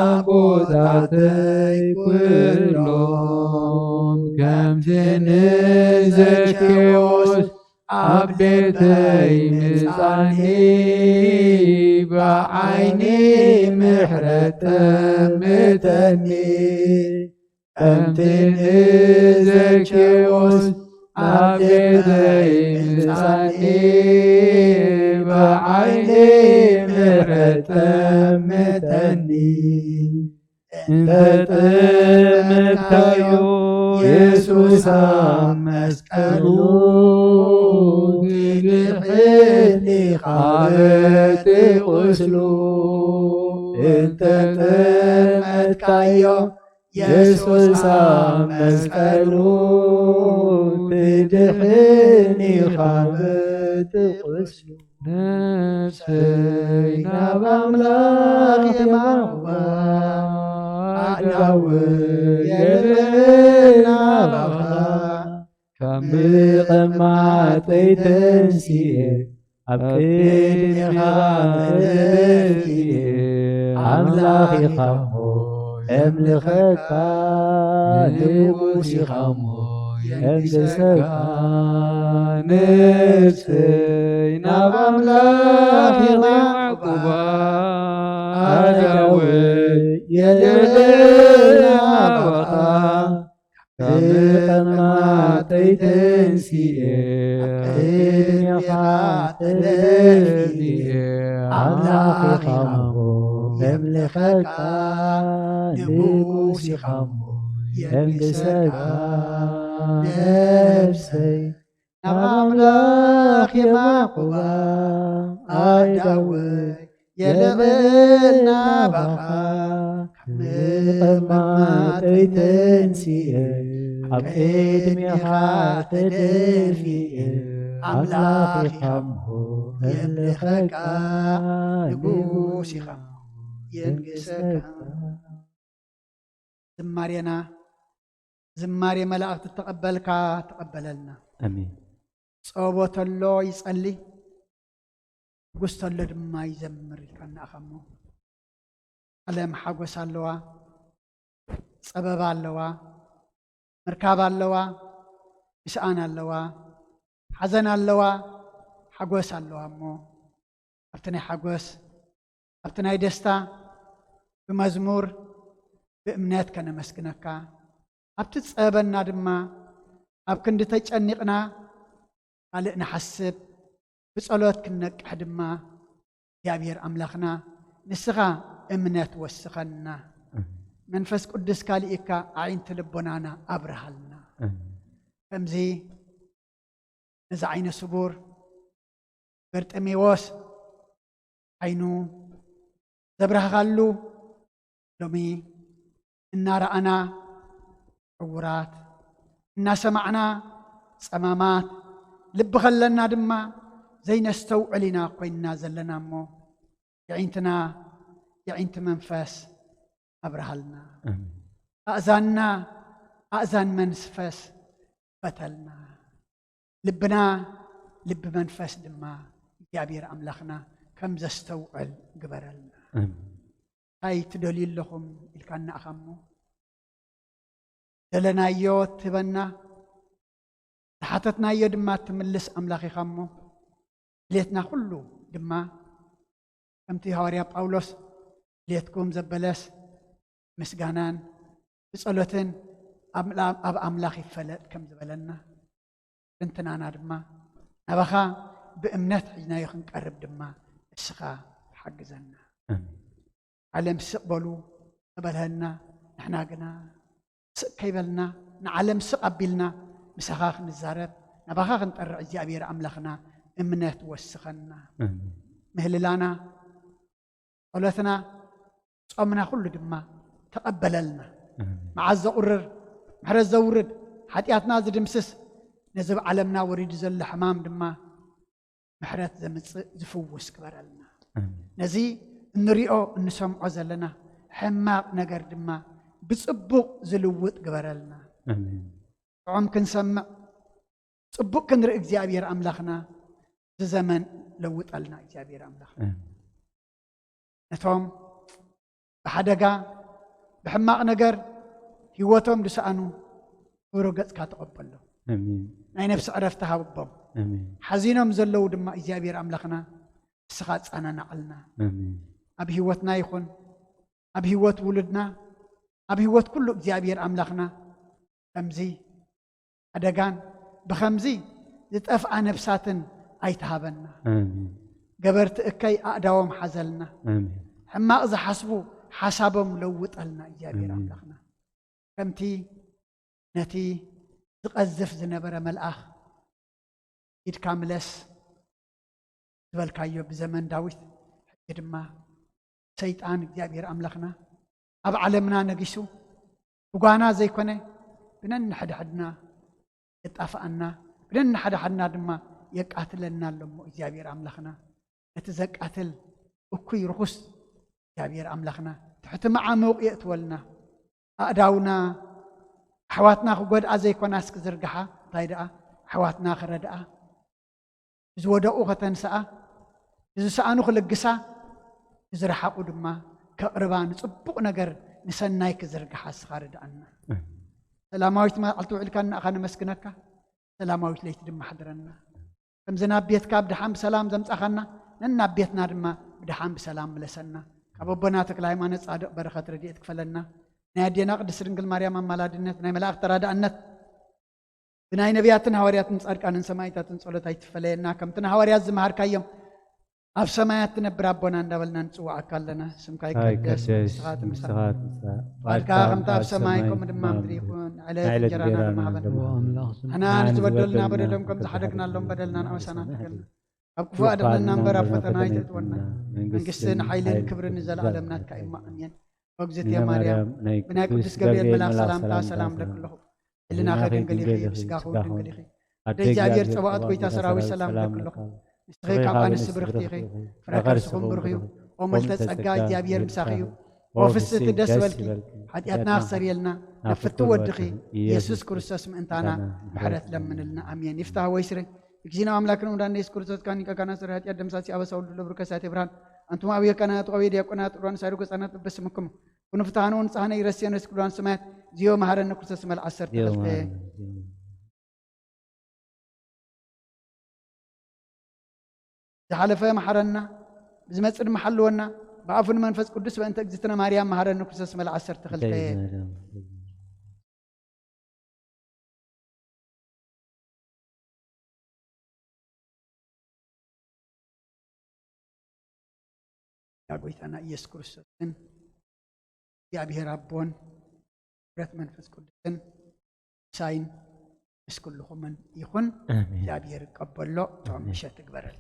ኣቦታተይ ኩሎም ከምቲ ንዘኬዎስ ኣብ ቤተይ ምጻኒ ብዓይኒ ምሕረት ተምተኒ ከምቲ ንዘኬዎስ ኣብ ቤተይ ምጻኒ ብዓይኒ ምሕረት ተምተኒ እንተ ጥምታዮ ኢየሱስ ኣብ መስቀሉ ድሕኒ ኻበቲ ቁስሉ እንተ ጥመትካዮ ኢየሱስ ኣብ መስቀሉ ድሕኒ ኻበቲ ቁስሉ ነፍሰይ ናብ ኣምላኽ የማዋ ናባኻ ካብ ምቕማጠይ ተንሲኤ ኣብ ቅድሚኻ ተደፊኤ ኣምላኽ ኢኻ እሞ የምልኸካ ንጉስ ኢኻ እሞ የምልሰካ ነፍሰይ ናብ ኣምላኽ ኢኻ ዕቁባ أداوي يلنا بقى كما تيتنسي أبقيني خاتلني أملاخي خمو يملخك نبوسي خمو يملسك نفسي أملاخي مقوى أداوي يلنا بقى كما تيتنسي أبقيت ميخات درفي أملاخي خمو يملخك نبوسي خمو ينقسك زماري ملائكة تقبلك تقبلنا امين صوبة الله يصلي قصة الله دما يزمر كان أخمو ألم حقوس اللوا سبب اللوا مركب اللوا إسعان اللوا حزن اللوا حقوس اللوا مو أبتني حقوس أبتني دستا بمزمور بإمنات كان مسكنك أبتتصابنا دما أبكن تجنقنا على نحسب بصلوات كنك حدما يا بير أملاخنا نسخا إمنات وسخنا منفس قدس كاليكا عين تلبونانا أبرهلنا فمزي نزعين صبور برت أميوس عينو زبرهالو لومي النار أنا عورات الناس معنا سمامات لب خلنا دما زي نستوعلنا قوينا زلنا مو يعينتنا يعينت منفس أبرهلنا أأذاننا أأذان منفس فتلنا لبنا لب منفس دما يابير أملاخنا كم زستوعل قبرلنا هاي تدليل لهم الكنا أخمو دلنا يوت تبنا تحتتنا يدما تملس أملاخي خمو ليتنا كله دما كمتي هوريا باولوس ليتكم زبلس مسجانان بصلوتن أب أملاخي فلت كم زبلنا بنتنا أنا دما نبخا بإمنات حجنا يخن قرب دما السخا حق زنا علم سقبلو قبلهنا نحنا قنا كيبلنا نعلم سقبلنا مسخاخ نزارب نبخاخ نطرع زيابير أملاخنا إمنات وسخنا مهللانا قولتنا صومنا كل دما تقبللنا مع الزقرر محرز زورد حتياتنا زدمسس نزب علمنا وريد زل حمام دما محرات زفوس كبرلنا نزي نريئو نسمعو زلنا حماق نقر دما بصبق زلوت قبرلنا عم كنسمع صبق كنرئ اجزابير أملاخنا زمن لوت قلنا اجزابير أملاخنا نتوم بحدقا بحماق نقر هيوتهم دسانو ورقت كاتقبلو أي نفس عرفتها ببهم حزينهم زلو دما اجزابير أملاخنا سخات أنا نعلنا أب هيوتنا يخون أب هيوت ولدنا أب هيوت كله اجزابير أملاخنا خمزي أدقان بخمزي زتأفع نفساتن أيتهابنا قبرت إكي أقداوم حزلنا حما إذا حسبوا حسابهم لوت لنا إجابير أملاخنا كمتي نتي تقذف زنبر ملأخ إد كاملس تبالكايو بزمن داويت حجدما سيطان إجابير أملاخنا أب علمنا نقشو وقانا زي كونه بنن حد حدنا اتفقنا بنن حد حدنا دما يقاتلنا لهم إجابير أملاخنا نتزقاتل أكوي رخص إجابير أملاخنا تحت مع موقع تولنا أقداونا حواتنا خقود أزي كوناس كزرقها طايدة حواتنا خردأ زودا أوغتن ساعة إذا ساعة خلقسا إذا رحاقو دما كقربان صبق نقر نسناي كزرقها سخاردأنا سلاماويت ما قلتو علكنا أخانا مسكنك سلاماويت ليت دم حضرنا كم زنا بيتك بدحام بسلام زمت أخانا ننا بيتنا دم بدحام بسلام ملسنا كابونا تكلاي ما نصادق بركة رديت كفلنا نادينا قدس رنجل مريم مالادنت ناي ملاك ترادأنت بناي نبياتنا هورياتنا صادقان سمايتاتن صلوتاي تفلينا كم تنا هوريات زمهار كايم أف سماياتنا برابنا ندبلنا نسوع أكلنا سمكاي قدس مستغات فالكا خمتا أف سمايكم دمام دريخون على جرانا المهبن أنا نتبدلنا بدلهم كم تحركنا لهم بدلنا نعوسنا تكلنا أبكفو أدبنا نمبر أفتنا يتتونا منقسنا حيلين كبر نزل عالمنا كإما أمين وقزت يا مريم بناي قدس قبيل ملاك سلام تا سلام لكلهم إلنا خيرين قليخي بسقاخون قليخي دجابير صباط قويتا سراوي سلام لكلهم استغيق عقان السبرختيخي فرقر سخون برخيو وملتس أقاي جابير مساخيو وفست دس والكي حدياتنا أخسر يلنا نفتو ودخي يسوس كرسوس من انتانا بحرت لمن لنا أمين يفتح ويسري يكزينا أملاكنا ودان نيس كرسوس كان كان سرهات يدم ساسي أبا سول لبركة ساتي بران أنتم أبي كانت وأبي ديكونات وران ساروك سانات بسمكم ونفتحانون صحنا يرسيان رسكولان سمات زيو مهارن كرسوس مال عصر تغلقه زحلفة محرنا بزمت محلونا بعفن منفس قدس وأنت جزتنا مريم مهارن كرسوس مال عصر تغلقه يا قويتنا يسوع كريستوس يا أبي ربون برت منفس قدسن ساين بس كلهم من يخون يا أبي قبل له توم مش تكبر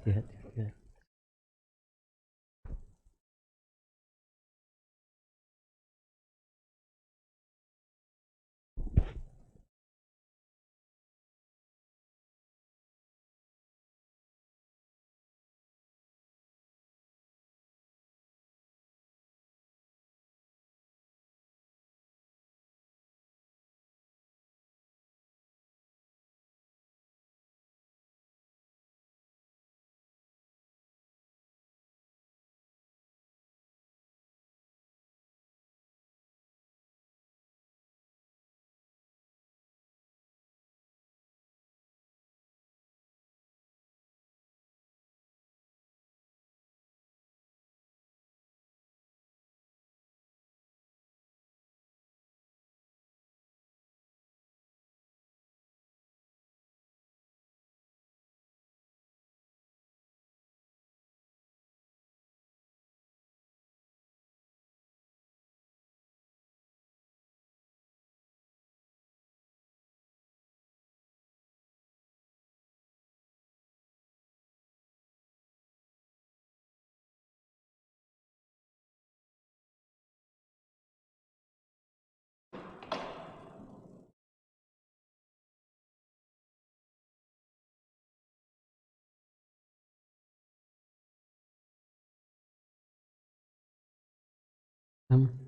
تمام